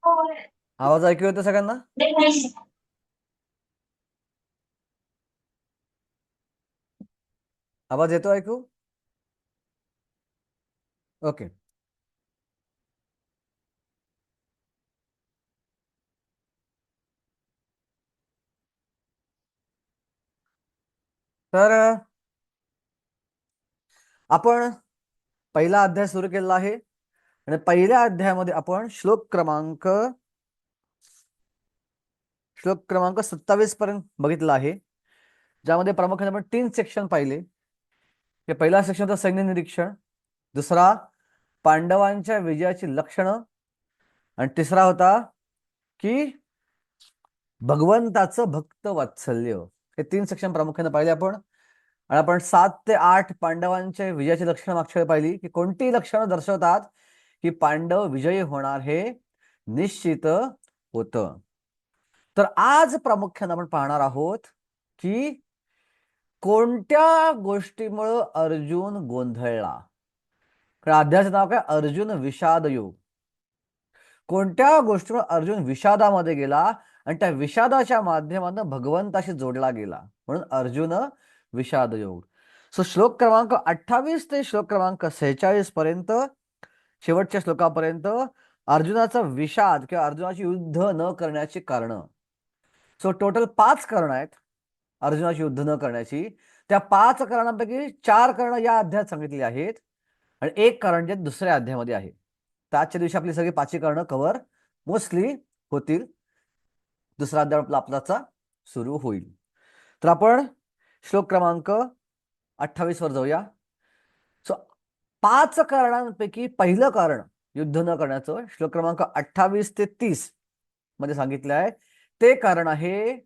आवाज ऐकू येतो सगळ्यांना? आवाज येतो ऐकू? ओके. तर आपण पहिला अध्याय सुरू केलेला आहे आणि पहिल्या अध्यायामध्ये आपण श्लोक क्रमांक 27 पर्यंत बघितला आहे, ज्यामध्ये प्रामुख्याने आपण 3 सेक्शन पाहिले. हे पहिला सेक्शन होता सैन्य निरीक्षण, दुसरा पांडवांच्या विजयाची लक्षणं आणि तिसरा होता की भगवंताचं भक्त वात्सल्य. हे 3 सेक्शन प्रामुख्याने पाहिले आपण. आणि आपण 7 ते 8 पांडवांच्या विजयाची लक्षणं मागच्या वेळी पाहिली की कोणती लक्षणं दर्शवतात की पांडव विजयी होणार हे निश्चित होतं. तर आज प्रामुख्याने आपण पाहणार आहोत की कोणत्या गोष्टीमुळे अर्जुन गोंधळला. अध्यायाचं नाव काय? अर्जुन विषाद योग. कोणत्या गोष्टीमुळे अर्जुन विषादामध्ये गेला आणि त्या विषादाच्या माध्यमातून भगवंताशी जोडला गेला, म्हणून अर्जुन विषाद योग. सो श्लोक क्रमांक 28 ते श्लोक क्रमांक 46 पर्यंत, शेवटच्या श्लोकापर्यंत अर्जुनाचा विषाद किंवा अर्जुनाची युद्ध न करण्याची कारण. सो टोटल 5 कारण आहेत अर्जुनाची युद्ध न करण्याची. त्या 5 कारणांपैकी 4 कारण या अध्यायात सांगितली आहेत आणि 1 कारण जे दुसऱ्या अध्यायामध्ये आहे. तर आजच्या दिवशी आपली सगळी 5 कारणं कव्हर मोस्टली होतील. दुसरा अध्याय आपलाचा सुरू होईल. तर आपण श्लोक क्रमांक 28 वर जाऊया. सो 5 कारणांपैकी पहिलं कारण युद्ध न करण्याचं श्लोक क्रमांक 28 ते 30 मध्ये सांगितलं आहे. ते कारण आहे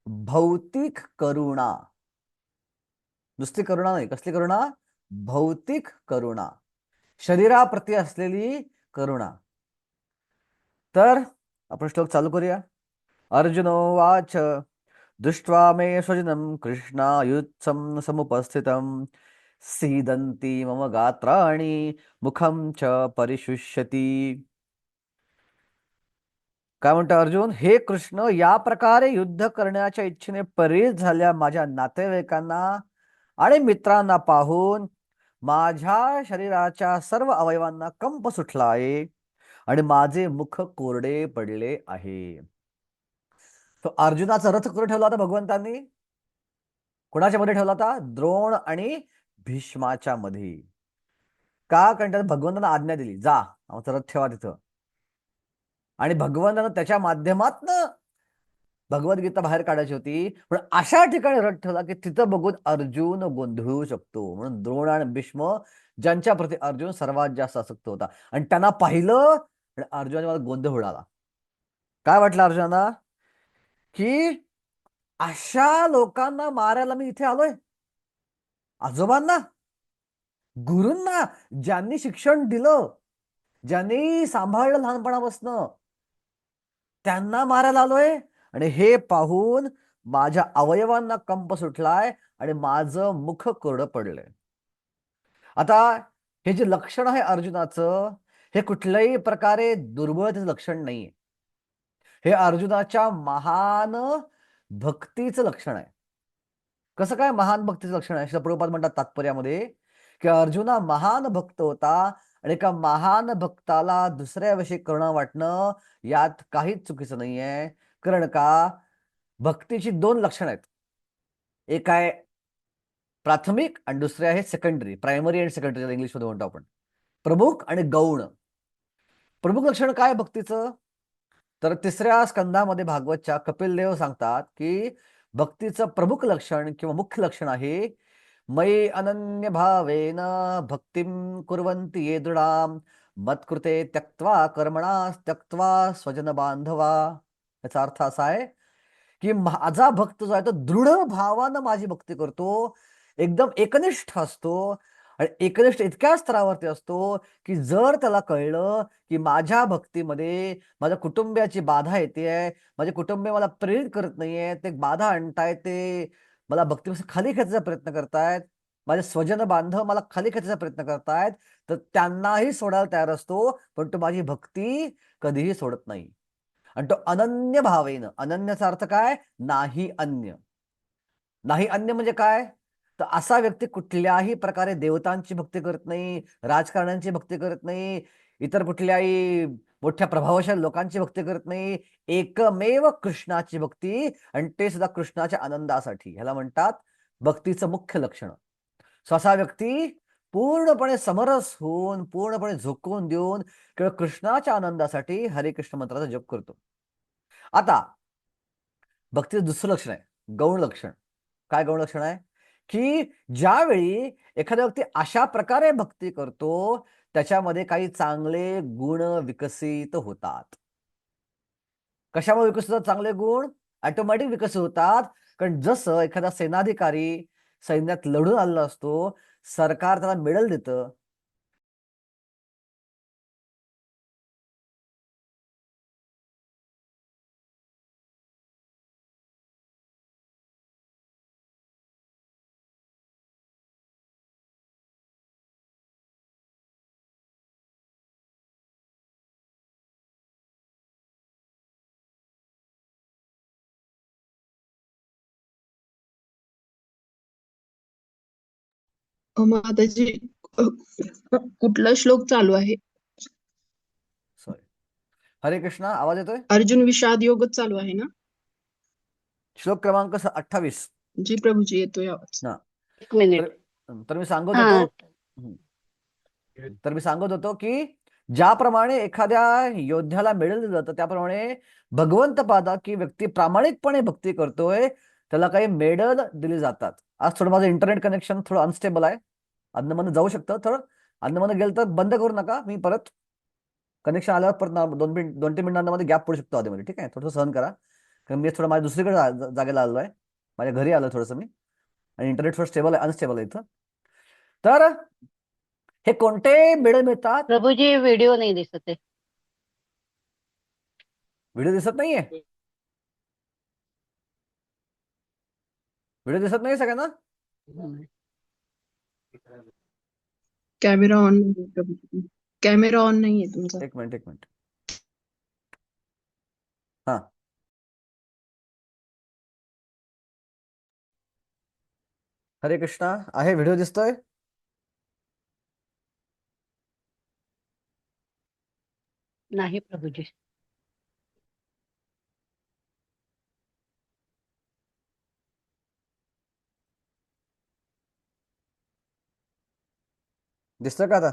भौतिक करुणा. नुसती करुणा नाही. कसली करुणा? भौतिक करुणा, शरीराप्रती असलेली करुणा. तर आपण श्लोक चालू करूया. अर्जुनोवाच दृष्ट्वा मे स्वजनं कृष्णायुत्सं समुपस्थितं सीदन्ति मम गात्राणि मुखं च परिशुष्यति. काय म्हणतो अर्जुन? हे कृष्ण, या प्रकारे युद्ध करण्याच्या इच्छेने प्रेरित झाल्या माझ्या नातेवाईकांना आणि मित्रांना पाहून माझ्या शरीराच्या सर्व अवयवांना कंप सुटला आहे आणि माझे मुख कोरडे पडले आहे. तो अर्जुनाचा रथ कुठे ठेवला होता भगवंतांनी? कोणाच्या मध्ये ठेवला होता? द्रोण आणि भीष्माच्या मध्ये. का? कारण त्याने भगवंतांना आज्ञा दिली, जा आमचा रथ ठेवा तिथं. आणि भगवंतानं त्याच्या माध्यमातनं भगवद्गीता बाहेर काढायची होती, पण अशा ठिकाणी रथ ठेवला की तिथं बघून अर्जुन गोंधळू शकतो. म्हणून द्रोण आणि भीष्म, ज्यांच्या प्रती अर्जुन सर्वात जास्त आसक्त होता, आणि त्यांना पाहिलं आणि अर्जुनाच्या मला गोंधळ उडाला. काय वाटलं अर्जुनाला? की अशा लोकांना मारायला मी इथे आलोय? आजोबांना, गुरूंना, ज्यांनी शिक्षण दिलं, ज्यांनी सांभाळलं लहानपणापासून, त्यांना मारायला आलोय? आणि हे पाहून माझ्या अवयवांना कंप सुटलाय आणि माझं मुख कोरडं पडलंय. आता हे जे लक्षण आहे अर्जुनाचं, हे कुठल्याही प्रकारे दुर्बळतेचं लक्षण नाहीये. हे अर्जुनाच्या महान भक्तीचं लक्षण आहे. कसं काय महान भक्तीचं लक्षण आहे? श्रील प्रभुपाद म्हणतात तात्पर्यामध्ये की अर्जुना महान भक्त होता आणि एका महान भक्ताला दुसऱ्याविषयी करुणा वाटणं यात काहीच चुकीचं नाहीये. कारण का? भक्तीची 2 लक्षणं आहेत. एक आहे प्राथमिक आणि दुसरे आहे सेकंडरी, प्रायमरी आणि सेकंडरी इंग्लिशमध्ये म्हणतो आपण. प्रमुख आणि गौण. प्रमुख लक्षण काय भक्तीचं? तर 3ऱ्या स्कंदामध्ये भागवतच्या कपिलदेव सांगतात की भक्तीचं प्रमुख लक्षण किंवा मुख्य लक्षण आहे मयि अनन्य भावेन भक्तिं कुर्वन्ति ये दृढाम मत्कृते त्यक्त्वा कर्मणा त्यक्त्वा स्वजन बांधवा. याचा अर्थ असा आहे की माझा भक्त जो आहे तो दृढ भावानं माझी भक्ती करतो, एकदम एकनिष्ठ असतो. आणि एकनिष्ठ इतक्या स्तरावरती असतो की जर त्याला कळलं की माझ्या भक्तीमध्ये माझ्या कुटुंबियाची बाधा येते, माझे कुटुंबीय मला प्रेरित करत नाहीये, ते बाधा आणतायत, ते मला भक्तीपासून खाली खेचायचा प्रयत्न करतायत, माझे स्वजन बांधव मला खाली खेचायचा प्रयत्न करतायत, तर त्यांनाही सोडायला तयार असतो, पण तो माझी भक्ती कधीही सोडत नाही. आणि तो अनन्य भावेनं, अनन्याचा अर्थ काय? नाही अन्य. नाही अन्य म्हणजे काय? तर असा व्यक्ती कुठल्याही प्रकारे देवतांची भक्ती करत नाही, राजकारण्यांची भक्ती करत नाही, इतर कुठल्याही मोठ्या प्रभावशाली लोकांची भक्ती करत नाही. एकमेव कृष्णाची भक्ती, आणि ते सुद्धा कृष्णाच्या आनंदासाठी. ह्याला म्हणतात भक्तीचं मुख्य लक्षण. सो असा व्यक्ती पूर्णपणे समरस होऊन, पूर्णपणे झोकून देऊन केवळ कृष्णाच्या आनंदासाठी हरे कृष्ण मंत्राचा जप करतो. आता भक्तीचं दुसरं लक्षण आहे गौण लक्षण. काय गौण लक्षण आहे? की ज्यावेळी एखादा व्यक्ती अशा प्रकारे भक्ती करतो, त्याच्यामध्ये काही चांगले गुण विकसित होतात. कशामुळे विकसित होतात चांगले गुण? ऑटोमॅटिक विकसित होतात. कारण जसं एखादा सेनाधिकारी सैन्यात लढून आलेला असतो, सरकार त्याला मेडल देतं. माताजी, कुठला श्लोक चालू आहे? सॉरी. हरे कृष्णा, आवाज येतोय? अर्जुन विषाद योगच चालू आहे ना? श्लोक क्रमांक 28. जी प्रभूजी, येतोय आवाज. हा. एक मिनिट. तर तर मी सांगत हा. होतो तर मी सांगत होतो की ज्याप्रमाणे एखाद्या योद्ध्याला मेडल दिलं जातं, त्याप्रमाणे भगवंत पादा की व्यक्ती प्रामाणिकपणे भक्ती करतोय, त्याला काही मेडल दिले जातात. आज थोडं माझं इंटरनेट कनेक्शन थोडं अनस्टेबल आहे, अधनं जाऊ शकतं. थोडं अधनं गेलं तर बंद करू नका, मी परत कनेक्शन आल्यावर परत 2-3 मिनिटांमध्ये गॅप पडू शकतो आधीमध्ये. ठीक आहे, थोडंसं सहन करा, कारण मी थोडं माझ्या दुसरीकडे जागेला आलो आहे. माझ्या घरी आलो थोडंसं मी, आणि इंटरनेट थोडं स्टेबल आहे, अनस्टेबल आहे इथं. तर हे कोणते मेडल मिळतात? प्रभूजी, व्हिडिओ नाही दिसत आहे. व्हिडिओ दिसत नाहीये? व्हिडिओ दिसत नाही सगळ्यांना? कॅमेरा ऑन नाही प्रभूजी, कॅमेरा ऑन नाहीये तुमचा. एक मिनिट. हा. हरे कृष्णा, आहे व्हिडिओ दिसतोय? नाही प्रभूजी. दिसतोय का आता?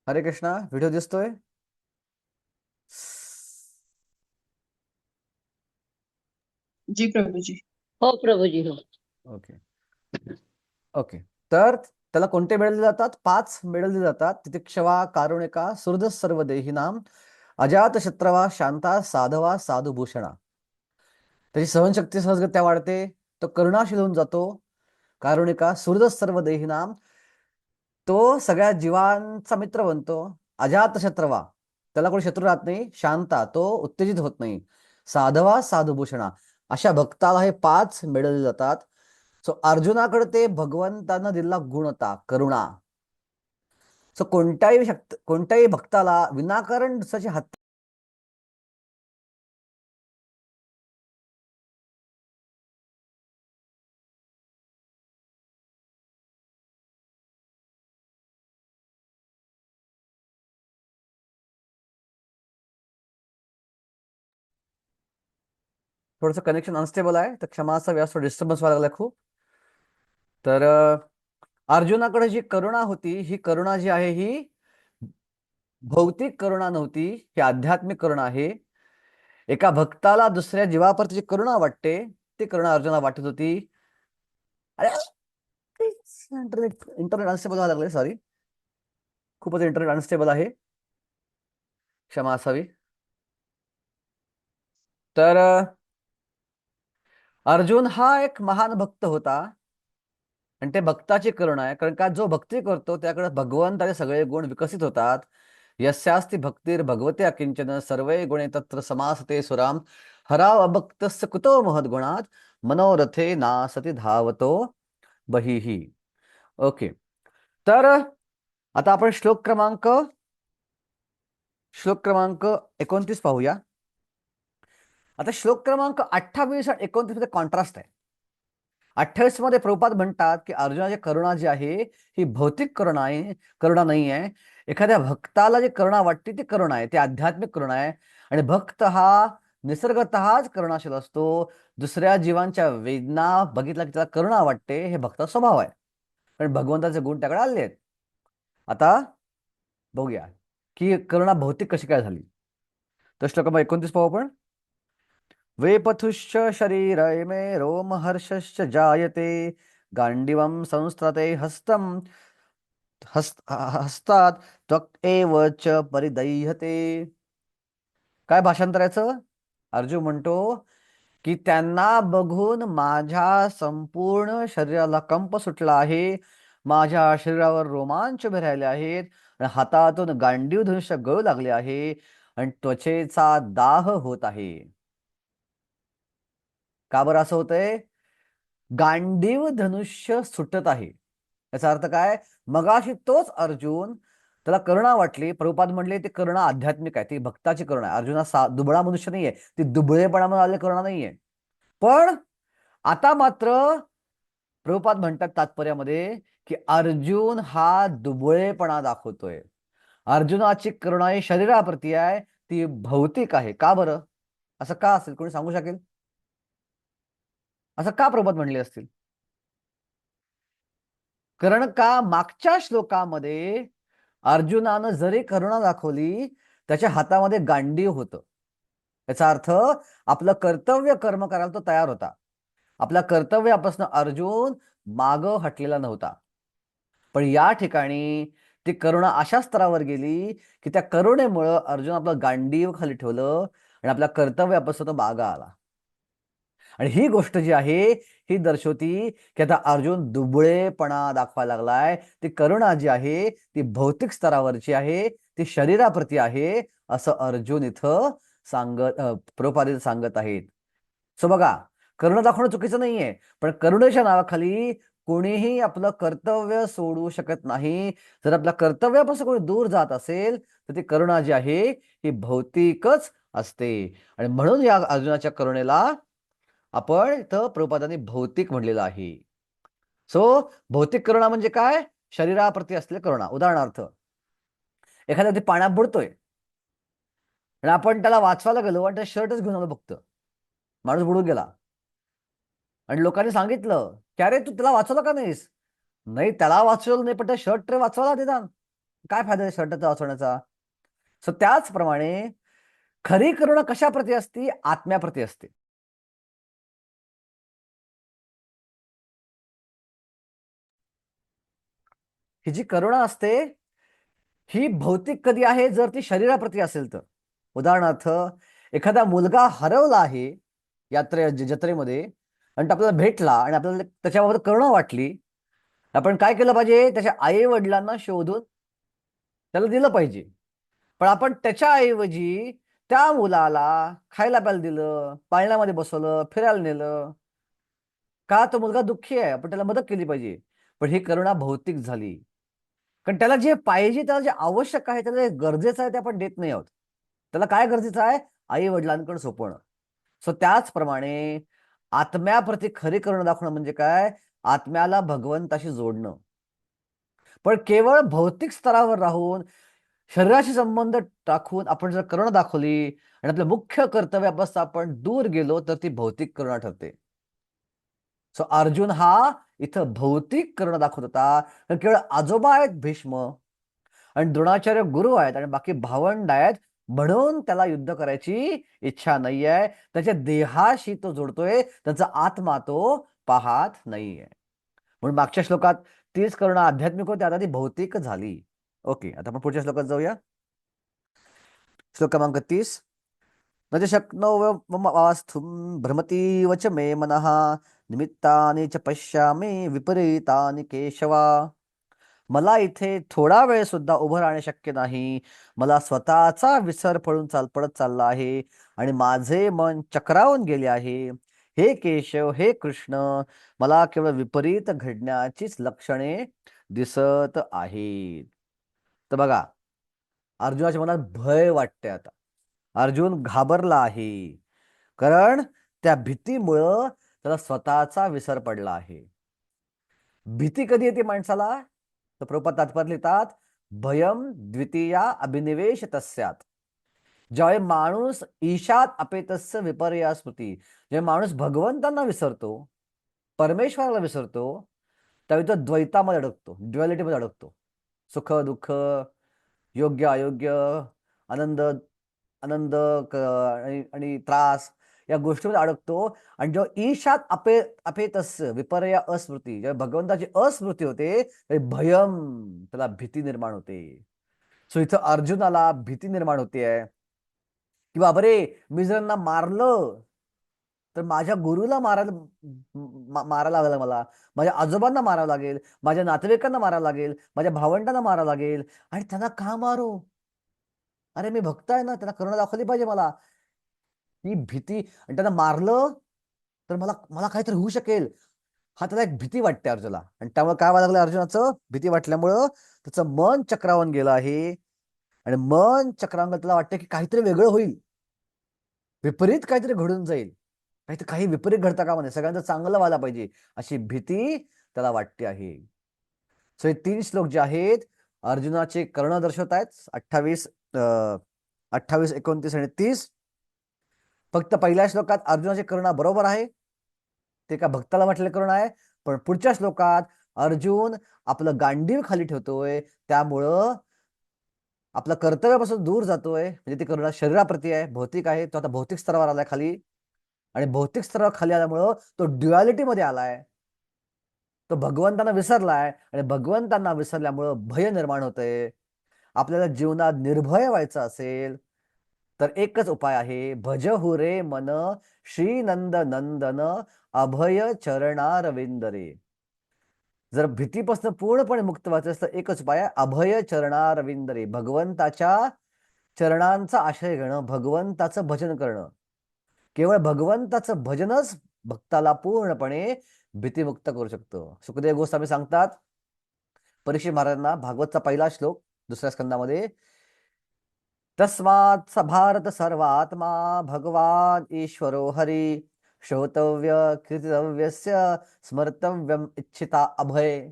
हरे कृष्णा, व्हिडिओ दिसतोय? जी प्रभूजी. हो प्रभूजी, हो. Okay okay. तर त्याला कोणते मेडल दिले जातात? 5 मेडल दिले जातात. तितिक्षवा, कारुणिका, सुहृद सर्व देहिनाम, अजात शत्रवा, शांता, साधवा, साधुभूषणा. त्याची सहनशक्ती सहजगत्या वाढते, तो करुणाशील होऊन जातो. कारुणिका, सुहृद सर्व देहिनाम, तो सगळ्या जीवांचा मित्र बनतो. अजात शत्रवा, त्याला कोणी शत्रू राहत नाही. शांता, तो उत्तेजित होत नाही. साधवा, साधुभूषणा, अशा भक्ताला हे 5 मेडल दिले जातात. सो अर्जुनाकडे ते भगवंतानं दिलेला गुण होता, करुणा. सो कोणत्याही भक्ताला विनाकारण दुसऱ्याची हत्या थोडंसं कनेक्शन अनस्टेबल आहे, तर क्षमा असा व्यास डिस्टर्बन्स व्हायला लागला खूप. तर अर्जुनाकडे जी करुणा होती, ही करुणा जी आहे ही भौतिक करुणा नव्हती, ही आध्यात्मिक करुणा आहे. एका भक्ताला दुसऱ्या जीवाप्रती जी करुणा वाटते, ती करुणा अर्जुनाला वाटत होती. अरे इंटरनेट अनस्टेबल व्हायला लागले, सॉरी. खूपच इंटरनेट अनस्टेबल आहे, क्षमा असावी. तर अर्जुन हा एक महान भक्त होता, आणि ते भक्ताची करुणा आहे. कारण का जो भक्ती करतो त्याकडे भगवंताचे सगळे गुण विकसित होतात. यस्यास्ति भक्तीर भगवते अकिंचन सर्वे गुणे तत्र समासते सुराम, हराव अभक्तस्य कुतो महद्गुणात मनोरथे नासति धावतो बहिही. ओके. तर आता आपण श्लोक क्रमांक 29 पाहूया. आता श्लोक क्रमांक 28 आणि 29 मध्ये कॉन्ट्रास्ट आहे. 28 मध्ये प्रभुपाद म्हणतात की अर्जुनाची करुणा जी आहे ही भौतिक करुणा आहे, करुणा नाही आहे. एखाद्या भक्ताला जी करुणा वाटते ती करुणा आहे, ती आध्यात्मिक करुणा आहे. आणि भक्त हा निसर्गतःच करुणाशील असतो. दुसऱ्या जीवांच्या वेदना बघितला की त्याला करुणा वाटते, हे भक्ताचा स्वभाव आहे. पण भगवंताचे गुण त्याकडे आले आहेत. आता बघूया की करुणा भौतिक कशी काय झाली. तर श्लोक 29 पाहू आपण. वेपथुश्च शरीरे मे रोमहर्षश्च जायते गांडीवं संस्त्रते हस्तात् त्वक् एव च परिदह्यते. काय भाषांतराचं? अर्जुन म्हणतो की त्यांना बघून माझ्या संपूर्ण शरीराला कंप सुटला आहे, माझ्या शरीरावर रोमांच उभे राहिले आहेत, आणि हातातून गांडीव धनुष्य गळू लागले आहे, आणि त्वचेचा दाह होत आहे. का बरं असं होतंय? गांडीव धनुष्य सुटत आहे. याचा अर्थ काय? मगाशी तोच अर्जुन, त्याला करुणा वाटली, प्रभुपाद म्हणले ती करुणा आध्यात्मिक आहे, ती भक्ताची करुणा आहे. अर्जुना दुबळा मनुष्य नाहीये, ती दुबळेपणामुळे आलेली करुणा नाहीये. पण आता मात्र प्रभुपाद म्हणतात तात्पर्यामध्ये की अर्जुन हा दुबळेपणा दाखवतोय. अर्जुनाची करुणा ही शरीराप्रती आहे, ती भौतिक आहे. का बरं? असं का असेल? कोणी सांगू शकेल? असं का प्रभुपाद म्हणले असतील? कारण का मागच्या श्लोकामध्ये अर्जुनानं जरी करुणा दाखवली, त्याच्या हातामध्ये गांडीव होतं. याचा अर्थ आपलं कर्तव्य कर्म करायला तो तयार होता. आपल्या कर्तव्यापासून अर्जुन मागं हटलेला नव्हता. पण या ठिकाणी ती करुणा अशा स्तरावर गेली की त्या करुणेमुळं अर्जुन आपलं गांडीव खाली ठेवलं आणि आपल्या कर्तव्यापासून तो मागं आला. आणि ही गोष्ट जी आहे ही दर्शवती की आता अर्जुन दुबळेपणा दाखवायला लागलाय. ती करुणा जी आहे ती भौतिक स्तरावरची आहे, ती शरीराप्रती आहे, असं अर्जुन इथं प्रभुपाद सांगत आहेत. सो बघा, करुणा दाखवणं चुकीचं नाहीये, पण करुणेच्या नावाखाली कोणीही आपलं कर्तव्य सोडू शकत नाही. जर आपल्या कर्तव्यापासून कोणी दूर जात असेल तर ती करुणा जी आहे ही भौतिकच असते. आणि म्हणून या अर्जुनाच्या करुणेला आपण इथं प्रभुपादांनी भौतिक म्हणलेलं आहे. सो भौतिक करुणा म्हणजे काय? शरीराप्रती असलेली करुणा. उदाहरणार्थ, एखाद्या व्यक्ती पाण्यात बुडतोय आणि आपण त्याला वाचवायला गेलो आणि त्या शर्टच घेऊन आलो फक्त, माणूस बुडून गेला आणि लोकांनी सांगितलं की अरे तू त्याला वाचवलं का नाहीस? नाही, त्याला वाचवलं नाही, पण त्या शर्ट तरी वाचवायला देतात. काय फायदा शर्टचा वाचवण्याचा? सो त्याचप्रमाणे खरी करुणा कशाप्रती असते? आत्म्याप्रती असते. ही जी करुणा असते ही भौतिक कधी आहे? जर ती शरीराप्रती असेल तर. उदाहरणार्थ, एखादा मुलगा हरवला आहे जत्रेमध्ये आणि तो आपल्याला भेटला आणि आपल्याला त्याच्याबाबत करुणा वाटली. आपण काय केलं पाहिजे? त्याच्या आई वडिलांना शोधून त्याला दिलं पाहिजे. पण आपण त्याच्याऐवजी त्या मुलाला खायला प्यायला दिलं, पाळण्यामध्ये बसवलं, फिरायला नेलं. का? तो मुलगा दुःखी आहे, आपण त्याला मदत केली पाहिजे. पण ही करुणा भौतिक झाली. कारण त्याला जे पाहिजे, त्याला जे आवश्यक आहे, त्याला जे गरजेचं आहे ते आपण देत नाही आहोत. त्याला काय गरजेचं आहे? आई वडिलांकडे सोपवणं. सो त्याचप्रमाणे आत्म्याप्रती खरी करुणा दाखवणं म्हणजे काय? आत्म्याला भगवंताशी जोडणं. पण केवळ भौतिक स्तरावर राहून शरीराशी संबंध टाकून आपण जर करुणा दाखवली आणि आपल्या मुख्य कर्तव्यापासून आपण दूर गेलो तर ती भौतिक करुणा ठरते. सो अर्जुन हा इथं भौतिक करुणा दाखवत होता. केवळ आजोबा आहेत भीष्म आणि द्रोणाचार्य गुरु आहेत आणि बाकी भावंड आहेत म्हणून त्याला युद्ध करायची इच्छा नाहीये. त्याच्या देहाशी तो जोडतोय, त्याचा आत्मा तो पाहत नाहीये. म्हणून मागच्या श्लोकात तीच करुणा आध्यात्मिक होती, आता ती भौतिक झाली. ओके, आता आपण पुढच्या श्लोकात जाऊया. श्लोक क्रमांक 30. न च शक्नोम्यवस्थुं भ्रमतीव च मे मनः निमित्तानि च पश्यामि विपरीतानि केशवा. मला इथे थोडा वेळ सुद्धा उभं राहणे शक्य नाही. मला स्वतःचा विसर पडत चालला आहे आणि माझे मन चक्रावून गेले आहे. हे केशव, हे कृष्ण, मला केवळ विपरीत घडण्याचीच लक्षणे दिसत आहेत. तर बघा, अर्जुनाच्या मनात भय वाटते आता. अर्जुन घाबरला आहे, कारण त्या भीतीमुळं त्याला स्वतःचा विसर पडला आहे. भीती कधी येते माणसाला? तर प्रभुपाद तात्पर्य लिहितात, भयम द्वितीया अभिनिवेश तस्यात. ज्यावेळी माणूस ईशात अपेतस्य विपर्या स्मृती, जेव्हा माणूस भगवंतांना विसरतो, परमेश्वराला विसरतो, त्यावेळी तो द्वैतामध्ये अडकतो, ड्युअलिटीमध्ये अडकतो. सुख दुःख, योग्य अयोग्य, आनंद आनंद आणि आणि त्रास, या गोष्टीमध्ये अडकतो. आणि जेव्हा ईशात अपेतस्य विपर्या अस्मृती, जेव्हा भगवंताची अस्मृती होते, तेव्हा भयम, त्याला भीती निर्माण होते. सो इथं अर्जुनाला भीती निर्माण होते की बाबा रे, मी जर यांना मारलं तर माझ्या गुरुला मारायला लागलं, मला माझ्या आजोबांना मारावं लागेल, माझ्या नातेवाईकांना मारावं लागेल, माझ्या भावंडांना मारावं लागेल. आणि त्यांना का मारू? अरे मी भक्त आहे ना, त्यांना करुणा दाखवली पाहिजे मला. ही भीती, आणि त्यांना मारलं तर मला मला काहीतरी होऊ शकेल, हा त्याला एक भीती वाटते अर्जुनाला. आणि त्यामुळे काय व्हायला लागलं अर्जुनाचं? भीती वाटल्यामुळं त्याचं मन चक्रावून गेलं आहे. आणि मन चक्रावून त्याला वाटतं की काहीतरी वेगळं होईल, विपरीत काहीतरी घडून जाईल, काही विपरीत घडता कामा नये, सगळ्यांचं चांगलं व्हायला पाहिजे, अशी भीती त्याला वाटते आहे. सो हे 3 श्लोक जे आहेत अर्जुनाचे कर्ण दर्शवत आहेत, 28, 29, आणि 30. फक्त पहिल्या श्लोकात अर्जुनाचे कर्ण बरोबर आहे, ते का भक्ताला वाटलेलं कर्ण आहे. पण पुढच्या श्लोकात अर्जुन आपलं गांडीव खाली ठेवतोय, त्यामुळं आपलं कर्तव्यापासून दूर जातोय. म्हणजे ती करुणा शरीराप्रती आहे, भौतिक आहे, तो आता भौतिक स्तरावर आलाय खाली. आणि भौतिक स्तरावर खाली आल्यामुळं तो ड्युअलिटीमध्ये आलाय, तो भगवंतांना विसरलाय. आणि भगवंतांना विसरल्यामुळं भय निर्माण होतंय. आपल्याला जीवनात निर्भय व्हायचं असेल तर एकच उपाय आहे, भज हु रे मन श्रीनंद नंदन अभय चरणारविंदरे. जर भीतीपासून पूर्णपणे मुक्त व्हायचं असतं, एकच उपाय आहे, अभय चरणारविंदरे, भगवंताच्या चरणांचा आश्रय घेणं, भगवंताचं भजन करणं. केवळ भगवंताचं भजनच भक्ताला पूर्णपणे भीतीमुक्त करू शकतं. सुखदेव गोस्वामी सांगतात परीक्षित महाराजांना, भागवतचा पहिला श्लोक 2ऱ्या स्कंदामध्ये, तस्मात् स भारत सर्वात्मा भगवान ईश्वरो हरी श्रोतव्य कीर्तितव्यस्य स्मर्तव्यम इच्छिता अभय.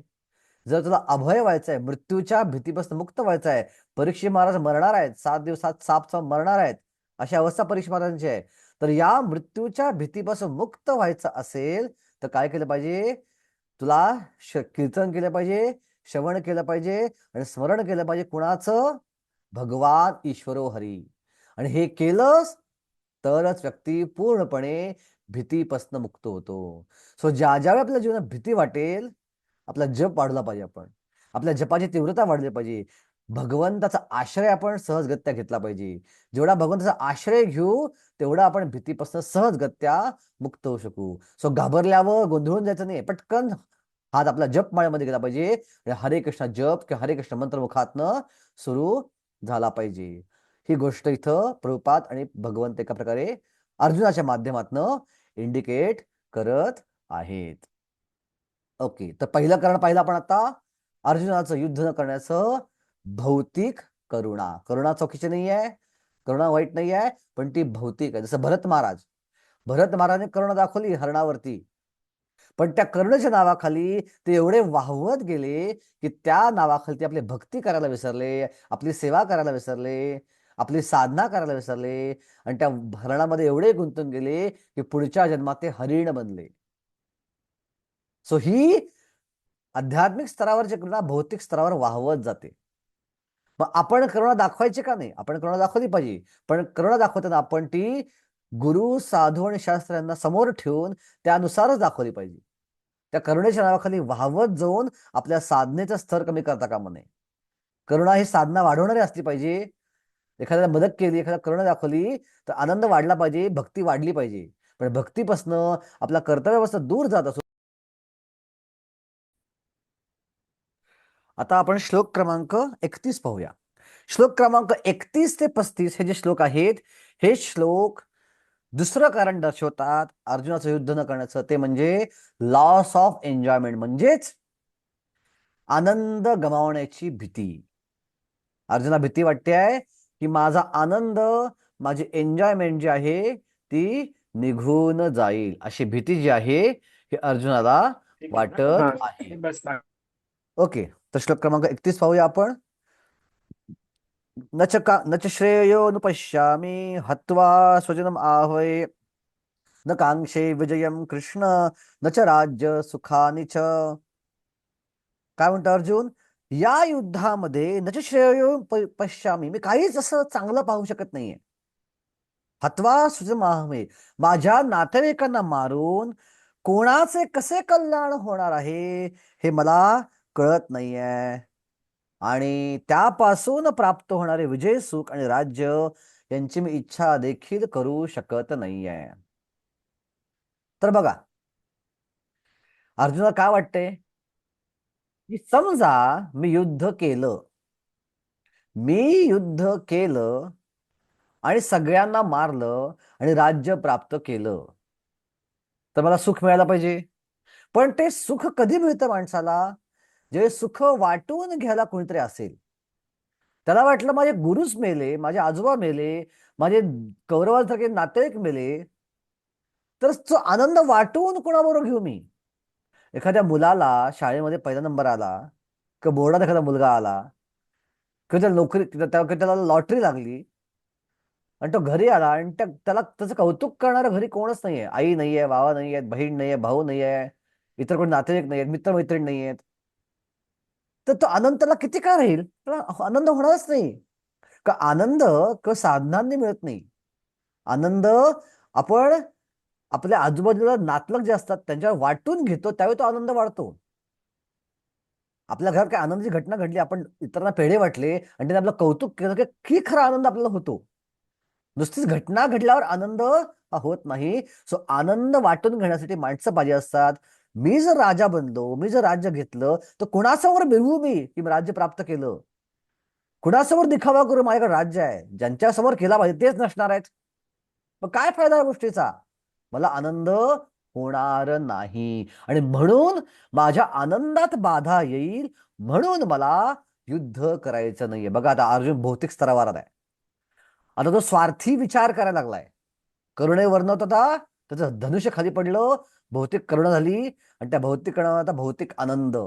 जर तुला अभय व्हायचं आहे, मृत्यूच्या भीतीपासून मुक्त व्हायचं आहे, परीक्षित महाराज मरणार आहेत, 7 दिवसात साप चावून मरणार आहेत, अशी अवस्था परीक्षित महाराजांची आहे. तर या मृत्यूच्या भीतीपासून मुक्त व्हायचं असेल तर काय केलं पाहिजे? तुला कीर्तन केलं पाहिजे, श्रवण केलं पाहिजे, आणि स्मरण केलं पाहिजे. कुणाचं? भगवान ईश्वरो हरी. आणि हे केलंस तरच व्यक्ती पूर्णपणे भीतीपासून मुक्त होतो. सो ज्यावेळी आपल्या जीवनात भीती वाटेल, आपला जप वाढला पाहिजे, आपण आपल्या जपाची तीव्रता वाढली पाहिजे, भगवंताचा आश्रय आपण सहजगत्या घेतला पाहिजे. जेवढा भगवंताचा आश्रय घेऊ तेवढा आपण भीतीपासून सहजगत्या मुक्त होऊ शकू. सो घाबरल्यावर गोंधळून जायचं नाही, पटकन हात आपला जप माळेमध्ये गेला पाहिजे, हरे कृष्ण जप किंवा हरे कृष्ण मंत्र मुखातनं सुरू झाला पाहिजे. ही गोष्ट इथं प्रभुपाद आणि भगवंत एका प्रकारे अर्जुनाच्या माध्यमातनं इंडिकेट करत आहेत. ओके, तर पहिलं कारण पाहिलं आपण आता, अर्जुनाचं युद्ध न करण्याचं भौतिक करुणा. करुणा चौकीची नाही आहे, करुणा वाईट नाही आहे, पण ती भौतिक आहे. जसं भरत महाराजने करुणा दाखवली हरणावरती, पण त्या करुणेच्या नावाखाली ते एवढे वाहवत गेले की त्या नावाखाली ते आपली भक्ती करायला विसरले, आपली सेवा करायला विसरले, आपली साधना करायला विसरले. आणि त्या हरणामध्ये एवढे गुंतून गेले की पुढच्या जन्मात ते हरिण बनले. सो ही आध्यात्मिक स्तरावरची करुणा भौतिक स्तरावर वाहवत जाते. मग आपण करुणा दाखवायची का नाही? आपण करुणा दाखवली पाहिजे, पण करुणा दाखवताना आपण ती गुरु, साधू आणि शास्त्र यांना समोर ठेवून त्यानुसारच दाखवली पाहिजे. त्या करुणेच्या नावाखाली वाहवत जाऊन आपल्या साधनेचं स्तर कमी करता कामा नये. करुणा ही साधना वाढवणारी असली पाहिजे. एखाद्याला मदत केली, एखाद्या करुणा दाखवली तर आनंद वाढला पाहिजे, भक्ती वाढली पाहिजे. पण भक्तीपासनं, आपल्या कर्तव्यापासून दूर जात असो. आता आपण श्लोक क्रमांक 31 पाहूया. श्लोक क्रमांक 31 ते 35 हे जे श्लोक आहेत, हे श्लोक दुसरं कारण दर्शवतात अर्जुनाचं युद्ध न करण्याचं, ते म्हणजे लॉस ऑफ एन्जॉयमेंट. म्हणजेच आनंद गमावण्याची भीती. अर्जुना भीती वाटते आहे की माझा आनंद, माझी एन्जॉयमेंट जी आहे ती निघून जाईल, अशी भीती जी आहे ही अर्जुनाला वाटत आहे. ओके, तर श्लोक क्रमांक 31 पाहूया आपण. न च श्रेयो न पश्यामि हत्वा स्वजनम आहवे न कांक्षे विजयम कृष्ण न च राज्य सुखानि च. काय म्हणतो अर्जुन? या युद्धामध्ये न च श्रेयो पश्यामी, मी काहीच असं चांगलं पाहू शकत नाहीये. हत्वा स्वजनम आहवे, माझ्या नातेवाईकांना मारून कोणाचे कसे कल्याण होणार आहे हे मला कळत नाहीये. आणि त्यापासून प्राप्त होणारे विजय, सुख आणि राज्य यांची मी इच्छा देखील करू शकत नाहीये. तर बघा, अर्जुनाला काय वाटते की समजा मी युद्ध केलं आणि सगळ्यांना मारलं आणि राज्य प्राप्त केलं, तर मला सुख मिळायला पाहिजे. पण ते सुख कधी मिळतं माणसाला? जे सुख वाटून घ्यायला कोणीतरी असेल. त्याला वाटलं माझे गुरुच मेले, माझे आजोबा मेले, माझे कौरवांसारखे नातेवाईक मेले, तर तो आनंद वाटून कोणाबरोबर घेऊ मी? एखाद्या मुलाला शाळेमध्ये पहिला नंबर आला किंवा बोर्डात एखादा मुलगा आला किंवा त्याला नोकरी, त्याला लॉटरी लागली आणि तो घरी आला आणि त्याला त्याचं कौतुक करणारं घरी कोणच नाहीये. आई नाहीये, बाबा नाहीये, बहीण नाहीये, भाऊ नाहीये, इतर कोणी नातेवाईक नाहीयेत, मित्रमैत्रीण नाहीयेत. तर तो आनंद त्याला किती काळ राहील? त्याला आनंद होणारच नाही. का आनंद साधनांनी मिळत नाही. आनंद आपण आपल्या आजूबाजूला नातलग जे असतात त्यांच्यावर वाटून घेतो, त्यावेळी तो आनंद वाढतो. आपल्या घरात काय आनंदाची घटना घडली, आपण इतरांना पेढे वाटले आणि त्यांनी आपलं कौतुक केलं की खरा आनंद आपल्याला होतो. नुसतीच घटना घडल्यावर आनंद हा होत नाही. सो आनंद वाटून घेण्यासाठी माणसं पाहिजे असतात. मी जर राजा बनलो, मी जर राज्य घेतलं, तर कुणासमोर मिळवू मी की मी राज्य प्राप्त केलं? कुणासमोर दिखावा करू माझ्याकडे राज्य आहे? ज्यांच्यासमोर केला पाहिजे तेच नसणार आहेत. मग काय फायदा या गोष्टीचा? मला आनंद होणार नाही. आणि म्हणून माझ्या आनंदात बाधा येईल, म्हणून मला युद्ध करायचं नाहीये. बघा, आता अर्जुन भौतिक स्तरावर आहे. आता तो स्वार्थी विचार करायला लागलाय. करुणेवरनं होता, त्याचं धनुष्य खाली पडलं, भौतिक करुणा झाली आणि त्या भौतिक आता भौतिक आनंद,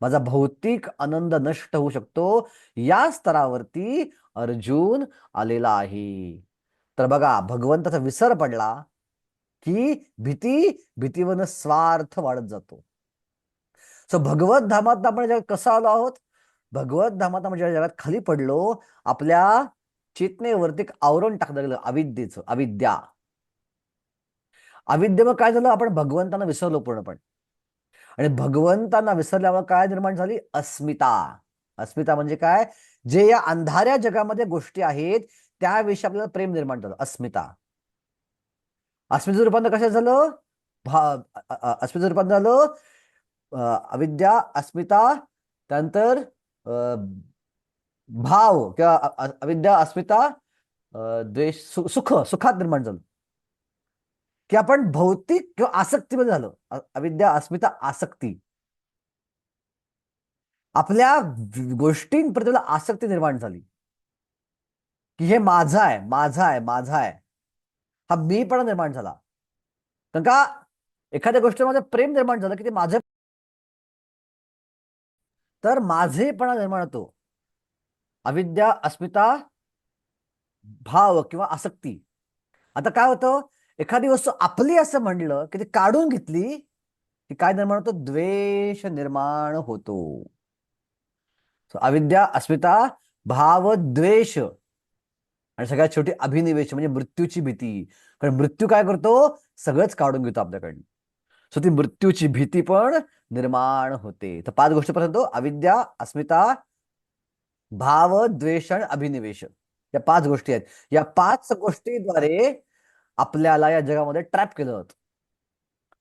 माझा भौतिक आनंद नष्ट होऊ शकतो, या स्तरावरती अर्जुन आलेला आहे. तर बघा, भगवंताचा विसर पडला की भीतीवरनं स्वार्थ वाढत जातो. सो भगवत धामात आपण जगात कसं आलो आहोत? भगवत धामात आपण जगात खाली पडलो, आपल्या चेतनेवरती एक आवरण टाकलं गेलं, अविद्येचं. अविद्येमुळे काय झालं? आपण भगवंतांना विसरलो पूर्णपणे. आणि भगवंतांना विसरल्यामुळे काय निर्माण झाली? अस्मिता. अस्मिता म्हणजे काय? जे या अंधाऱ्या जगामध्ये गोष्टी आहेत त्याविषयी आपल्याला प्रेम निर्माण झालं. अस्मिता. अस्मितेचं रूपांतर कशात झालं? अस्मितेचं रूपांतर झालं अविद्या, अस्मिता, त्यानंतर भाव किंवा अविद्या, अस्मिता, द्वेष, सुखात निर्माण झालं. की आपण भौतिक किंवा आसक्तीमध्ये झालो. अविद्या, अस्मिता, आसक्ती. आपल्या गोष्टींप्रती आसक्ती निर्माण झाली की हे माझं आहे, माझं आहे, माझं आहे. हा मीपणा निर्माण झाला. कारण का एखाद्या गोष्टीमध्ये प्रेम निर्माण झालं की ते माझं, तर माझेपणा निर्माण होतो. अविद्या, अस्मिता, भाव किंवा आसक्ती. आता काय होतं? एखादी वस्तू आपली असं म्हणलं की ती काढून घेतली की काय निर्माण होतो? द्वेष निर्माण होतो. अविद्या, अस्मिता, भाव, द्वेष आणि सगळ्यात शेवटी अभिनिवेश म्हणजे मृत्यूची भीती. कारण मृत्यू काय करतो? सगळंच काढून घेतो आपल्याकडनं. सो ती मृत्यूची भीती पण निर्माण होते. तर 5 गोष्टी पर्यंत: अविद्या, अस्मिता, भाव, द्वेष आणि अभिनिवेश. या 5 गोष्टी आहेत. या 5 गोष्टीद्वारे आपल्याला या जगामध्ये ट्रॅप केलं जातं.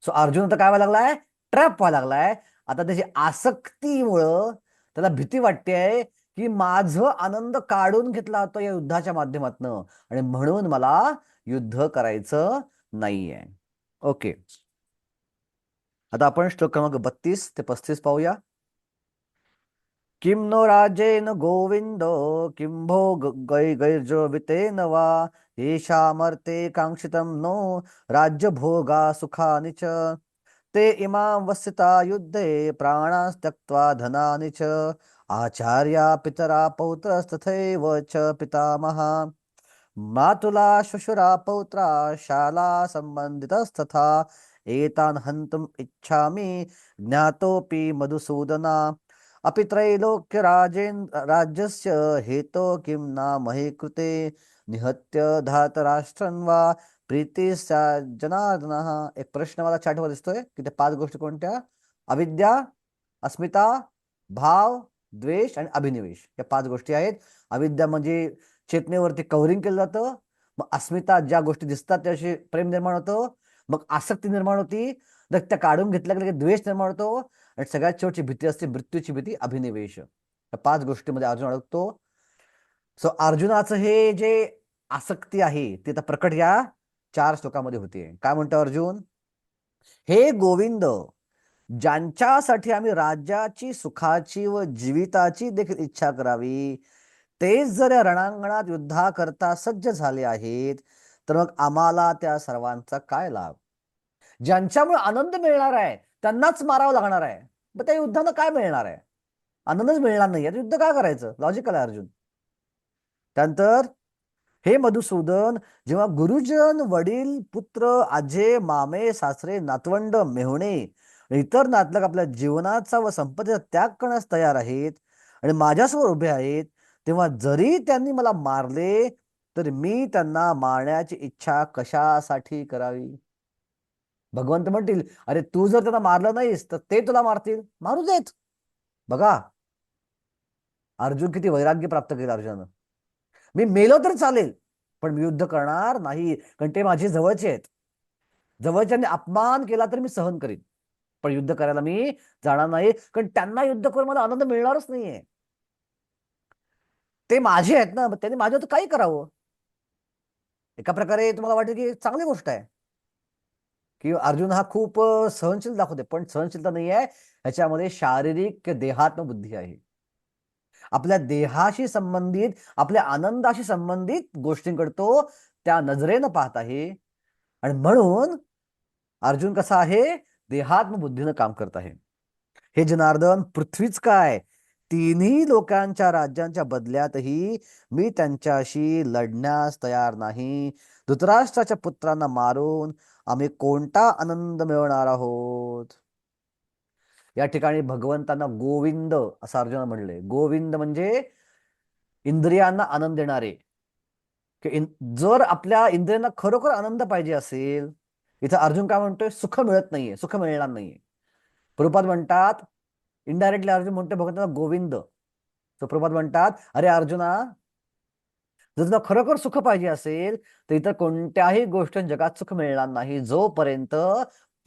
सो अर्जुन आता काय व्हायला लागलाय? ट्रॅप व्हायला लागलाय. आता त्याची आसक्तीमुळं त्याला भीती वाटते की माझं आनंद काढून घेतला जातो या युद्धाच्या माध्यमातनं आणि म्हणून मला युद्ध करायचं नाहीये. ओके, आता आपण श्लोक क्रमांक 32 ते 35 पाहूया. किं नो राजेन गोविंदो किं भो गैर्जो वितेन वा येषामर्थे काङ्क्षितं नो राज्यभोगा सुखानि च ते इमां वसिता युद्धे प्राणास्त्यक्त्वा धनानि च आचार्या पितरा पौत्रस्तथैव च पितामहा मातुला श्वशुरा पौत्रा शाला संबंधितस्तथा एतान् हन्तुम् इच्छामि ज्ञातोऽपि मधुसूदना अपि राज्यस्य हेतो किं न महे कृते निहत्य धातराष्ट्रं वा प्रीती जनार्दनः. एक प्रश्न मला चॅटवर दिसतोय की ते 5 गोष्टी कोणत्या? अविद्या, अस्मिता, भाव, द्वेष आणि अभिनिवेश या 5 गोष्टी आहेत. अविद्या म्हणजे चेतनेवरती कव्हरिंग केलं जातं. मग अस्मिता ज्या गोष्टी दिसतात त्याशी प्रेम निर्माण होतं. मग आसक्ती निर्माण होती. मग त्या काढून घेतल्या की द्वेष निर्माण होतो. आणि सगळ्यात शेवटची भीती असते मृत्यूची भीती, अभिनिवेश. या 5 गोष्टीमध्ये अर्जुन अडकतो. सो अर्जुनाचं हे जे आसक्ती आहे ती आता प्रकट या 4 श्लोकामध्ये होते. काय म्हणतो अर्जुन? हे गोविंद, ज्यांच्यासाठी आम्ही राज्याची, सुखाची व जीविताची देखील इच्छा करावी तेच जर या रणांगणात युद्धाकरता सज्ज झाले आहेत तर मग आम्हाला त्या सर्वांचा काय लाभ? ज्यांच्यामुळे आनंद मिळणार आहे त्यांनाच मारावं लागणार आहे, मग त्या युद्धानं काय मिळणार आहे? आनंदच मिळणार नाही. युद्ध काय करायचं? लॉजिकल आहे अर्जुन. त्यानंतर हे मधुसूदन, जेव्हा गुरुजन, वडील, पुत्र, आजे, मामे, सासरे, नातवंड, मेहुणे इतर नातलग आपल्या जीवनाचा व संपत्तीचा त्याग करण्यास तयार आहेत आणि माझ्यासमोर उभे आहेत, तेव्हा जरी त्यांनी मला मारले तर मी त्यांना मारण्याची इच्छा कशासाठी करावी? भगवंत म्हणतील, अरे तू जर त्यांना मारलं नाहीस तर ते तुला मारतील, मारू देत. बघा अर्जुन किती वैराग्य प्राप्त केलं अर्जुनानं. मी मेलो तर चालेल पण मी युद्ध करणार नाही, कारण ते माझे जवळचे आहेत. जवळच्यांनी अपमान केला तर मी सहन करीन, पण युद्ध करायला मी जाणार नाही, कारण त्यांना युद्ध करून मला आनंद मिळणारच नाहीये. ते माझे आहेत ना, त्यांनी माझ्यावर काही करावं. एका प्रकारे तुम्हाला वाटेल की चांगली गोष्ट आहे की अर्जुन हा खूप सहनशील दाखवते, पण सहनशीलता नाही आहे ह्याच्यामध्ये, शारीरिक देहात्म बुद्धी आहे. आपल्या देहाशी संबंधित, आपल्या आनंदाशी संबंधित गोष्टींकडे तो त्या नजरेनं पाहत आहे. आणि म्हणून अर्जुन कसा आहे? देहात्म बुद्धीनं काम करत आहे. हे जनार्दन, पृथ्वीच काय, तिन्ही लोकांच्या राज्यांच्या बदल्यातही मी त्यांच्याशी लढण्यास तयार नाही. धृतराष्ट्राच्या पुत्रांना मारून आम्ही कोणता आनंद मिळवणार आहोत? या ठिकाणी भगवंतांना गोविंद असं अर्जुन म्हणले. गोविंद म्हणजे इंद्रियांना आनंद देणारे. जर आपल्या इंद्रियांना खरोखर आनंद पाहिजे असेल, इथं अर्जुन काय म्हणतोय? सुख मिळत नाहीये, सुख मिळणार नाहीये. प्रभुपाद म्हणतात, इनडायरेक्टली अर्जुन म्हणतोय भगवंतांना गोविंद. तर प्रभुपाद म्हणतात, अरे अर्जुना, जर तुला खरोखर सुख पाहिजे असेल तर इतर कोणत्याही गोष्ट जगात सुख मिळणार नाही जोपर्यंत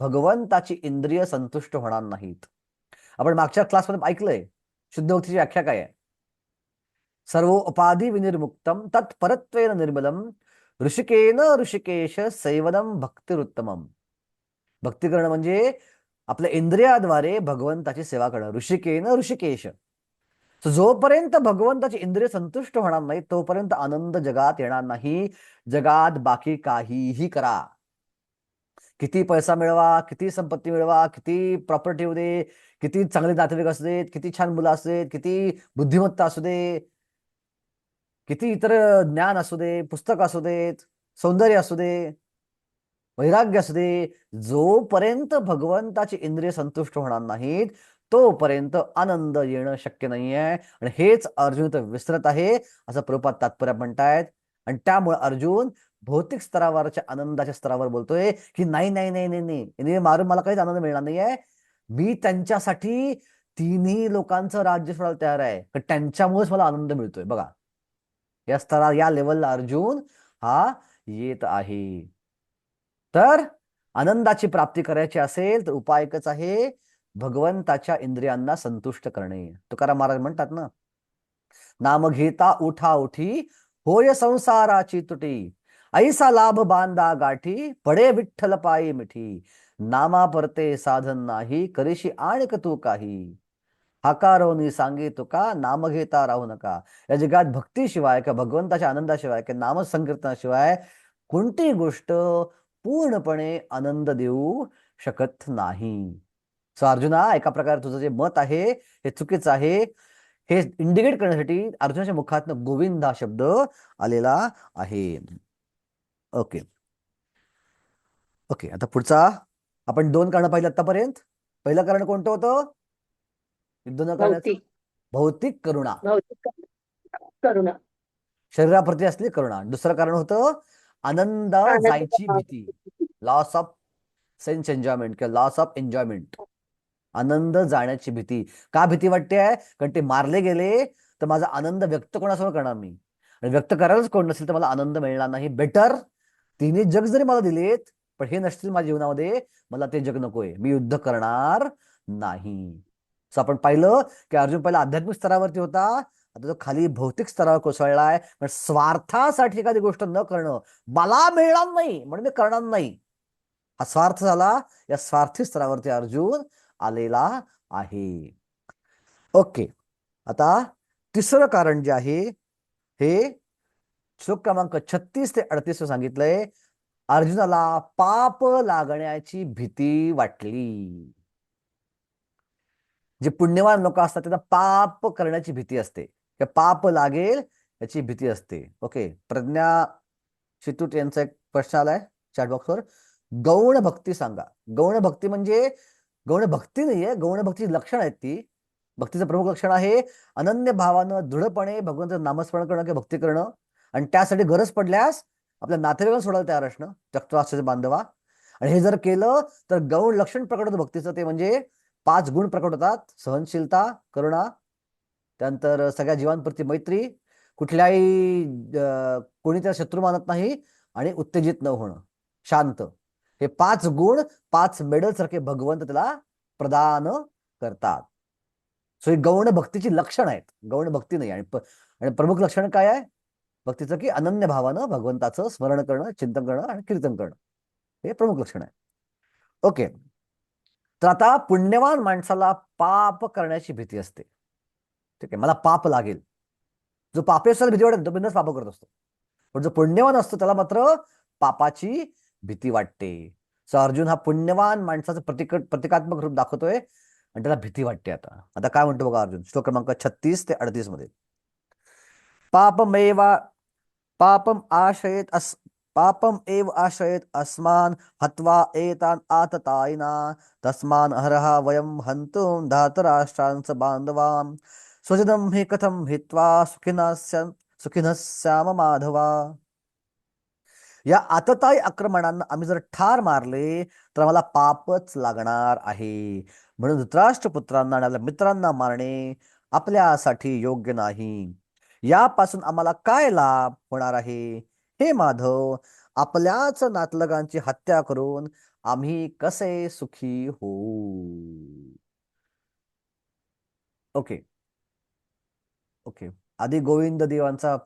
भगवंताची इंद्रिय संतुष्ट होणार नाहीत. आपण मागच्या क्लासमध्ये ऐकलंय शुद्धोक्तीची व्याख्या काय आहे? सर्व उपाधी विनिर्मुक्तम तत्परत्वेन निर्मलम ऋषिकेन ऋषिकेश सैवनम भक्तिरुत्तमम. भक्ती करणं म्हणजे आपल्या इंद्रियाद्वारे भगवंताची सेवा करणं. ऋषिकेन ऋषिकेश. जोपर्यंत भगवंताची इंद्रिय संतुष्ट होणार नाही तोपर्यंत आनंद जगात येणार नाही. जगात बाकी काहीही करा, किती पैसा मिळवा, किती संपत्ती मिळवा, किती प्रॉपर्टी होऊ दे, किती चांगले नातेवाईक असू देत, किती छान मुलं असू देत, किती बुद्धिमत्ता असू दे, किती इतर ज्ञान असू दे, पुस्तक असू देत, सौंदर्य असू दे, वैराग्य असू दे, जोपर्यंत भगवंताची इंद्रिय संतुष्ट होणार नाहीत तोपर्यंत आनंद येणं शक्य नाहीये. आणि हेच अर्जुन तर विसरत आहे असं प्रभुपाद तात्पर्य म्हणतायत. आणि त्यामुळे अर्जुन भौतिक स्तरावरच्या आनंदाच्या स्तरावर बोलतोय की नाही नाही नाही नाही नाही, इंद्रिय मारून मला काहीच आनंद मिळणार नाहीये. मी त्यांच्यासाठी तिन्ही लोकांचं राज्य सोडायला तयार आहे, तर त्यांच्यामुळेच मला आनंद मिळतोय. बघा या स्तरा, या लेवलला अर्जुन हा येत आहे. तर आनंदाची प्राप्ती करायची असेल तर उपाय एकच आहे, भगवंताच्या इंद्रियांना संतुष्ट करणे. तुकाराम महाराज म्हणतात ना, नाम घेता उठा उठी होय संसाराची तुटी, ऐसा लाभ बांधा गाठी पडे विठ्ठल पायी मिठी, नामा परते साधन नाही करीशी आणक तू काही. हाकारोनी सांगे तुका नाम घेता राहू नका. या जगात भक्तीशिवाय किंवा भगवंताच्या आनंदाशिवाय किंवा नामसंकीर्तनाशिवाय कोणतीही गोष्ट पूर्णपणे आनंद देऊ शकत नाही. सो अर्जुना, एका प्रकारे तुझं जे मत आहे हे चुकीचं आहे. हे इंडिकेट करण्यासाठी अर्जुनाच्या मुखातनं गोविंद हा शब्द आलेला आहे. ओके ओके, आता पुढचा आपण 2 कारण पाहिलं आतापर्यंत. पहिलं कारण कोणतं होतं युद्ध न करण्याचं? भौतिक भौतिक करुणा, भौतिक करुणा. शरीराप्रती असली करुणा. दुसरं कारण होतं आनंद आनंद जायची भीती, लॉस ऑफ सेन्स एन्जॉयमेंट किंवा लॉस ऑफ एन्जॉयमेंट, आनंद जाण्याची भीती. का भीती वाटते आहे? कारण ते मारले गेले तर माझा आनंद व्यक्त कोणासमोर करणार मी, आणि व्यक्त करायलाच कोण नसेल तर मला आनंद मिळणार नाही. बेटर तिन्ही जग जरी मला दिलेत पण हे नसतील माझ्या जीवनामध्ये, मला ते जग नकोय, मी युद्ध करणार नाही. सो आपण पाहिलं की अर्जुन पहिला आध्यात्मिक स्तरावरती होता, आता तो खाली भौतिक स्तरावर कोसळलाय. पण स्वार्थासाठी एखादी गोष्ट न करणं, मला मिळणार नाही म्हणून मी करणार नाही, हा स्वार्थ झाला. या स्वार्थी स्तरावरती अर्जुन आलेला आहे. ओके, आता तिसरं कारण जे आहे हे श्लोक क्रमांक 36 ते 38 सांगितलंय. अर्जुनाला पाप लागण्याची भीती वाटली. जे पुण्यवान लोक असतात त्यांना पाप करण्याची भीती असते, पाप लागेल याची भीती असते. ओके, प्रज्ञा शितूट यांचा एक प्रश्न आलाय चॅट बॉक्सवर. गौण भक्ती सांगा. गौण भक्ती म्हणजे गौण भक्ती नाहीये, गौण भक्तीची लक्षण आहेत ती. भक्तीचं प्रमुख लक्षण आहे अनन्य भावानं दृढपणे भगवंताचं नामस्मरण करणं किंवा भक्ती करणं, आणि त्यासाठी गरज पडल्यास आपल्या नातेवाईकांना सोडायला तयार असणं, त्यक्त्वा बांधवा. आणि हे जर केलं तर गौण लक्षण प्रकट होतं भक्तीचं, ते म्हणजे 5 गुण प्रकट होतात: सहनशीलता, करुणा, त्यानंतर सगळ्या जीवांप्रती मैत्री, कुठल्याही कोणी त्या शत्रू मानत नाही, आणि उत्तेजित न होणं, शांत. हे 5 गुण 5 मेडल सारखे भगवंत त्याला प्रदान करतात. सो ही गौण भक्तीची लक्षण आहेत, गौण भक्ती नाही. आणि प्रमुख लक्षण काय आहे भक्तीचं? की अनन्य भावानं भगवंताचं स्मरण करणं, चिंतन करणं आणि कीर्तन करणं, हे प्रमुख लक्षण आहे. ओके, तर आता पुण्यवान माणसाला पाप करण्याची भीती असते. ठीक आहे, मला पाप लागेल. जो पापी असतो भीती वाटत, तो बिनधास्त पाप करत असतो. पण जो पुण्यवान असतो त्याला मात्र पापाची भीती वाटते. सो अर्जुन हा पुण्यवान माणसाचं प्रतिकात्मक रूप दाखवतोय आणि त्याला भीती वाटते. आता आता काय म्हणतो बघा अर्जुन, श्लोक क्रमांक 36 ते 38 मध्ये. पापमेव पापम आश्रयेत पापम एव आश्रयेत अस्मान् हत्वा एतान् आततायिना तस्मान् अर्हा वयं हन्तुं धातराष्ट्रांस बांधवान् स्वजनं हि कथं हित्वा सुखिनः स्याम माधवा. या आततायी आक्रमणांना आम्ही जर ठार मारले तर आम्हाला पापच लागणार आहे. म्हणून धृतराष्ट्र पुत्रांना आणि आपल्या मित्रांना मारणे आपल्यासाठी योग्य नाही. यापासून आम्हाला काय लाभ होणार आहे? हे माधव, आपल्याच नातलगांची हत्या करून आम्ही कसे सुखी होऊ? ओके ओके, आधी गोविंद देवांचा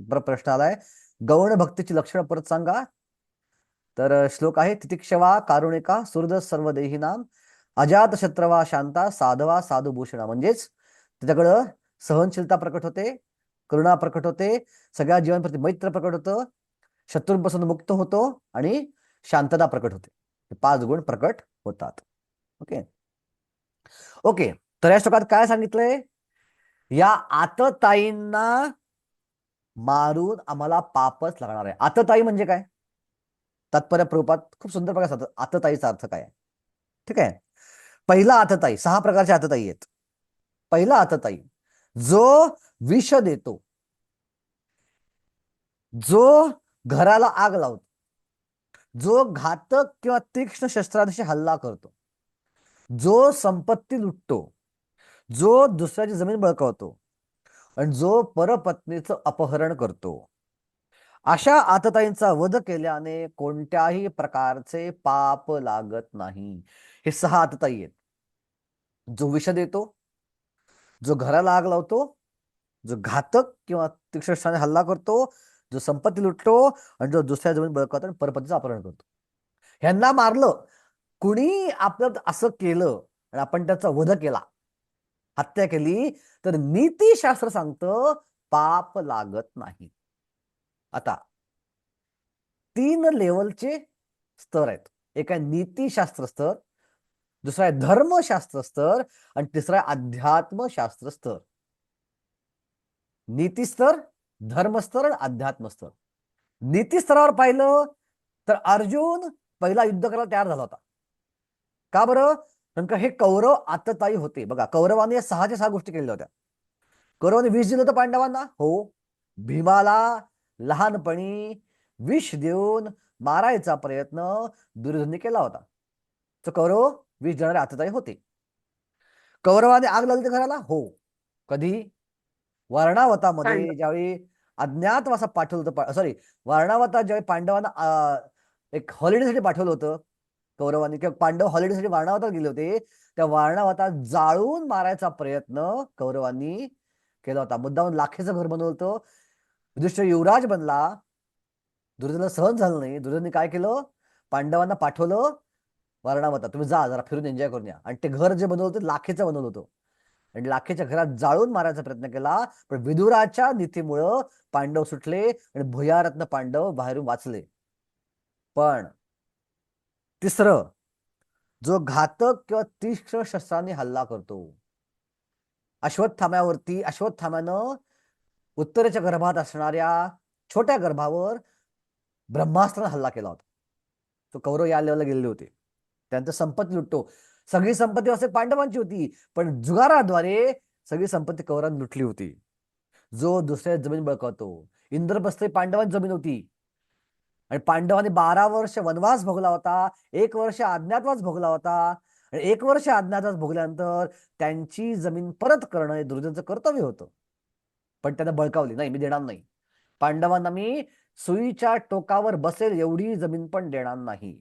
प्रश्न आलाय. गौण भक्तीची लक्षणं परत सांगा. तर श्लोक आहे तितिक्षवा कारुणिका सुहृद सर्व देहिनाम अजात शत्रवा शांता साधवा साधुभूषणा. म्हणजेच त्याच्याकडं सहनशीलता प्रकट होते, करुणा प्रकट होते, सगळ्या जीवांप्रती मैत्र प्रकट होतं, शत्रूंपासून मुक्त होतो आणि शांतता प्रकट होते. हे 5 गुण प्रकट होतात. ओके ओके, तर या श्लोकात काय सांगितलंय? या आतताईंना मारून आम्हाला पापच लागणार आहे. आतताई म्हणजे काय? तात्पर्य प्ररूपात खूप सुंदर प्रकार सांगतात आतताईचा अर्थ काय आहे. ठीक आहे, पहिला आतताई, 6 प्रकारच्या आतताई आहेत. पहिला आतताई जो विष देतो, जो घराला आग लावतो, जो घातक किंवा तीक्ष्ण शस्त्रांशी हल्ला करतो, जो संपत्ती लुटतो, जो दुसऱ्याची जमीन बळकावतो आणि जो परपत्नीचं अपहरण करतो, अशा आतताईंचा वध केल्याने कोणत्याही प्रकारचे पाप लागत नाही. हे 6 आतताई आहेत. जो विष देतो, जो घराला आग लावतो, जो घातक किंवा तीक्ष्ण हल्ला करतो, जो संपत्ती लुटतो आणि जो दुसऱ्या जमीन बळकावतो आणि परपत्नीचं अपहरण करतो. ह्यांना मारलं, कुणी आपलं असं केलं आणि आपण त्याचा वध केला हत्या केली तर नीतीशास्त्र सांगतं पाप लागत नाही. आता 3 लेवलचे स्तर आहेत. एक आहे नीतीशास्त्र स्तर, दुसरा आहे धर्मशास्त्र स्तर आणि तिसरा आहे अध्यात्मशास्त्र स्तर. नीती स्तर, धर्मस्तर आणि अध्यात्म स्तर. नीती स्तरावर पाहिलं तर अर्जुन पहिला युद्ध करायला तयार झाला होता. का बरं? कारण का हे कौरव आततायी होते. बघा, कौरवाने या 6च्या 6 गोष्टी केलेल्या होत्या. कौरवाने विष दिलं होतं पांडवांना, हो. भीमाला लहानपणी विष देऊन मारायचा प्रयत्न दुर्योधनने केला होता. तर कौरव विष देणारे आततायी होते. कौरवाने आग लावली होती घराला, हो. कधी? वारणावतामध्ये पांडव. ज्यावेळी अज्ञातवासात पाठवलं होतं, सॉरी, वारणावतात ज्यावेळी पांडवांना एक हॉलिडेसाठी पाठवलं होतं कौरवांनी, किंवा पांडव हॉलिडेसाठी वारणावतात गेले होते, त्या वारणावतात जाळून मारायचा प्रयत्न कौरवांनी केला होता. मुद्दामून लाखेचं घर बनवलं होतं. युधिष्ठिर युवराज बनला, दुर्योधनला सहन झालं नाही. दुर्योधनने काय केलं? पांडवांना पाठवलं वारणावतात, तुम्ही जा जरा फिरून एन्जॉय करून या. आणि ते घर जे बनवलं होतं लाखेचं बनवलं होतं आणि लाखेच्या घरात जाळून मारायचा प्रयत्न केला. पण विदुराच्या नीतीमुळं पांडव सुटले आणि भुयारत्न पांडव बाहेरून वाचले. पण तिसरं, जो घातक किंवा तीक्ष्ण शस्त्रांनी हल्ला करतो, अश्वत्थाम्यानं उत्तरेच्या गर्भात असणाऱ्या छोट्या गर्भावर ब्रह्मास्त्राने हल्ला केला होता. तो कौरव या लेवलला गेलेले होते. त्यांचं संपत्ती लुटतो. सगळी संपत्ती असे पांडवांची होती, पण जुगाराद्वारे सगळी संपत्ती कौरवांनी लुटली होती. जो दुसऱ्या जमीन बळकावतो, इंद्रप्रस्थ पांडवांची जमीन होती आणि पांडवांनी 12 वर्ष वनवास भोगला होता, 1 वर्ष अज्ञातवास भोगला होता आणि 1 वर्ष अज्ञातवास भोगल्यानंतर त्यांची जमीन परत करणं हे दुर्योधनचं कर्तव्य होतं. पण त्यांना बळकावली, नाही मी देणार नाही. पांडवांना मी सुईच्या टोकावर बसेल एवढी जमीन पण देणार नाही.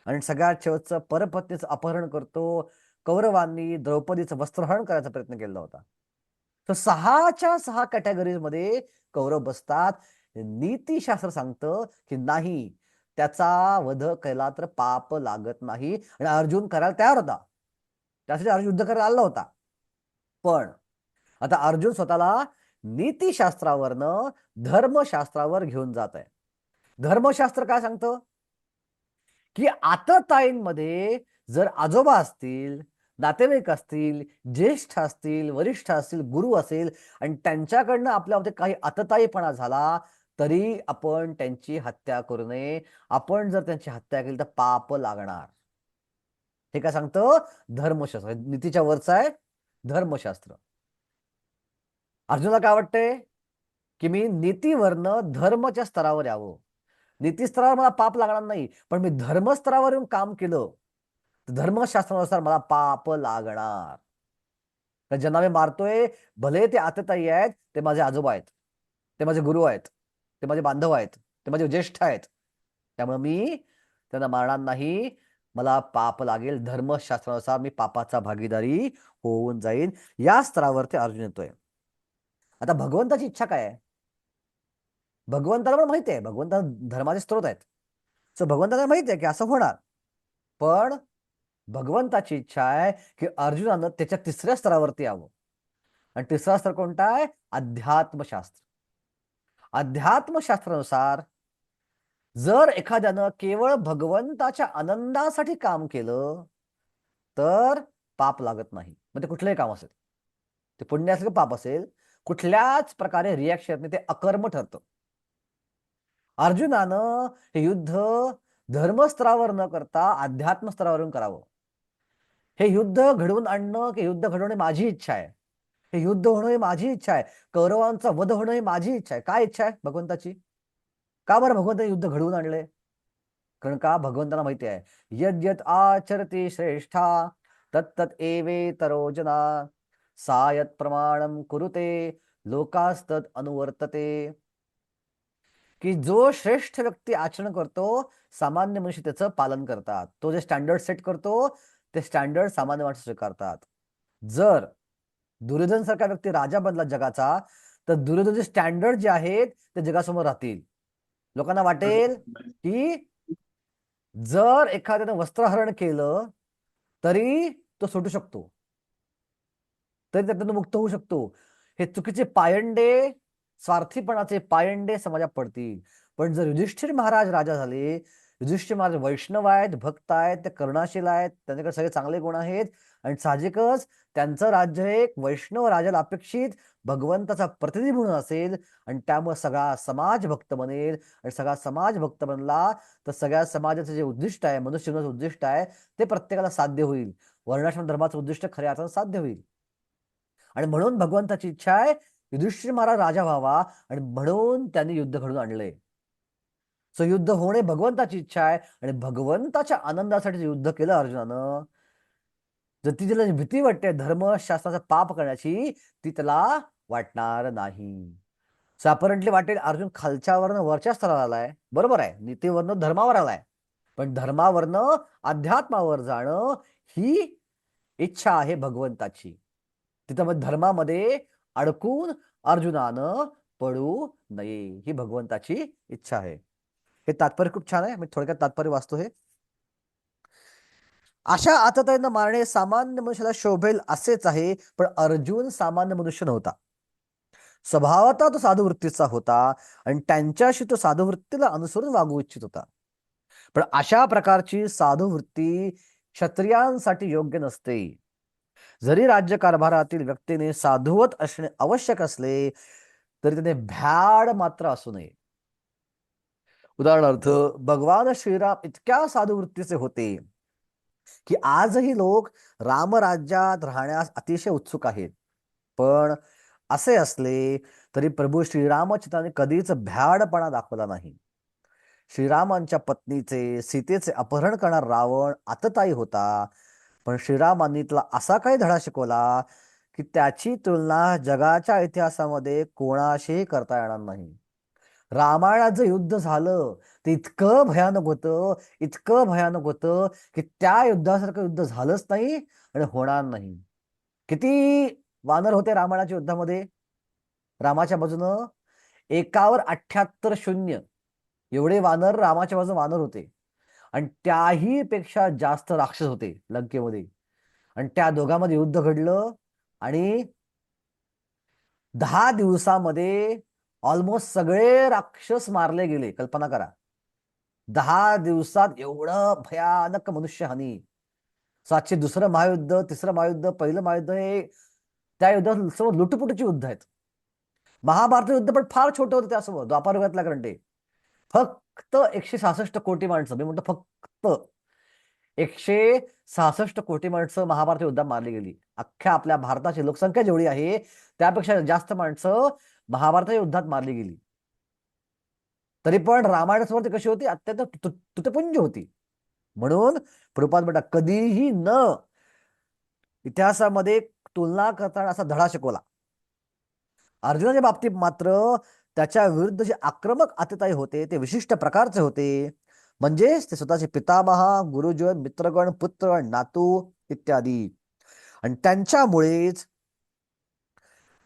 आणि सगळ्यात शेवटचं परपत्नीचं अपहरण करतो. कौरवांनी द्रौपदीचं वस्त्रहरण करायचा प्रयत्न केला होता. तर 6च्या 6 कॅटेगरीज मध्ये कौरव बसतात. नीतीशास्त्र सांगतं की नाही, त्याचा वध केला तर पाप लागत नाही. आणि अर्जुन करायला तयार होता, त्यासाठी अर्जुन युद्ध करायला आला होता. पण आता अर्जुन स्वतःला नीतीशास्त्रावरनं धर्मशास्त्रावर घेऊन जात आहे. धर्मशास्त्र काय सांगतं की आतताईंमध्ये जर आजोबा असतील, नातेवाईक असतील, ज्येष्ठ असतील, वरिष्ठ असतील, गुरु असेल आणि त्यांच्याकडनं आपल्यामध्ये काही आतताईपणा झाला तरी आपण त्यांची हत्या करू नये. आपण जर त्यांची हत्या केली तर पाप लागणार. हे काय सांगतं? धर्मशास्त्र. नीतीच्या वरचं आहे धर्मशास्त्र. अर्जुनाला काय वाटतंय की मी नीतीवरनं धर्मच्या स्तरावर यावं. नीती स्तरावर मला पाप लागणार नाही, पण मी धर्मस्तरावर येऊन काम केलं तर धर्मशास्त्रानुसार मला पाप लागणार. तर ज्यांना मी मारतोय, भले ते आतताई आहेत, ते माझे आजोबा आहेत, ते माझे गुरु आहेत, ते माझे बांधव आहेत, ते माझे ज्येष्ठ आहेत. त्यामुळे मी त्यांना मारणार नाही. मला पाप लागेल, धर्मशास्त्रानुसार मी पापाचा भागीदारी होऊन जाईन. या स्तरावर ते अर्जुन येतोय. आता भगवंताची इच्छा काय आहे? भगवंताला पण माहिती आहे, भगवंता धर्माचे स्त्रोत आहेत. सो भगवंताला माहिती आहे की असं होणार. पण भगवंताची इच्छा आहे की अर्जुनानं त्याच्या 3ऱ्या स्तरावरती यावं. आणि 3रा स्तर कोणता आहे? अध्यात्मशास्त्र. अध्यात्मशास्त्रानुसार जर एखाद्यानं केवळ भगवंताच्या आनंदासाठी काम केलं तर पाप लागत नाही. मग ते कुठलंही काम असेल, ते पुण्य असेल पाप असेल, कुठल्याच प्रकारे रिॲक्शन ते अकर्म ठरतं. अर्जुनानं हे युद्ध धर्मस्तरावर न करता अध्यात्म स्तरावरून करावं. हे युद्ध घडवून आणणं की युद्ध घडवणे माझी इच्छा आहे. हे युद्ध होणं ही माझी इच्छा आहे. कौरवांचा वध होणं ही माझी इच्छा आहे. काय इच्छा आहे भगवंताची? का बरं भगवंताने युद्ध घडवून आणले? कारण का भगवंताला माहिती आहे, यद्यत आचरती श्रेष्ठा तत्तत एवेतरो जना सायत प्रमाणम कुरुते लोकास्तत अनुवर्तते. की जो श्रेष्ठ व्यक्ती आचरण करतो, सामान्य मनुष्य त्याचं पालन करतात. तो जे स्टँडर्ड सेट करतो ते स्टँडर्ड सामान्य माणसं स्वीकारतात. जर दुर्योधन सारखा व्यक्ती राजा बनला जगाचा, तर दुर्योधनचे स्टँडर्ड जे आहेत ते जगासमोर राहतील. लोकांना वाटेल की जर एखाद्यानं वस्त्रहरण केलं तरी तो सुटू शकतो, तरी त्यातून मुक्त होऊ शकतो. हे चुकीचे पायंडे, स्वार्थीपणाचे पायंडे समाजात पडतील. पण जर युधिष्ठिर महाराज राजा झाले, युधिष्ठिर महाराज वैष्णव आहेत, भक्त आहेत, ते करुणाशील आहेत, त्यांच्याकडे सगळे चांगले गुण आहेत आणि साहजिकच त्यांचं राज्य हे एक वैष्णव राजाला अपेक्षित भगवंताचा प्रतिनिधी म्हणून असेल आणि त्यामुळे सगळा समाज भक्त बनेल आणि सगळा समाज भक्त बनला तर सगळ्या समाजाचं जे उद्दिष्ट आहे, मनुष्य जीवनाचं उद्दिष्ट आहे, ते प्रत्येकाला साध्य होईल. वर्णाश्रम धर्माचं उद्दिष्ट खऱ्या अर्थानं साध्य होईल. आणि म्हणून भगवंताची इच्छा आहे युधिष्ठिर महाराज राजा व्हावा आणि म्हणून त्यांनी युद्ध घडून आणलंय. सो युद्ध होणे भगवंताची इच्छा आहे आणि भगवंताच्या आनंदासाठी युद्ध केलं अर्जुनानं. जर ती तिला भीती वाटते धर्मशास्त्राचा पाप करण्याची, ती त्याला वाटणार नाही. सो अपरंटली वाटेल अर्जुन खालच्यावरनं वरच्या स्तरावर आलाय, बरोबर आहे, नीतीवरनं धर्मावर आलाय, पण धर्मावरनं अध्यात्मावर जाणं ही इच्छा आहे भगवंताची. तिथं मग धर्मामध्ये अडकून अर्जुनानं पडू नये, ही भगवंताची इच्छा आहे. हे तात्पर्य खूप छान आहे. मी थोडक्यात तात्पर्य वाचतो. हे अशा आतताईनं मारणे सामान्य मनुष्याला शोभेल असेच आहे, पण अर्जुन सामान्य मनुष्य नव्हता. स्वभावतः तो साधुवृत्तीचा होता आणि त्यांच्याशी तो साधुवृत्तीला अनुसरून वागू इच्छित होता. पण अशा प्रकारची साधुवृत्ती क्षत्रियांसाठी योग्य नसते. जरी राज्यकारभारातील व्यक्तीने साधुवत असणे आवश्यक असले तरी त्याने भ्याड मात्र असू नये. उदाहरणार्थ भगवान श्रीराम इतक्या साधुवृत्तीचे होते की आजही लोक रामराज्यात राहण्यास अतिशय उत्सुक आहेत. पण असे असले तरी प्रभू श्रीरामचंद्राने कधीच भ्याडपणा दाखवला नाही. श्रीरामांच्या पत्नीचे सीतेचे अपहरण करणार रावण आतताई होता, पण श्रीरामांनी तिला असा काही धडा शिकवला की त्याची तुलना जगाच्या इतिहासामध्ये कोणाशीही करता येणार नाही. रामायणात जे युद्ध झालं ते इतकं भयानक होतं, इतकं भयानक होतं की त्या युद्धासारखं युद्ध झालंच नाही आणि होणार नाही. किती वानर होते रामायणाच्या युद्धामध्ये? रामाच्या बाजूनं एकावर 78 शून्य एवढे वानर रामाच्या बाजूने वानर होते आणि त्याही पेक्षा जास्त राक्षस होते लंकेमध्ये. आणि त्या दोघांमध्ये युद्ध घडलं आणि 10 दिवसामध्ये ऑलमोस्ट सगळे राक्षस मारले गेले. कल्पना करा, 10 दिवसात एवढं भयानक मनुष्यहानी. सातशे दुसरं महायुद्ध, तिसरं महायुद्ध, पहिलं महायुद्ध हे त्या युद्धात सर्व लुटपुटची युद्ध आहेत. महाभारत युद्ध पण फार छोटं होतं त्यासमोर, द्वापारयुगातल्या करंटे. फक्त 166 कोटी माणसं, मी म्हणतो फक्त 166 कोटी माणसं महाभारत युद्धात मारली गेली. अख्ख्या आपल्या भारताची लोकसंख्या जेवढी आहे त्यापेक्षा जास्त माणसं महाभारत युद्धात मारली गेली. तरी पण रामायणासमोर ती कशी होती? अत्यंत तुटपुंज होती. म्हणून प्रभुपाद म्हणतात कधीही न इतिहासामध्ये तुलना करताना असा धडा शिकवला. अर्जुनाच्या बाबतीत मात्र त्याच्या विरुद्ध जे आक्रमक आतताई होते ते विशिष्ट प्रकारचे होते. म्हणजेच ते स्वतःचे पितामहा, गुरुजन, मित्रगण, पुत्र, नातू इत्यादी. आणि त्यांच्यामुळेच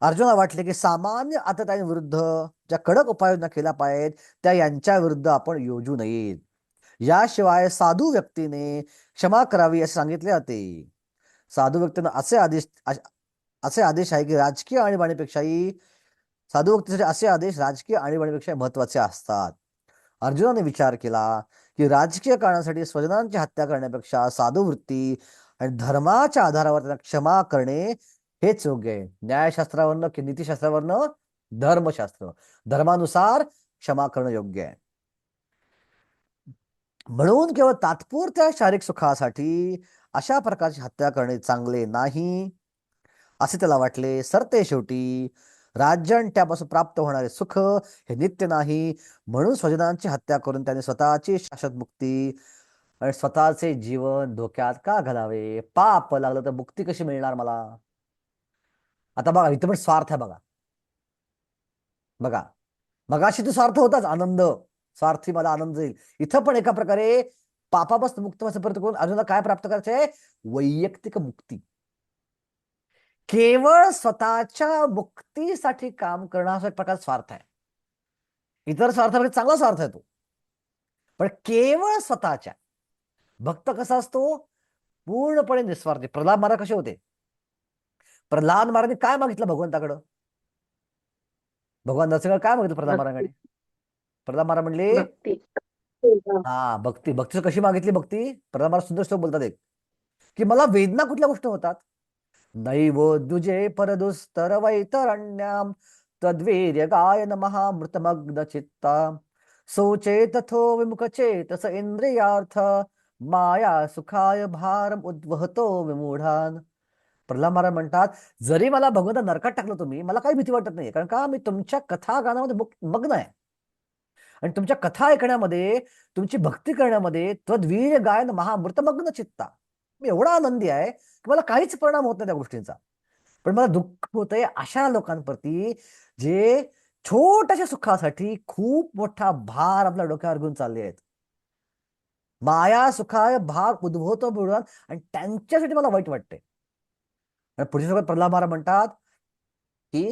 अर्जुनाला वाटले की सामान्य आतताईंविरुद्ध ज्या कडक उपाययोजना केल्या पाहिजेत त्या यांच्या विरुद्ध आपण योजू नयेत. याशिवाय साधू व्यक्तीने क्षमा करावी असे सांगितले जाते. साधू व्यक्तीने असे आदेश आहे की राजकीय आणीबाणीपेक्षाही साधू व्यक्तीसाठी असे आदेश राजकीय आणीबाणीपेक्षा महत्वाचे असतात. अर्जुनाने विचार केला की राजकीय कारणासाठी स्वजनांची हत्या करण्यापेक्षा साधू वृत्ती आणि धर्माच्या आधारावर त्यांना क्षमा करणे हेच योग्य आहे. न्यायशास्त्रावरनं की नीतिशास्त्रावरनं धर्मशास्त्र, धर्मानुसार क्षमा करणं योग्य आहे. म्हणून केवळ तात्पुरत्या शारीरिक सुखासाठी अशा प्रकारची हत्या करणे चांगले नाही असे त्याला वाटले. सरते शेवटी राज्य आणि त्यापासून प्राप्त होणारे सुख हे नित्य नाही, म्हणून स्वजनांची हत्या करून त्याने स्वतःची शाश्वत मुक्ती आणि स्वतःचे जीवन धोक्यात का घालावे? पाप लागलं तर मुक्ती कशी मिळणार मला? आता बघा इथं पण स्वार्थ आहे. बघा बघा मगाशी तो स्वार्थ होताच, आनंद, स्वार्थी मला आनंद जाईल. इथं पण एका प्रकारे पापापासून मुक्त व्हायचं प्रयत्न करून अर्जुनाला काय प्राप्त करायचंय? वैयक्तिक मुक्ती. केवळ स्वतःच्या मुक्तीसाठी काम करणं हा एक प्रकारचा स्वार्थ आहे. इतर स्वार्थामध्ये चांगला स्वार्थ आहे तो, पण केवळ स्वतःच्या. भक्त कसा असतो? पूर्णपणे निस्वार्थी. प्रल्हाद महाराज कसे होते? प्रल्हाद महाराजांनी काय मागितलं भगवंताकडं? भगवान नरसिंह काय मागितलं प्रल्हाद महाराजांकडे? भक्ती प्रल्हाद महाराज म्हणले, भक्ती हा, हा भक्ती. भक्ती कशी मागितली भक्ती? प्रल्हाद महाराज सुंदर श्लोक बोलतात एक, की मला वेदना कुठल्या गोष्टी होतात? नैवो द्विजे परदुस्तर वैतरण्याम तद्वीर्य गायन महामृतमग्न चित्ता सोचेतथो विमुखचेतस इंद्रियार्थ माया सुखाय भारम उद्वहतो विमूढान. प्रल्हाद महाराज म्हणतात, जरी मला भगवंता नरकात टाकलं तुम्ही, मला काही भीती वाटत नाही, कारण का मी तुमच्या कथा गाण्यामध्ये मग्न आहे. आणि तुमच्या कथा ऐकण्यामध्ये, तुमची भक्ती करण्यामध्ये त्वद्वीर्य गायन महामृतमग्न चित्ता, मी एवढा आनंदी आहे की मला काहीच परिणाम होत नाही त्या गोष्टींचा. पण मला दुःख होतंय अशा लोकांप्रती जे छोट्याशा सुखासाठी खूप मोठा भार आपल्या डोक्यावर घेऊन चालले आहेत. माया सुखाय भार उद्भवतो बुडून, आणि त्यांच्यासाठी मला वाईट वाटते. पुढच्या श्लोकात प्रल्हाद महाराज म्हणतात की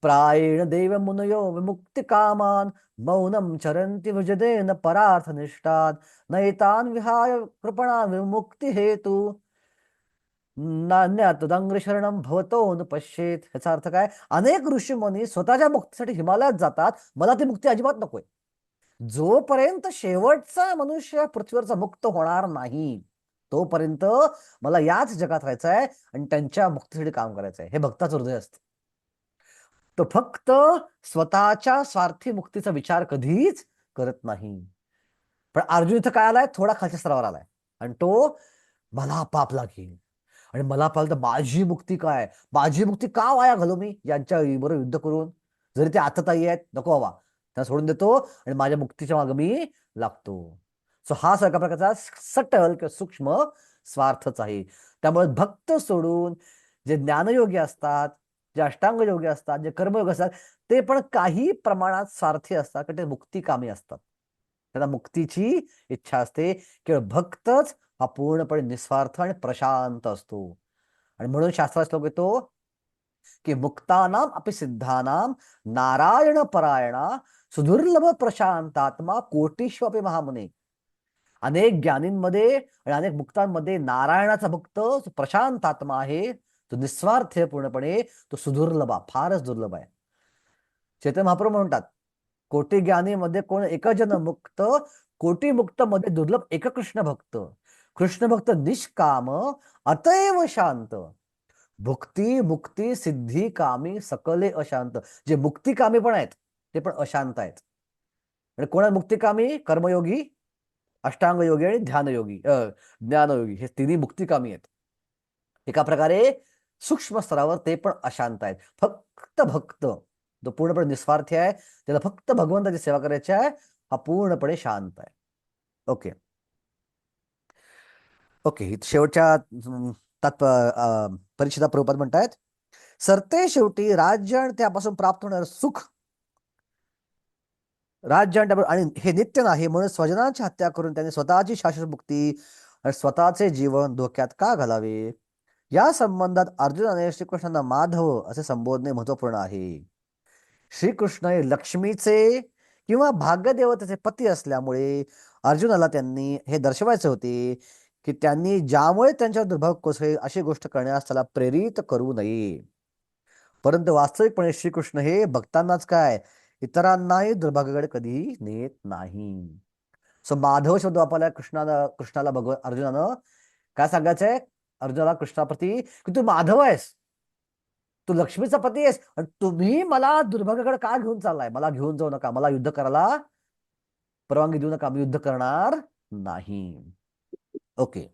प्रायेण देव मुनयो विमुक्ती कामान मौनम चरंती भुजदेन परार्थ निष्ठात नैतान विहाय कृपणा विमुक्ती हेतू नान्यात तदंग्र शरणम भवतो न पश्येत. ह्याचा अर्थ काय? अनेक ऋषीमुनी स्वतःच्या मुक्तीसाठी हिमालयात जातात, मला ती मुक्ती अजिबात नकोय. जोपर्यंत शेवटचा मनुष्य पृथ्वीवरचा मुक्त होणार नाही तोपर्यंत मला याच जगात राहायचं आहे आणि त्यांच्या मुक्तीसाठी काम करायचं आहे. हे भक्ताचं हृदय असतं. तो फक्त स्वतःच्या स्वार्थी मुक्तीचा विचार कधीच करत नाही. पण अर्जुन इथं काय आलाय? थोडा खालच्या स्तरावर आलाय आणि तो मला पाप लागेल आणि मला पाहिलं तर माझी मुक्ती काय, माझी मुक्ती का वाया घालू मी यांच्या बरोबर युद्ध करून? जरी ते आतताई आहेत, नको बाबा, त्यांना सोडून देतो आणि माझ्या मुक्तीच्या मागे मी लागतो. सो हा एका प्रकारचा सटल किंवा सूक्ष्म स्वार्थच आहे. त्यामुळे भक्त सोडून जे ज्ञानयोगी असतात, जे अष्टांग योगी असतात, जे कर्मयोग असतात, ते पण काही प्रमाणात स्वार्थी असतात, कारण ते मुक्तिकामी असतात. त्यांना मुक्तीची इच्छा असते. केवळ भक्तच हा पूर्णपणे निस्वार्थ आणि प्रशांत असतो. आणि म्हणून शास्त्रात श्लोक येतो की मुक्तानाम अपि सिद्धानाम नारायण परायणा सुदुर्लभ प्रशांतात्मा कोटीष्वपि महामुने. अनेक ज्ञानींमध्ये आणि अनेक मुक्तांमध्ये नारायणाचा भक्त जो प्रशांत आत्मा आहे, तो निस्वार्थ आहे पूर्णपणे, तो सुदुर्लभ, फारच दुर्लभ आहे. चैतन्य महाप्रभू म्हणतात, कोटी ज्ञानीमध्ये कोण एकजन मुक्त, कोटी मुक्त मध्ये दुर्लभ एक कृष्ण भक्त. कृष्ण भक्त निष्काम अतएव शांत, भुक्ती मुक्ती सिद्धी कामी सकले अशांत. जे मुक्तिकामी पण आहेत ते पण अशांत आहेत. आणि कोण आहे मुक्तिकामी? कर्मयोगी, अष्टांग योगी आणि ध्यानयोगी, ज्ञानयोगी, हे तिन्ही मुक्तिकामी आहेत. एका प्रकारे सूक्ष्म स्तरावर ते पण अशांत आहेत. फक्त भक्त जो पूर्णपणे निस्वार्थी आहे, त्याला फक्त भगवंताची सेवा करायची आहे, हा पूर्णपणे शांत आहे. ओके ओके शेवटच्या परीक्षिता प्रभुपाद म्हणतायत, सरते शेवटी राज्य आणि त्यापासून प्राप्त होणारं सुख, राज्य आणि हे नित्य नाही, म्हणून स्वजनांची हत्या करून त्यांनी स्वतःची शाश्वत मुक्ती आणि स्वतःचे जीवन धोक्यात का घालावे? या संबंधात अर्जुनाने श्रीकृष्णांना माधव असे संबोधणे महत्वपूर्ण आहे. श्रीकृष्ण हे लक्ष्मीचे किंवा भाग्यदेवतेचे पती असल्यामुळे अर्जुनाला त्यांनी हे दर्शवायचे होते की त्यांनी ज्यामुळे त्यांच्यावर दुर्भाग्य कोसळेल अशी गोष्ट करण्यास त्याला प्रेरित करू नये. परंतु वास्तविकपणे श्रीकृष्ण हे भक्तांनाच काय, इतरांनाही दुर्भाग्याकडे कधीही नेत नाही. सो माधव शब्द वापरला कृष्णाला अर्जुनानं काय सांगायचंय? अर्जुनाला कृष्णाप्रती की तू माधव आहेस, तू लक्ष्मीचा पती आहेस, आणि तुम्ही मला दुर्भाग्याकडे का घेऊन चाललाय? मला घेऊन जाऊ नका, मला युद्ध करायला परवानगी देऊ नका, मी युद्ध करणार नाही. ओके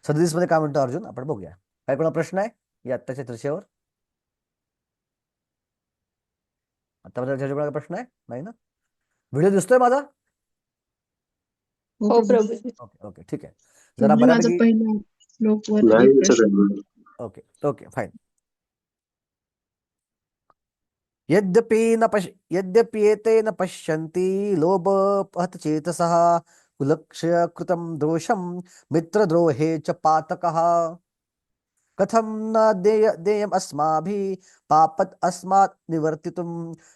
37 मध्ये काय म्हणतो अर्जुन, आपण बघूया. काय कोणा प्रश्न आहे या आत्ताच्या चर्चेवर? आतापर्यंत प्रश्न आहे? नाही ना? व्हिडिओ दिसतोय माझा? हो हो प्रभूजी. प्रभूजी. ओके ओके ठीक आहे. जरा प्रभूजी, माझा बऱ्यापैकी पहिला श्लोक वर नाही रिफ्रेश. विचारलं. Okay okay fine. यद्यपि न पश्यन्ति लोभपहत चेतसः कुलक्षय कृतं दोषं मित्रद्रोहे च पातकः कथं न देयम् अस्माभिः पापत् अस्मात् निवर्तितुं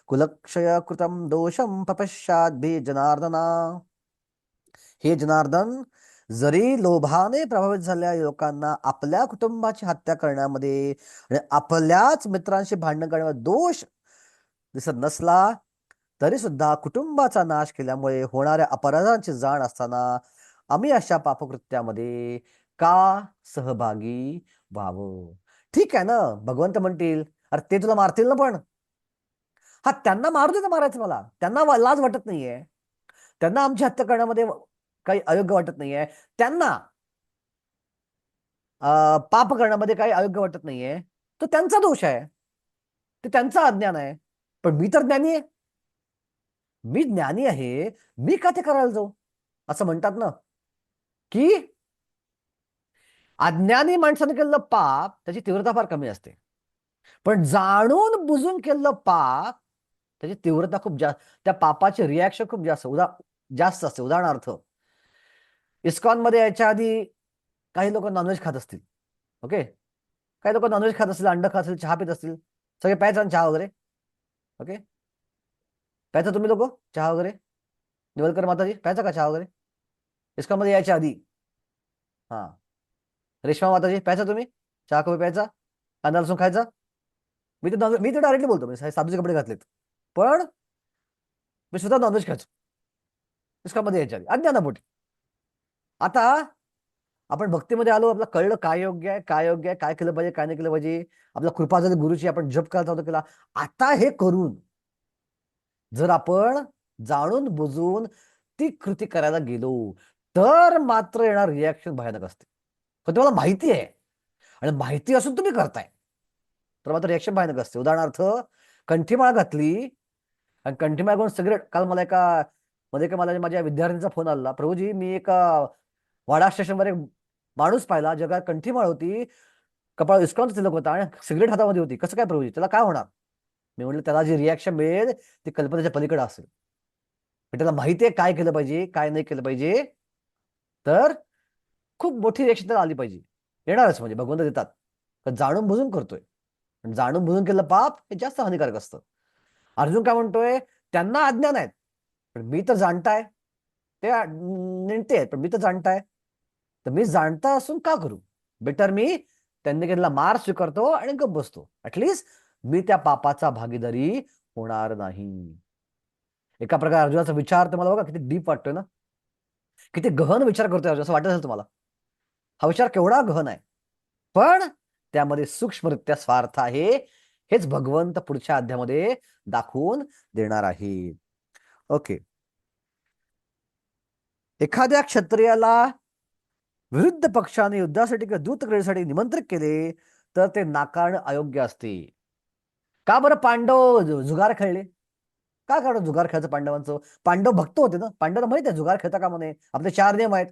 कुलक्षय कृतं दोषं प्रपश्याद्भिः जनार्दन. हे जनार्दन, जरी लोभाने प्रभावित झालेल्या लोकांना आपल्या कुटुंबाची हत्या करण्यामध्ये आणि आपल्याच मित्रांशी भांडण करण्यामध्ये दोष दिसत नसला तरी सुद्धा कुटुंबाचा नाश केल्यामुळे होणाऱ्या अपराधांची जाण असताना आम्ही अशा पापकृत्यामध्ये का सहभागी व्हावं? ठीक आहे ना, भगवंत म्हणतील अरे ते तुला मारतील ना, पण हा त्यांना मारू दे ना, मारायचं मला, त्यांना लाज वाटत नाहीये, त्यांना आमची हत्या करण्यामध्ये काही अयोग्य वाटत नाहीये, त्यांना पाप करण्यामध्ये काही अयोग्य वाटत नाहीये, तो त्यांचा दोष आहे, ते त्यांचं अज्ञान आहे. पण मी तर ज्ञानी आहे, मी ज्ञानी आहे, मी का ते करायला जाऊ? असं म्हणतात ना की अज्ञानी माणसाने केलेलं पाप त्याची तीव्रता फार कमी असते, पण जाणून बुजून केलेलं पाप त्याची तीव्रता खूप जास्त, त्या पापाची रिॲक्शन खूप जास्त असते. उदाहरणार्थ, इस्कॉन मध्ये यायच्या आधी काही लोक नॉनव्हेज खात असतील, ओके, काही लोक नॉनव्हेज खात असतील, अंड खात असतील, चहा पित असतील, सगळे प्यायचा चहा वगैरे, ओके, प्यायचा तुम्ही लोक चहा वगैरे, निवलकर माताजी प्यायचा का चहा वगैरे इस्कॉन मध्ये यायच्या आधी? हा, रेश्मा माताजी प्यायचा तुम्ही चहा? कमी प्यायचा? कांदा लसूण खायचा? मी तर डायरेक्टली बोलतो, मी साधूचे कपडे घातलेत, पण मी स्वतः नॉनव्हेज खायचो इस्कॉन मध्ये यायच्या आधी, अज्ञानापोटी. आता आपण भक्तीमध्ये आलो, आपलं कळलं काय योग्य आहे, काय योग्य आहे, काय केलं पाहिजे, काय नाही केलं पाहिजे, आपला कृपा झाली गुरुची, आपण जप करता होतो केला. आता हे करून जर आपण जाणून बुजून ती कृती करायला गेलो तर मात्र येणार रिॲक्शन भयानक असते. पण तुम्हाला माहिती आहे आणि माहिती असून तुम्ही करताय तर मात्र रिॲक्शन भयानक असते. उदाहरणार्थ, कंठीमाळ घातली आणि कंठीमाळ घेऊन सिगरेट, काल मला मला माझ्या विद्यार्थ्यांचा फोन आला, प्रभूजी मी एका वाडा स्टेशनवर एक माणूस पाहिला, जगात कंठीमाळ होती, कपाळ इस्कॉनचा तिलक होता आणि सिगरेट हातामध्ये होती, कसं काय प्रभूजी, त्याला काय होणार? मी म्हटलं त्याला जी रिॲक्शन मिळेल ती कल्पनेच्या पलीकडे असेल. त्याला माहिती आहे काय केलं पाहिजे, काय नाही केलं पाहिजे, तर खूप मोठी रिॲक्शन त्याला आली पाहिजे, येणारच, म्हणजे भगवंत देतात. तर जाणून बुजून करतोय, पण जाणून बुजून केलं पाप हे जास्त हानिकारक असतं. अर्जुन काय म्हणतोय, त्यांना अज्ञान आहेत पण मी तर जाणताय, ते नेणते आहेत पण मी तर जाणताय, तर मी जाणता असून का करू? बेटर मी त्यांनी केलेला मार स्वीकारतो आणि गप्प बसतो, ऍटलिस्ट मी त्या पापाचा भागीदारी होणार नाही. एका प्रकारे अर्जुनाचा विचार तुम्हाला बघा किती डीप वाटतोय ना, किती गहन विचार करतोय अर्जुन, असं वाटत असेल तुम्हाला. हा विचार केवढा गहन आहे, पण त्यामध्ये सूक्ष्मरित्या स्वार्थ आहे, हेच भगवंत पुढच्या अध्यामध्ये दाखवून देणार आहे. ओके, एखाद्या क्षत्रियाला विरुद्ध पक्षाने युद्धासाठी किंवा दूत क्रीडेसाठी निमंत्रित केले तर ते नाकारणं अयोग्य असते. का बरं पांडव जुगार खेळले? का कारण जुगार खेळायचं पांडवांचं? पांडव भक्त होते ना, पांडवांना माहित आहे जुगार खेळता का म्हणे. आपले 4 नियम आहेत,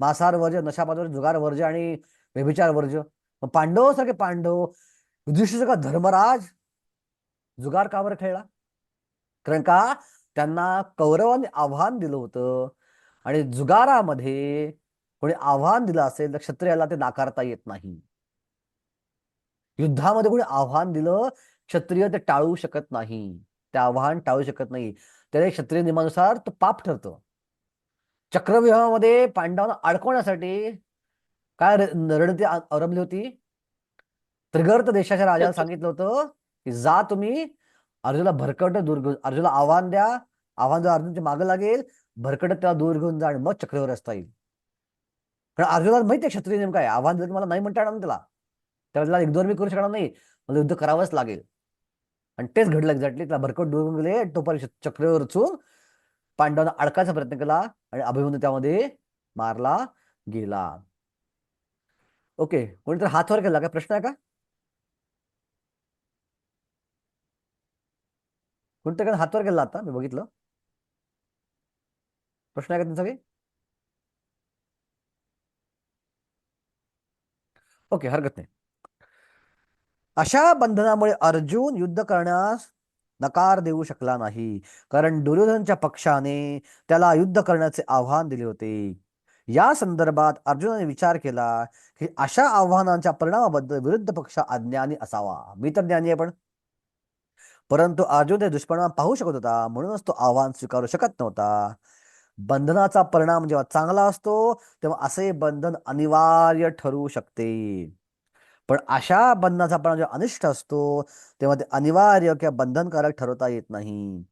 मांसाहार वर्ज्य, नशापात वर्ज्य, जुगार वर्ज्य आणि व्यभिचार वर्ज्य. मग पांडव सारखे पांडव, युधिष्ठिर का धर्मराज जुगार का बरं खेळला? कारण का त्यांना कौरवांनी आव्हान दिलं होतं आणि जुगारामध्ये कोणी आव्हान दिलं असेल तर क्षत्रियाला ते नाकारता येत नाही. युद्धामध्ये कोणी आव्हान दिलं, क्षत्रिय ते टाळू शकत नाही, ते आव्हान टाळू शकत नाही, त्याने क्षत्रिय नियमानुसार तो पाप ठरतो. चक्रव्यूहामध्ये पांडवांना अडकवण्यासाठी काय रणनीती अवलंबली होती? त्रिगर्त देशाच्या राजाला सांगितलं होतं की जा तुम्ही अर्जुनला भरकट दूर घेऊन, अर्जुनला आव्हान द्या, आव्हान जर अर्जुनच्या मागे लागेल, भरकट त्याला दूर घेऊन जा आणि मग चक्रव्यूह असता येईल. कारण अर्जुनाला माहिती आहे क्षत्रिय नेमकं आहे, आव्हान दिलं की मला नाही म्हणता येणार ना त्याला इग्नोर मी करू शकणार नाही, मला युद्ध करावंच लागेल. आणि तेच घडलं एक्झॅक्टली, त्याला भरकट दूर गेले, टोपाली चक्रव्यूह रचून पांडवांना अडकायचा प्रयत्न केला आणि अभिमन्यू त्यामध्ये मारला गेला. ओके, कोणीतरी हातवर केला काय? प्रश्न आहे का? कोणत्या हातवर केला आता मी बघितलं, प्रश्न आहे का त्यांचा काही? ओके, हरकत नाही. अशा बंधनामुळे अर्जुन युद्ध करण्यास नकार देऊ शकला नाही, कारण दुर्योधनच्या पक्षाने त्याला युद्ध करण्याचे आव्हान दिले होते. या संदर्भात अर्जुनाने विचार केला की अशा आव्हानांच्या परिणामाबद्दल विरुद्ध पक्ष अज्ञानी असावा. मी तर ज्ञानी आहे, पण परंतु अर्जुन ते दुष्परिणाम पाहू शकत होता, म्हणूनच तो आव्हान स्वीकारू शकत नव्हता. बंधनाचा परिणाम जेव्हा चांगला असतो तेव्हा असे बंधन अनिवार्य ठरू शकते. पण अशा बंधनाचा परिणाम जेव्हा अनिष्ट असतो तेव्हा ते अनिवार्य किंवा बंधनकारक ठरवता येत नाही.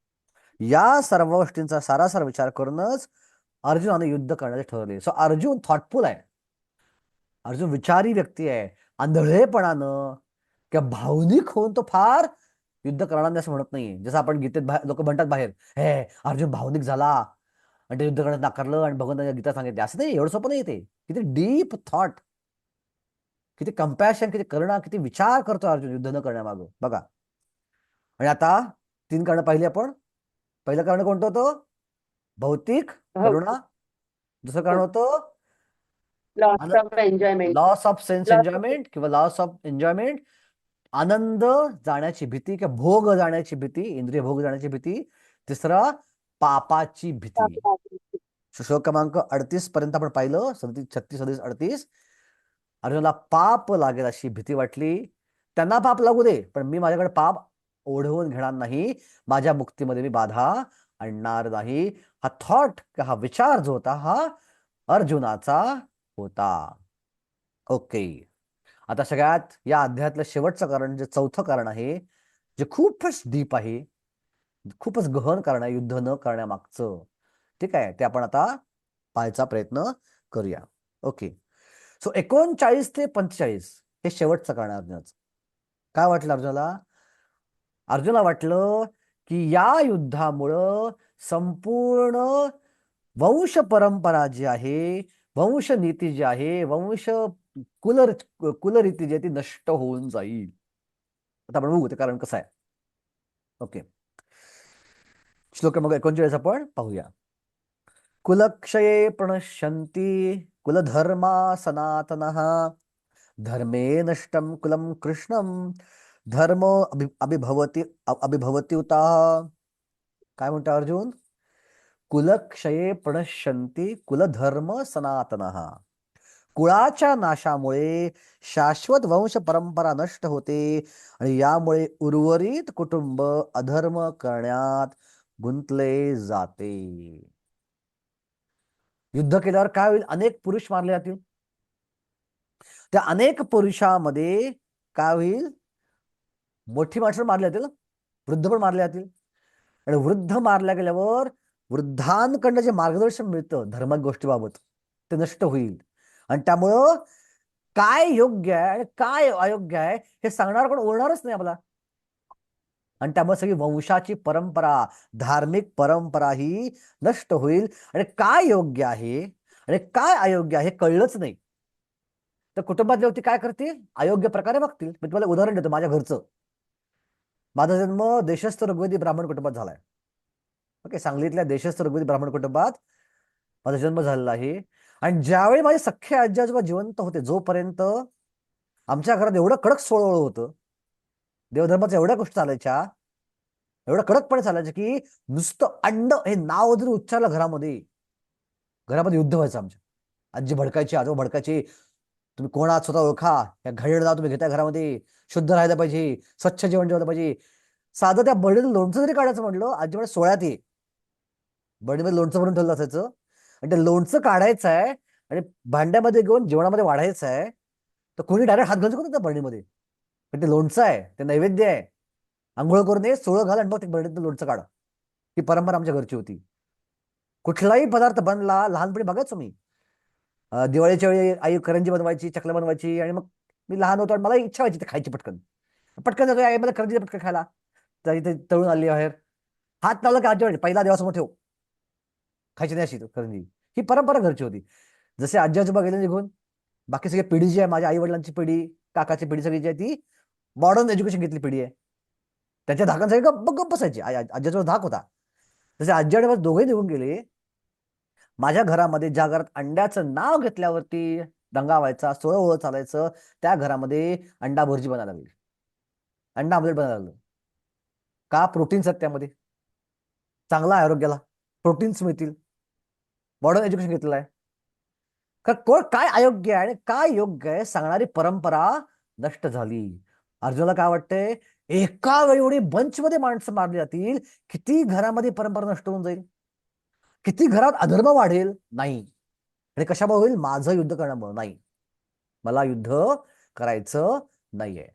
या सर्व गोष्टींचा सारासार विचार करूनच अर्जुनाने युद्ध करण्याचे ठरवले. सो अर्जुन थॉटफुल आहे. अर्जुन विचारी व्यक्ती आहे. आंधळेपणानं किंवा भावनिक होऊन तो फार युद्ध करणार नाही असं म्हणत नाही. जसं आपण गीतेत लोक म्हणतात बाहेर, हे अर्जुन भावनिक झाला आणि ते युद्ध करण्यात नाकारलं आणि भगवंताच्या गीता सांगितली. असं नाही, एवढं सोपं नाही ते. किती डीप थॉट, किती कम्पॅशन, किती करुणा, किती विचार करतो अर्जुन युद्ध न करण्यामागं बघा. आणि आता 3 कारण पाहिली आपण. पहिलं कारण कोणतं होतं? भौतिक करुणा. दुसरं कारण होतं loss of enjoyment. Loss of sense loss enjoyment किंवा लॉस ऑफ एन्जॉयमेंट, आनंद जाण्याची भीती किंवा भोग जाण्याची भीती, इंद्रिय भोग जाण्याची भीती. तिसरा पापाची भीती. श्लोक क्रमांक 38 पर्यंत आपण पाहिलं. 36, 37, 38. अर्जुनाला पाप लागेल अशी भीती वाटली. त्यांना पाप लागू दे, पण मी माझ्याकडे पाप ओढवून घेणार नाही. माझ्या मुक्तीमध्ये मी बाधा आणणार नाही. हा थॉट, हा विचार जो होता हा अर्जुनाचा होता. ओके. आता सगळ्यात या अध्यायातलं शेवटचं कारण, जे चौथं कारण आहे, जे खूपच डीप आहे, खूपच गहन कारण आहे युद्ध न करण्यामागचं. ठीक आहे, ते आपण आता पाहायचा प्रयत्न करूया. ओके. सो 39 ते 45 हे शेवटचं कारण आहे अर्जुनाचं. काय वाटलं अर्जुनाला? अर्जुनाला वाटलं की या युद्धामुळं संपूर्ण वंश परंपरा जी आहे, वंश नीती जी आहे, कुलरीती जी आहे ती नष्ट होऊन जाईल. आता आपण बघू ते कारण कसं आहे. ओके. श्लोक मग 39 आपण पाहूया. कुलक्षये प्रणश्यन्ति कुलधर्मा सनातनः धर्मे नष्टम कुलम कृष्णम धर्म अभिभवती उताः. काय म्हणतो अर्जुन? कुलक्षये प्रणश्यन्ति कुलधर्म सनातनः. कुळाच्या नाशामुळे शाश्वत वंश परंपरा नष्ट होते आणि यामुळे उर्वरित कुटुंब अधर्म करण्यात गुंतले जाते. युद्ध केल्यावर काय होईल? अनेक पुरुष मारले जातील. त्या अनेक पुरुषामध्ये काय होईल? मोठी माणसं मारली जातील, वृद्ध पण मारले जातील. आणि वृद्ध मारल्या गेल्यावर वृद्धांकडनं जे मार्गदर्शन मिळतं धार्मिक गोष्टीबाबत ते नष्ट होईल. आणि त्यामुळं काय योग्य आहे आणि काय अयोग्य आहे हे सांगणार कोण ओळखणारच नाही आपला. आणि त्यामुळे सगळी वंशाची परंपरा, धार्मिक परंपरा ही नष्ट होईल. आणि काय योग्य आहे आणि काय अयोग्य आहे हे कळलंच नाही. तर कुटुंबातली व्यक्ती काय करतील? अयोग्य प्रकारे बघतील. मी तुम्हाला उदाहरण देतो माझ्या घरचं. माझा जन्म देशस्थ ऋग्वेदी ब्राह्मण कुटुंबात झालाय. ओके. सांगलीतल्या देशस्थ ऋग्वेदी ब्राह्मण कुटुंबात माझा जन्म झालेला आहे. आणि ज्यावेळी माझे सख्खे आजी आजोबा जिवंत होते, जोपर्यंत आमच्या घरात एवढं कडक सोळवळ होतं, देवधर्माच्या एवढ्या गोष्टी चालायच्या, एवढं कडकपणे चालायचं की नुसतं अंड हे नाव जरी उच्चारलं घरामध्ये युद्ध व्हायचं. आमच्या आजी भडकायची, आजोबा भडकायचे. तुम्ही कोण आहात स्वतः ओळखा. या घाणेरडं नाव तुम्ही घेताय घरामध्ये. शुद्ध राहायला पाहिजे, स्वच्छ जेवण जेवलं पाहिजे. साधं त्या बडीचं लोणचं जरी काढायचं म्हटलं, आजी म्हणजे 16 ये बडीमध्ये लोणचं भरून ठेवलं असायचं. आणि ते लोणचं काढायचं आहे आणि भांड्यामध्ये घेऊन जेवणामध्ये वाढायचं आहे. तर कोणी डायरेक्ट हात घालतो का त्या बरणीमध्ये? पण ते लोणचं आहे, ते नैवेद्य आहे. आंघोळ करून ये, सोळं घाल आणि मग ते बरणीतलं लोणचं काढा. ही परंपरा आमच्या घरची होती. कुठलाही पदार्थ बनला लहानपणी बघायचो मी. दिवाळीच्या वेळी आई करंजी बनवायची, चकल्या बनवायची. आणि मग मी लहान होतो आणि मला इच्छा व्हायची ते खायची. पटकन पटकन जातो आई मला करंजी पटकन खायला. तर इथे तळून आली बाहेर, हात लावला की आजी पहिला देवासमोर ठेव, खायची नाही अशी करंजी. ही परंपरा घरची होती. जसे आजी आजोबा गेले निघून, बाकी सगळी पिढी जी आहे, माझ्या आई वडिलांची पिढी, काकाची पिढी, सगळी जी आहे ती मॉडर्न एज्युकेशन घेतली पिढी आहे. त्यांच्या धाकांसाठी गप्प गप्प बसायची. आजीचा धाक होता. जसे आजी आणि दोघेही निघून गेले, माझ्या घरामध्ये ज्या घरात अंड्याचं नाव घेतल्यावरती दंगा व्हायचा, सोळं चालायचं, त्या घरामध्ये अंडा भुर्जी बनायला लागली, अंडा आमलेट बनायला लागलं. का? प्रोटीन्स आहेत त्यामध्ये, चांगला आहे आरोग्याला, प्रोटीन्स मिळतील. मॉडर्न एज्युकेशन घेतलेलं आहे. कोण काय अयोग्य आहे आणि काय योग्य आहे सांगणारी परंपरा नष्ट झाली. अर्जुनाला काय वाटतंय? एका वेळी एवढी बंचमध्ये माणसं मारली जातील, किती घरामध्ये परंपरा नष्ट होऊन जाईल. किती घरात अधर्म वाढेल नाही. आणि कशामुळे होईल? माझं युद्ध करण्यामुळे नाही. मला युद्ध करायचं नाहीये.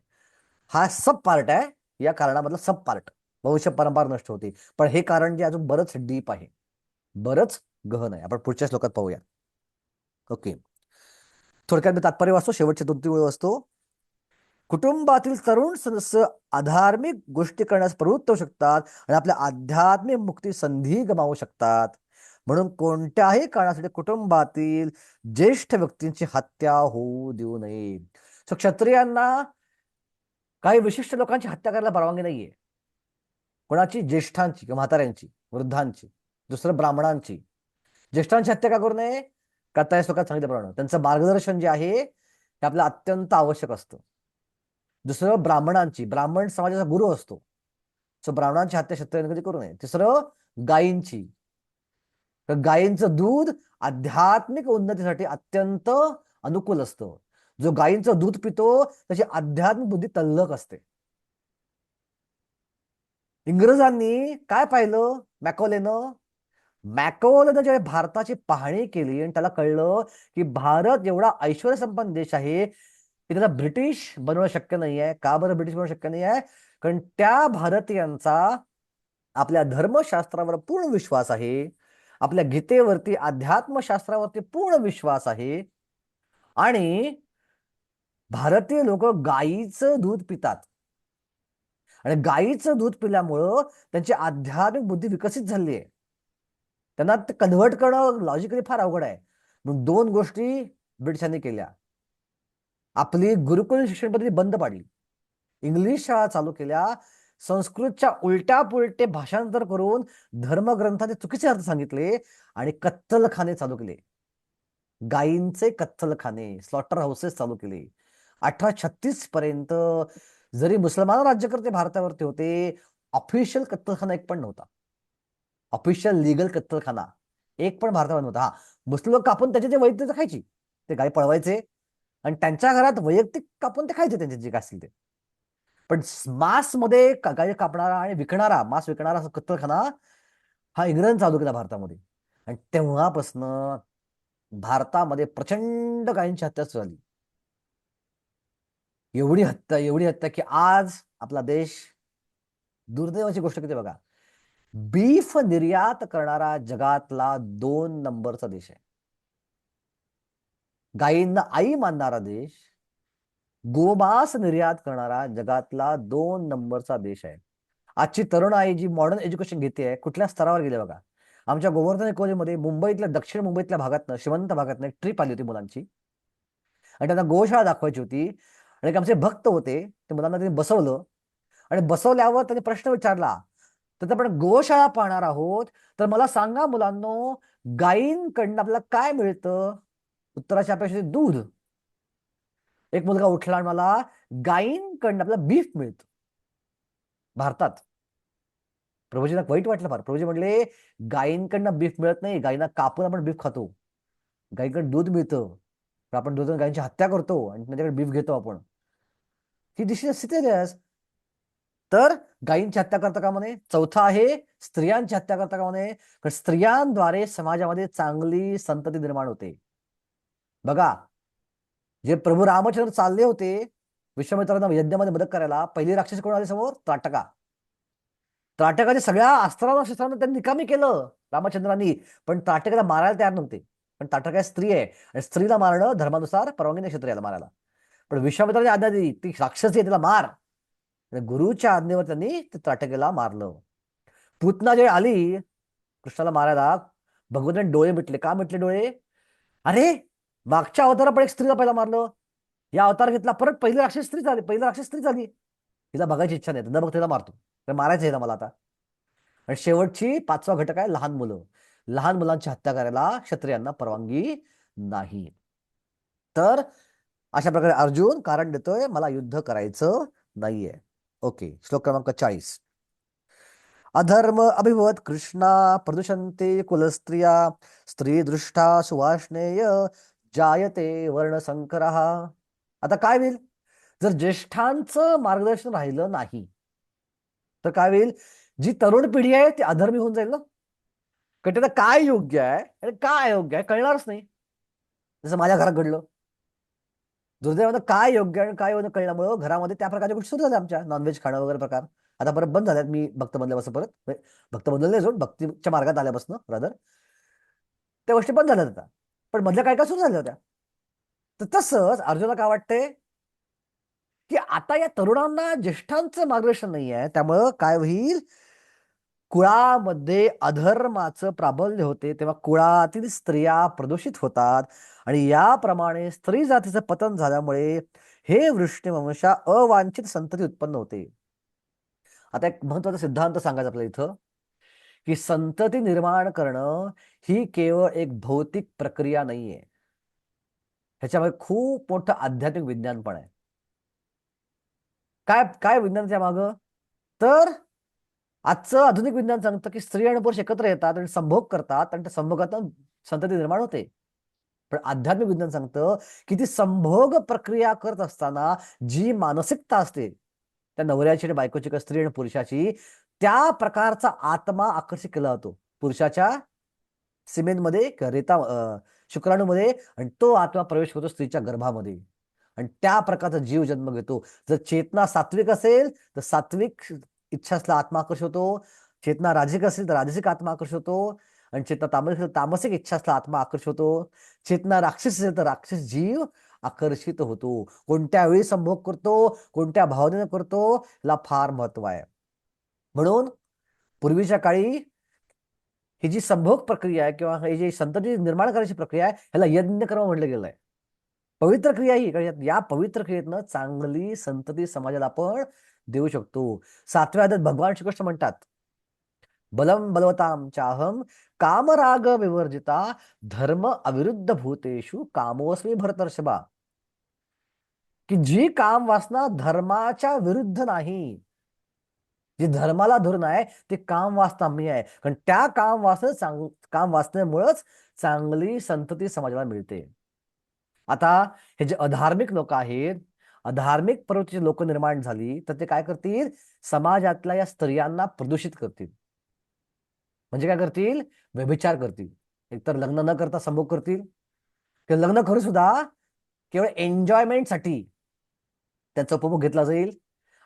हा सब पार्ट आहे. या कारणामधला सब पार्ट वंश परंपरा नष्ट होते. पण हे कारण जे अजून बरंच डीप आहे, बरंच गहन आहे. आपण पुढच्या श्लोकात पाहूया. ओके, थोडक्यात मी तात्पर्य वाचतो, शेवटचे 2-3 वेळ वाचतो. कुटुंबातील तरुण सदस्य अधार्मिक गोष्टी करण्यास प्रवृत्त होऊ शकतात आणि आपल्या आध्यात्मिक मुक्ती संधी गमावू शकतात. म्हणून कोणत्याही कारणासाठी कुटुंबातील ज्येष्ठ व्यक्तींची हत्या होऊ देऊ नये. सो क्षत्रियांना काही विशिष्ट लोकांची हत्या करायला परवानगी नाहीये. कोणाची? ज्येष्ठांची किंवा म्हाताऱ्यांची, वृद्धांची. दुसरं ब्राह्मणांची. ज्येष्ठांची हत्या का करू नये? का त्या श्लोकात सांगितल्याप्रमाणे त्यांचं मार्गदर्शन जे आहे हे आपलं अत्यंत आवश्यक असतं. दुसरं ब्राह्मणांची, ब्राह्मण समाजाचा गुरु असतो. सो ब्राह्मणांची हत्या क्षत्रियांनी कधी करू नये. तिसरं गायींची. तर गायींचं दूध आध्यात्मिक उन्नतीसाठी अत्यंत अनुकूल असतं. जो गायींचं दूध पितो त्याची आध्यात्मिक बुद्धी तल्लख असते. इंग्रजांनी काय पाहिलं? मॅकॉलेनं जेव्हा भारताची पाहणी केली आणि त्याला कळलं की भारत एवढा ऐश्वर्य संपन्न देश आहे की त्याला ब्रिटिश बनवणं शक्य नाही आहे. का बरं ब्रिटिश बनवणं शक्य नाही आहे? कारण त्या भारतीयांचा आपल्या धर्मशास्त्रावर पूर्ण विश्वास आहे, आपल्या गीतेवरती, अध्यात्मशास्त्रावरती पूर्ण विश्वास आहे. आणि भारतीय लोक गायीचं दूध पितात आणि गायीचं दूध पिल्यामुळं त्यांची आध्यात्मिक बुद्धी विकसित झाली आहे. त्यांना ते कन्व्हर्ट करणं लॉजिकली फार अवघड आहे. मग 2 गोष्टी ब्रिटिशांनी केल्या. आपली गुरुकुल शिक्षण पद्धती बंद पाडली, इंग्लिश शाळा चालू केल्या, संस्कृतच्या उलट्या पुलटे भाषांतर करून धर्मग्रंथाचे चुकीचे अर्थ सांगितले आणि कत्तलखाने चालू केले. गायींचे कत्तलखाने, स्लॉटर हाऊसेस चालू केले. 1836 पर्यंत जरी मुसलमान राज्यकर्ते भारतावरती होते, ऑफिशियल कत्तलखाना एक पण नव्हता. ऑफिशियल लीगल कत्तलखाना एक पण भारतावर नव्हता. हा, मुस्लिम लोक कापून त्याचे जे वैद्य खायची, ते गाय पळवायचे आणि त्यांच्या घरात वैयक्तिक कापून ते खायचे त्यांचे जे काय असतील ते. पण मांस मध्ये गाय कापणारा आणि विकणारा, मांस विकणारा कत्तलखाना हा इंग्रजांनी चालू केला भारतामध्ये. आणि तेव्हापासून भारतामध्ये प्रचंड गायींची हत्या सुरू झाली. एवढी हत्या की आज आपला देश, दुर्दैवाची गोष्ट किती बघा, बीफ निर्यात करणारा जगातला 2 नंबरचा देश आहे. गायींना आई मानणारा देश, गोमांस निर्यात करणारा जगातला 2 नंबरचा देश आहे. आजची तरुण आई जी मॉडर्न एज्युकेशन घेते कुठल्या स्तरावर गेले बघा. आमच्या गोवर्धन कॉलेजमध्ये मुंबईतल्या, दक्षिण मुंबईतल्या भागातनं, श्रीमंत भागातनं एक ट्रिप आली होती मुलांची आणि त्यांना गोशाळा दाखवायची होती. आणि एक आमचे भक्त होते, ते मुलांना त्यांनी बसवलं आणि बसवल्यावर त्यांनी प्रश्न विचारला, तर आपण गोशाळा पाहणार आहोत, तर मला सांगा मुलांनो, गायींकडनं आपल्याला काय मिळतं? उत्तराच्या अपेक्षेत दूध. एक मुलगा उठला आणि मला, गायींकडनं आपल्याला बीफ मिळतं भारतात. प्रभूजींना वाईट वाटलं फार. प्रभूजी म्हणले, गायींकडनं बीफ मिळत नाही, गायींना कापून आपण बीफ खातो. गायीकडे दूध मिळतं, आपण दूध गायींची हत्या करतो आणि त्यांच्याकडे बीफ घेतो आपण. ही दिशा सिरियस. तर गायींची हत्या करता का म्हणे. चौथा आहे स्त्रियांची हत्या करता का म्हणे. कारण स्त्रियांद्वारे समाजामध्ये चांगली संतती निर्माण होते. बघा, जे प्रभू रामचंद्र चालले होते विश्वामित्रांना यज्ञामध्ये मदत करायला, पहिली राक्षस कोण आले समोर? त्राटका. त्राटकाच्या सगळ्या अस्त्रांना शस्त्रांना त्यांनी निकामी केलं रामचंद्रांनी, पण त्राटकाला मारायला तयार नव्हते. पण त्राटका स्त्री आहे आणि स्त्रीला मारणं धर्मानुसार परवानगी नाही क्षत्रियाला मारायला. पण विश्वामित्राची आज्ञा दिली, ती राक्षसी आहे तिला मार. गुरुच्या आज्ञेवर त्यांनी ते त्राटकेला मारलं. पूतना जे आली कृष्णाला मारायला, भगवंताने डोळे मिटले. का मिटले डोळे? अरे, मागच्या अवतारात पण एक स्त्रीला पहिला मारलं, या अवतार घेतला परत पहिली राक्षस स्त्री झाली, पहिली राक्षस स्त्री झाली. तिला बघायची इच्छा नाही, न बघ तिला मारतो, मारायचं हिला मला आता. आणि शेवटची 5वा घटक आहे लहान मुलं. लहान मुलांची हत्या करायला क्षत्रियांना परवानगी नाही. तर अशा प्रकारे अर्जुन कारण देतोय, मला युद्ध करायचं नाहीये. ओके, श्लोक क्रमांक 40. अधर्म अभिभवत कृष्णा प्रदूषन्ते कुलस्त्रिया स्त्री दृष्टा सुवाष्णेय जायते वर्णसंकरः. आता काय होईल जर ज्येष्ठांचं मार्गदर्शन राहिलं नाही? तर काय होईल? जी तरुण पिढी आहे ती अधर्मी होऊन जाईल ना. त्याचं काय योग्य आहे आणि काय अयोग्य आहे कळणारच नाही. जसं माझ्या घरात घडलं. दुर्दैवानं काय योग्य आणि काय योग्य कळल्यामुळं घरामध्ये त्या प्रकारच्या गोष्टी सुरू झाल्या आमच्या, नॉनव्हेज खाणं वगैरे प्रकार. आता परत बंद झाल्यात, मी भक्त बनल्यापासून परत भक्त बनलेले सोड, भक्तीच्या मार्गात आल्यापासून ब्रदर त्या गोष्टी बंद झाल्यात आता. पण मधल्या काय काय सुरू झाल्या होत्या. तर तसंच अर्जुनाला काय वाटतंय की आता या तरुणांना ज्येष्ठांचं मार्गदर्शन नाही आहे, त्यामुळं काय होईल, कुळामध्ये अधर्माचं प्राबल्य होते, तेव्हा कुळातील स्त्रिया प्रदूषित होतात आणि याप्रमाणे स्त्री जातीचं पतन झाल्यामुळे हे वृष्णीवंशा अवांछित संतती उत्पन्न होते. आता एक महत्वाचा सिद्धांत सांगायचा आपल्या इथं, की संतती निर्माण करणं ही केवळ एक भौतिक प्रक्रिया नाहीये, ह्याच्यामध्ये खूप मोठं आध्यात्मिक विज्ञान पण आहे. काय काय विज्ञानाच्या मागं, तर आजचं आधुनिक विज्ञान सांगतं की स्त्री आणि पुरुष एकत्र येतात आणि संभोग करतात आणि त्या संभोगातून संतती निर्माण होते. पण आध्यात्मिक विज्ञान सांगतं की ती संभोग प्रक्रिया करत असताना जी मानसिकता असते, त्या नवऱ्याची आणि बायकोची किंवा स्त्री आणि पुरुषाची, त्या प्रकारचा आत्मा आकर्षित केला जातो पुरुषाच्या सिमेनमध्ये किंवा शुक्राणूमध्ये, आणि तो आत्मा प्रवेश करतो स्त्रीच्या गर्भामध्ये आणि त्या प्रकारचा जीव जन्म घेतो. जर चेतना सात्विक असेल तर सात्विक इच्छा असलेला आत्मा आकर्षित होतो, चेतना राजसिक असेल तर राजसिक आत्मा आकर्षित होतो, आणि चेतना तामसिक असेल तर तामसिक इच्छा असलेला आत्मा आकर्षित होतो, चेतना राक्षस असेल तर राक्षस जीव आकर्षित होतो. कोणत्या वेळी संभोग करतो, कोणत्या भावनेने करतो, याला फार महत्व आहे. म्हणून पूर्वीच्या काळी ही जी संभोग प्रक्रिया आहे किंवा ही जी संतती निर्माण करायची प्रक्रिया आहे, ह्याला यज्ञकर्म म्हटलं गेलंय. पवित्र क्रिया ही, कारण या पवित्र क्रियेतनं चांगली संतती समाजाला आपण देऊ शकतो. 7व्या अध्यायात भगवान श्रीकृष्ण म्हणतात, बलम बलवताम चाहम कामराग विवर्जिता धर्म अविरुद्ध भूतेषु कामोस्मी भरतर्षभा. की जी काम वासना धर्माच्या विरुद्ध नाही, जी धर्माला धरून आहे, ती काम वासना मी आहे, कारण त्या काम वासनेमुळेच चांगली संतती समाजाला मिळते. आता हे जे अधार्मिक लोक आहेत, अधार्मिक प्रवृत्तीचे लोक निर्माण झाली, तर ते काय करतील, समाजातल्या या स्त्रियांना प्रदूषित करतील. म्हणजे काय करतील, व्यभिचार करतील. एकतर लग्न न करता संभोग करतील, किंवा लग्न करून सुद्धा केवळ एन्जॉयमेंटसाठी त्यांचा उपभोग घेतला जाईल.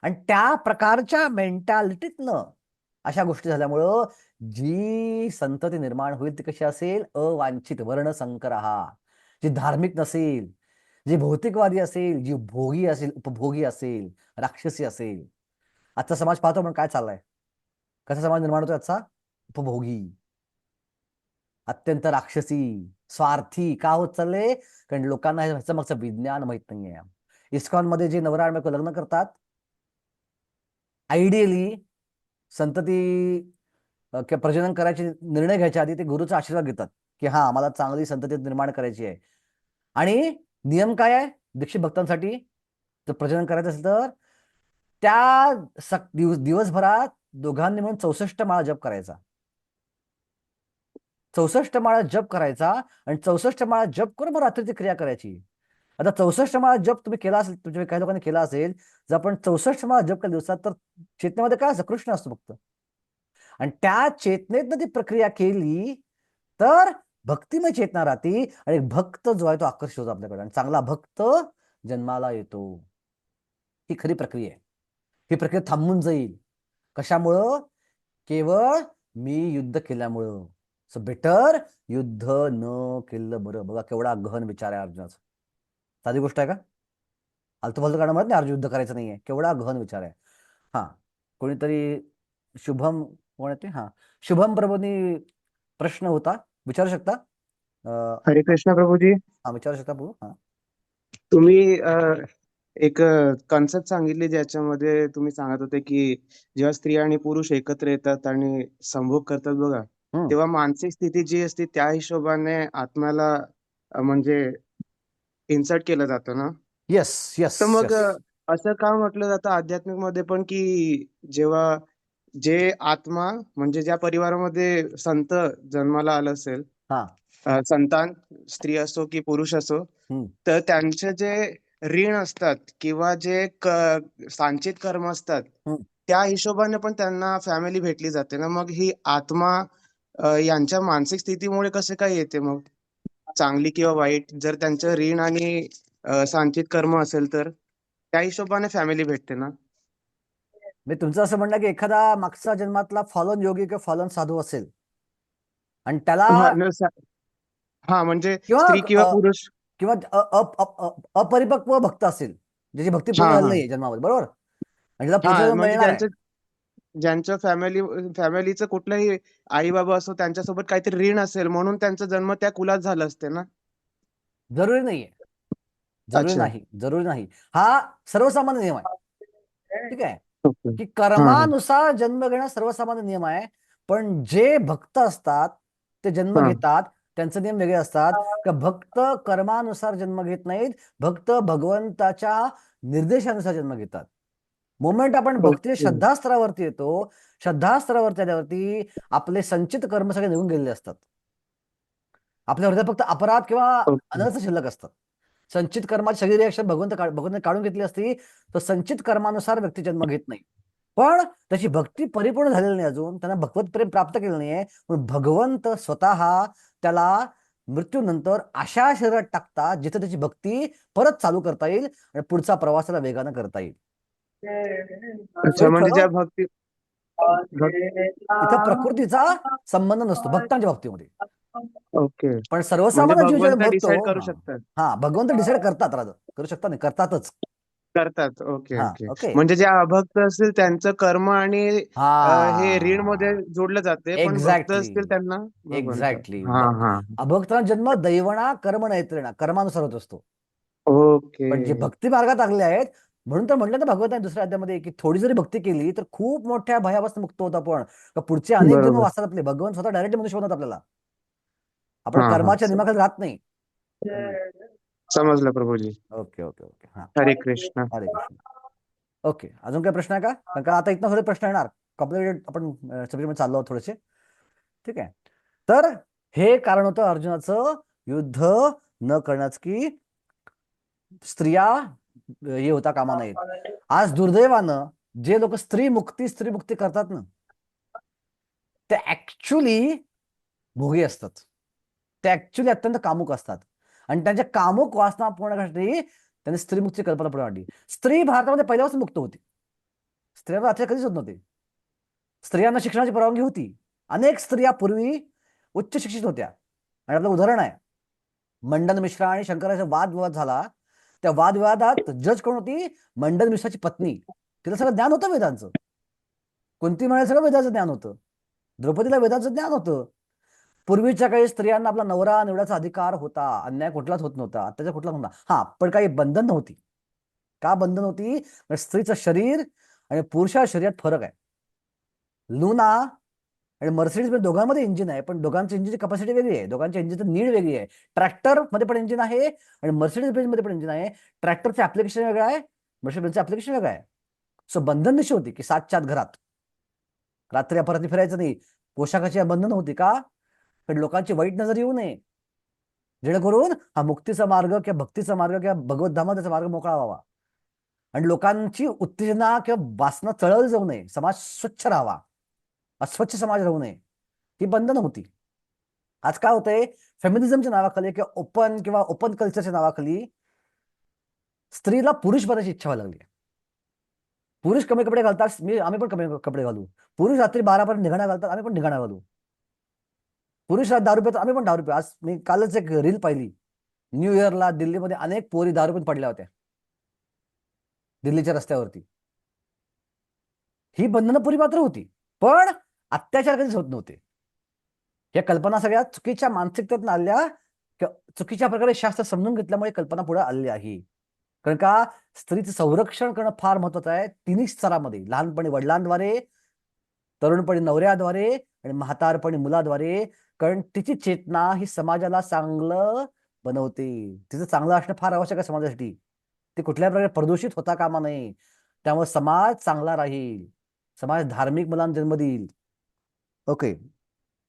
आणि त्या प्रकारच्या मेंटॅलिटीतनं अशा गोष्टी झाल्यामुळं जी संतती निर्माण होईल ती कशी असेल, अवांछित वर्णसंकर, जी धार्मिक नसेल, जी भौतिकवादी असेल, जी भोगी असेल, उपभोगी असेल, राक्षसी असेल. आजचा समाज पाहतो पण काय चाललाय, कसा समाज निर्माण होतो आजचा, उपभोगी, अत्यंत राक्षसी, स्वार्थी का होत चालले, कारण लोकांना ह्याचं मागचं विज्ञान माहित नाहीये. इस्कॉन मध्ये जे नवरा आणि बायको लग्न करतात, आयडियली संतती किंवा प्रजनन करायचे निर्णय घ्यायच्या आधी ते गुरुचा आशीर्वाद घेतात की हा आम्हाला चांगली संतती निर्माण करायची आहे. आणि नियम काय आहे दीक्षित भक्तांसाठी, जर प्रजनन करायचं असेल तर त्या दिवसभरात दोघांनी म्हणून 64 माळा जप करायचा. 64 माळा जप करायचा आणि 64 माळा जप करून मग रात्रीची क्रिया करायची. आता 64 माळा जप तुम्ही केला असेल, तुमच्या काही लोकांनी केला असेल, जर आपण 64 माळा जप केल्या दिवसात, तर चेतनेमध्ये काय असतं, कृष्ण असतो फक्त. आणि त्या चेतनेतनं ती प्रक्रिया केली तर भक्तिमय चेतना राहते आणि भक्त जो आहे तो आकर्षित होतो आपल्याकडे, आणि चांगला भक्त जन्माला येतो. ही खरी प्रक्रिया आहे. ही प्रक्रिया थांबून जाईल कशामुळं, केवळ मी युद्ध केल्यामुळं. सो बेटर युद्ध न केलं बरं. बघा केवढा गहन विचार आहे अर्जुनाचा. साधी गोष्ट आहे का, आलतू फालतू काढणं म्हणत नाही अर्जुन युद्ध करायचं नाहीये, केवढा गहन विचार आहे. हा, कोणीतरी शुभम, कोण येते, हा शुभम प्रभूंनी प्रश्न होता, विचारू शकता. हरे कृष्ण प्रभूजी. हा विचारू शकता प्रभू. हा तुम्ही एक कन्सेप्ट सांगितली ज्याच्यामध्ये तुम्ही सांगत होते की जेव्हा स्त्री आणि पुरुष एकत्र येतात आणि संभोग करतात बघा, तेव्हा मानसिक स्थिती जी असते त्या हिशोबाने आत्म्याला म्हणजे इन्सर्ट केलं जातं ना. येस येस तर मग येस. असं का म्हटलं जातं आध्यात्मिक मध्ये पण की जेव्हा जे आत्मा म्हणजे ज्या परिवारामध्ये संत जन्माला आलं असेल, हा संतान स्त्री असो की पुरुष असो, तर त्यांचे जे ऋण असतात किंवा जे संचित कर्म असतात त्या हिशोबाने पण त्यांना फॅमिली भेटली जाते ना. मग ही आत्मा यांच्या मानसिक स्थितीमुळे कसे काय येते मग? चांगली किंवा वाईट, जर त्यांचं ऋण आणि संचित कर्म असेल तर त्या हिशोबाने फॅमिली भेटते ना. मी तुमचं असं म्हणणं की एखादा मागचा जन्मातला फॉलन योगी किंवा फॉलन साधू असेल आणि त्याला हा हा म्हणजे किंवा स्त्री किंवा पुरुष. किंवा अपरिपक्व भक्त असेल, ज्याची भक्ती हा पूर्ण झाली हा नाहीये जन्मामध्ये, बरोबर, आणि त्याला पुढचा हा जन्म म्हणजे मिळणार आहे. ज्यांच्या फॅमिलीचं कुठलंही आई बाबा असो त्यांच्यासोबत काहीतरी ऋण असेल म्हणून त्यांचा जन्म त्या कुलात झाला असते ना. जरुरी नाहीये, अच्छा. जरुरी नाही. हा सर्वसामान्य नियम आहे. ठीक आहे, ओके. की हा हा कर्मानुसार जन्म घेणं सर्वसामान्य नियम आहे. पण जे भक्त असतात ते जन्म हा घेतात, त्यांचे नियम वेगळे असतात. का भक्त कर्मानुसार जन्म घेत नाहीत, भक्त भगवंताच्या निर्देशानुसार जन्म घेतात. मोमेंट आपण भक्ती ओके श्रद्धास्तरावरती येतो, श्रद्धास्तरावरती आल्यावरती आपले संचित कर्म सगळे निघून गेलेले असतात. आपल्या हृदयात फक्त अपराध किंवा ओके. अनर्थ शिल्लक असतात. संचित कर्माची सगळी रिॲक्शन भगवंताने काढून घेतली असती तर संचित कर्मानुसार व्यक्ती जन्म घेत नाही. पण त्याची भक्ती परिपूर्ण झालेली नाही, अजून त्यांना भगवत प्रेम प्राप्त केलं नाहीये. म्हणून भगवंत स्वतः त्याला मृत्यूनंतर अशा शरीरात टाकतात जिथे त्याची भक्ती परत चालू करता येईल आणि पुढचा प्रवास त्याला वेगानं करता येईल. अच्छा म्हणजे ज्या इथं प्रकृतीचा संबंध नसतो भक्तांच्या बाबतीमध्ये. ओके पण म्हणजे सर्वसामान्य जीव भगवंत ज्याला डिसाईड मरतो, करू हा शकतात. हा भगवंत डिसाईड करतात, राजा करू शकतात नाही, करतातच. करतात. ओके हा ओके. ओके म्हणजे जे अभक्त असतील त्यांचं कर्म आणि हे ऋण मध्ये हा जोडलं जाते, पण भक्त एक्झॅक्टली असतील त्यांना भगवंत. एक्झॅक्टली. हा हा अभक्तांना जन्म दैवणा कर्म नैत्रेणा कर्मानुसार होत असतो. ओके. पण जे भक्ती मार्गात लागले आहेत, म्हणून तर म्हटलं ना भगवंताने दुसऱ्या अध्यामध्ये की थोडी जरी भक्ती केली तर खूप मोठ्या भयापासून मुक्त होत आपण. का पुढचे अनेक जन्म बरोबर. वाचतात आपले. भगवंत स्वतः डायरेक्ट मनुष्य बनवतात आपल्याला, आपण हा हा कर्माच्या नियमाखाली राहत नाही. समजलं प्रभूजी. Okay okay okay. हा हरे कृष्ण. हरे कृष्ण. ओके, अजून काही प्रश्न आहे का? कारण का आता इथनं थोडे प्रश्न येणार, कॉम्प्लिकेटेड आपण सब्जेक्टमध्ये चाललो आहोत थोडेसे. ठीक आहे, तर हे कारण होतं अर्जुनाचं युद्ध न करण्याचं, की स्त्रिया हे होता कामा नयेत. आज दुर्दैवानं जे लोक स्त्री मुक्ती करतात ना, ते ऍक्च्युली भोगी असतात. ते ऍक्च्युली अत्यंत कामुक असतात आणि त्यांच्या कामुक वासना पूर्ण करण्यासाठी त्यांनी स्त्रीमुक्तीची कल्पना पुढे आणली. स्त्री भारतामध्ये पहिल्यापासून मुक्त होती. स्त्रियांवर अत्याचार कधीच होत नव्हते. स्त्रियांना शिक्षणाची परवानगी होती. अनेक स्त्रिया पूर्वी उच्च शिक्षित होत्या. आणि आपलं उदाहरण आहे, मंडन मिश्रा आणि शंकराचा वादविवाद झाला. त्या वादविवादात जज कोण होती? मंडन मिश्राची पत्नी. तिला सगळं ज्ञान होतं वेदांचं. कुंती म्हणायला सगळं वेदाचं ज्ञान होतं. द्रौपदीला वेदाचं ज्ञान होतं. पूर्वीच्या काही स्त्रियांना आपला नवरा निवडायचा अधिकार होता. अन्याय कुठलाच होत नव्हता. आत्ताच्या कुठला नव्हता. हा, पण काही बंधन नव्हती. का बंधन होती? स्त्रीचं शरीर आणि पुरुषा शरीरात फरक आहे. लुना आणि मर्सिडीज मध्ये दोघांमध्ये इंजिन आहे, पण दोघांच्या इंजिनची कपॅसिटी वेगळी आहे. दोघांच्या इंजिनची नीड वेगळी आहे. ट्रॅक्टर मध्ये पण इंजिन आहे आणि मर्सिडीज बेंज मध्ये पण इंजिन आहे. ट्रॅक्टरचं ऍप्लिकेशन वेगळं आहे, मर्सिडीज बेंजचं ऍप्लिकेशन वेगळं आहे. सो बंधन निश्चित होती की 7च्या आत घरात, रात्री अपरात्री फिरायचं नाही. पोशाखाची बंधन होती का? पण लोकांची वाईट नजर येऊ नये, जेणेकरून हा मुक्तीचा मार्ग किंवा भक्तीचा मार्ग किंवा भगवत धामाचा मार्ग मोकळा व्हावा आणि लोकांची उत्तेजना किंवा वासना चळवली जाऊ नये. समाज स्वच्छ राहावा, अस्वच्छ समाज राहू नये, ही बंधन होती. आज काय होतंय? फेमिनिझमच्या नावाखाली किंवा ओपन कल्चरच्या नावाखाली स्त्रीला पुरुष बनायची इच्छा व्हायला लागली. पुरुष कमी कपडे घालतात, आम्ही पण कमी कपडे घालू. पुरुष रात्री 12 पर्यंत निघाणा घालतात, आम्ही पण निघाणा घालू. पुरुष दारू पितात, आम्ही पण दारू पिऊ. आज मी कालच एक रील पाहिली, न्यू इयरला दिल्लीमध्ये अनेक पोरी दारू पिऊन पडल्या होत्या दिल्लीच्या रस्त्यावरती. ही बंधनं पुरी मात्र होती, पण अत्याचार कधीच होत नव्हते. या कल्पना सगळ्या चुकीच्या मानसिकतेतून आल्या, चुकीच्या प्रकारे शास्त्र समजून घेतल्यामुळे कल्पना पुढे आली आहे. कारण का स्त्रीचं संरक्षण करणं फार महत्वाचं आहे तिन्ही स्तरामध्ये, लहानपणी वडिलांद्वारे, तरुणपणी नवऱ्याद्वारे आणि म्हातारपणी मुलाद्वारे. कारण तिची चेतना ही समाजाला चांगलं बनवते. तिचं चांगलं असणं फार आवश्यक आहे समाजासाठी. ती कुठल्या प्रकारे प्रदूषित होता कामा नये. त्यामुळे समाज चांगला राहील, समाज धार्मिक मुलांना जन्म देईल. ओके,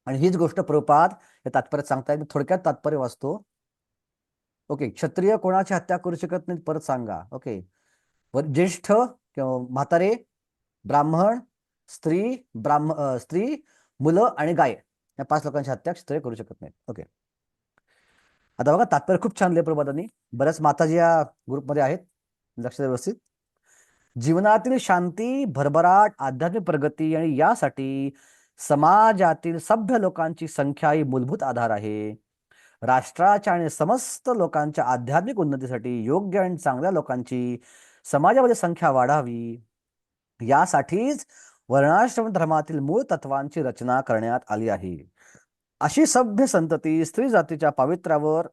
आणि हीच गोष्ट प्रभुपाद या तात्पर्यात सांगतायत. थोडक्यात तात्पर्य वाचतो. ओके, क्षत्रिय कोणाची हत्या करू शकत नाही, परत सांगा. ओके, ज्येष्ठ किंवा म्हातारे, ब्राह्मण, स्त्री, मुलं आणि गाय या 5 लोकांची हत्या क्षत्रिय करू शकत नाहीत. ओके. आता बघा तात्पर्य खूप छान लिहिलं प्रभातांनी. बऱ्याच माताजी या ग्रुपमध्ये आहेत, लक्ष द्या व्यवस्थित. जीवनातील शांती, भरभराट, आध्यात्मिक प्रगती आणि यासाठी समाजातील सभ्य लोकांची संख्या ही मूलभूत आधार आहे. राष्ट्राच्या आणि समस्त लोकांच्या आध्यात्मिक उन्नतीसाठी योग्य आणि चांगल्या लोकांची समाजामध्ये संख्या वाढावी, यासाठीच वर्णाश्रम धर्मातील मूळ तत्वांची रचना करण्यात आली आहे. अशी सभ्य संतती स्त्री जातीच्या पावित्र्यावर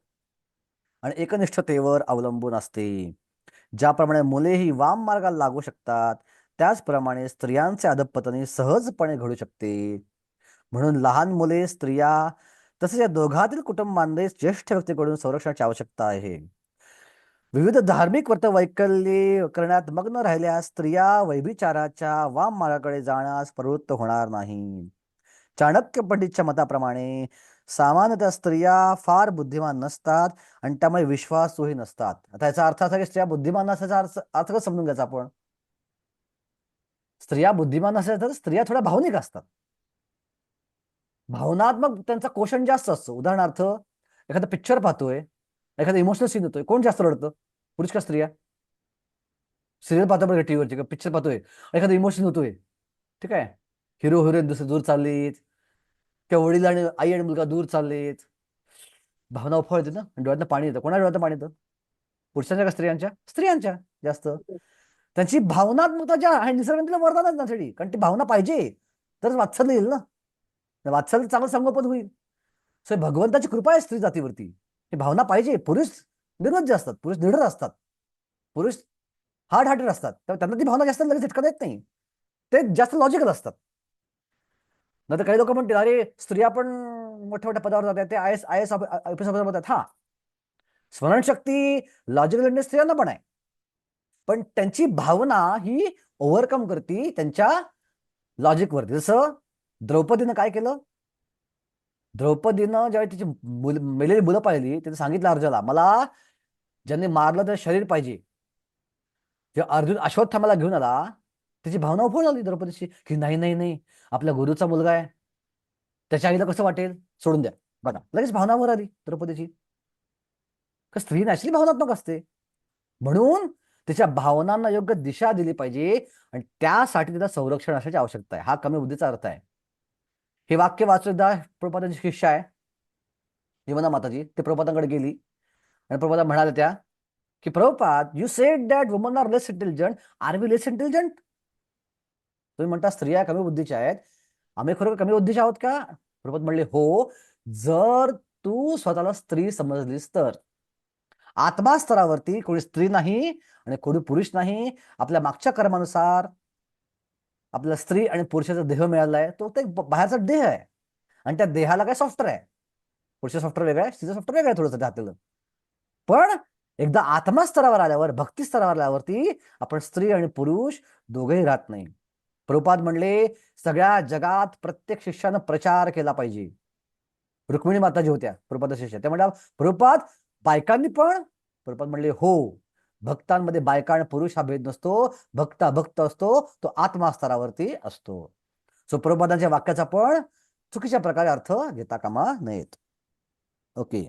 आणि एकनिष्ठतेवर अवलंबून असते. ज्याप्रमाणे मुलेही वाम मार्गाला लागू शकतात, त्याचप्रमाणे स्त्रियांचे अधःपतन सहजपणे घडू शकते. म्हणून लहान मुले, स्त्रिया तसेच या दोघातील कुटुंबांमध्ये ज्येष्ठ व्यक्तीकडून संरक्षणाची आवश्यकता आहे. विविध धार्मिक व्रतवैकल्ये करण्यात मग्न राहिल्यास स्त्रिया वैभिचाराच्या वाम मार्गाकडे जाण्यास प्रवृत्त होणार नाही. चाणक्य पंडितच्या मताप्रमाणे सामान्यतः स्त्रिया फार बुद्धिमान नसतात आणि त्यामुळे विश्वासूही नसतात. आता याचा अर्थ असा की स्त्रिया बुद्धिमान नसल्याचा अर्थ कसं समजून घ्यायचा आपण? स्त्रिया बुद्धिमान नसल्या तर स्त्रिया थोड्या भावनिक असतात, भावनात्मक त्यांचा कोशण जास्त असतो. उदाहरणार्थ, एखादा पिक्चर पाहतोय, एखादा इमोशनल सीन होतोय, कोण जास्त रडतं, पुरुष का स्त्रिया? सिरियल पाहतो बघा टीव्हीवरची, पिक्चर पाहतोय, एखादा इमोशन होतोय, ठीक आहे, हिरो हिरोईन दुसरे दूर चाललीत किंवा वडील आणि आई आणि मुलगा दूर चाललेत, भावना उफाळ येते ना, डोळ्यातनं पाणी येतं. कोणा डोळ्यातनं पाणी येतं? पुरुषांच्या का स्त्रियांच्या? स्त्रियांच्या जास्त. त्यांची भावनात्मकता ज्या आहे निसर्गाने तिला वरदानच नसली, कारण ती भावना पाहिजे तरच वात्सल्य येईल ना, वात्सल्य चांगलं संगोपन होईल. सो भगवंताची कृपा आहे स्त्री जातीवरती. ही भावना पाहिजे. पुरुष निर्लज्ज असतात, पुरुष निडर असतात, पुरुष हार्ड हार्टेड असतात, त्यामुळे त्यांना ती भावना जास्त लगेच झटका देत नाही. ते जास्त लॉजिकल असतात. नाही तर काही लोक म्हणतील अरे स्त्रिया पण मोठ्या मोठ्या पदावर जातात, ते आय एस ऑफिसर होतात. हा, स्मरणशक्ती लॉजिकल स्त्रियांना पण आहे, पण त्यांची भावना ही ओव्हरकम करते त्यांच्या लॉजिकवरती. जसं द्रौपदीनं काय केलं? द्रौपदीनं ज्यावेळी तिची मेलेली मुलं पाहिली, तिने सांगितलं अर्जुनाला, मला ज्यांनी मारलं तर शरीर पाहिजे. जेव्हा अर्जुन अश्वत्थामाला घेऊन आला, तिची भावना उफळ झाली द्रौपदीची की नाही नाही नाही, आपल्या गुरुचा मुलगा आहे, त्याच्या आईला कसं वाटेल, सोडून द्या. बघा लगेच भावनावर आली द्रौपदीची. स्त्री नॅचरली भावनात्मक असते, म्हणून तिच्या भावनांना योग्य दिशा दिली पाहिजे आणि त्यासाठी तिला संरक्षण असण्याची आवश्यकता आहे. हा कमी बुद्धीचा अर्थ आहे. हे वाक्य वाचूदा प्रभुपादांची शिष्या आहे यमुना माताजी, ते प्रभुपादांकडे गेली आणि प्रभुपादा म्हणाले त्या की Prabhupad, you said that women are less intelligent, are we less intelligent? तुम्ही म्हणता स्त्रिया कमी बुद्धीच्या आहेत, आम्ही खरोखर कमी बुद्धीच्या आहोत का? प्रभुपाद म्हणले हो, जर तू स्वतःला स्त्री समजलीस तर. आत्मा स्तरावरती कोणी स्त्री नाही आणि कोणी पुरुष नाही. आपल्या मागच्या कर्मानुसार आपल्याला स्त्री आणि पुरुषाचा देह मिळालाय, तो ते बाहेरचा देह आहे आणि त्या देहाला काय सॉफ्टवेअर आहे. पुरुषाचं सॉफ्टवेअर वेगळं आहे, स्त्रीचं सॉफ्टवेअर वेगळं आहे थोडंसं त्यातलं. पण एकदा आत्मा स्तरावर आल्यावर, भक्ती स्तरावर आल्यावरती आपण स्त्री आणि पुरुष दोघेही राहत नाही. प्रभुपाद म्हणले सगळ्या जगात प्रत्येक शिष्यानं प्रचार केला पाहिजे. रुक्मिणी माताजी होत्या प्रभुपाद शिष्या, त्या म्हणल्या प्रभुपाद बायकांनी पण? प्रभुपाद म्हणले हो, भक्तांमध्ये बायका आणि पुरुष हा भेद नसतो, भक्ता भक्त असतो, तो आत्मा स्तरावरती असतो. सो प्रभुपादांच्या वाक्याचा पण चुकीच्या प्रकारे अर्थ घेता कामा नयेत. ओके.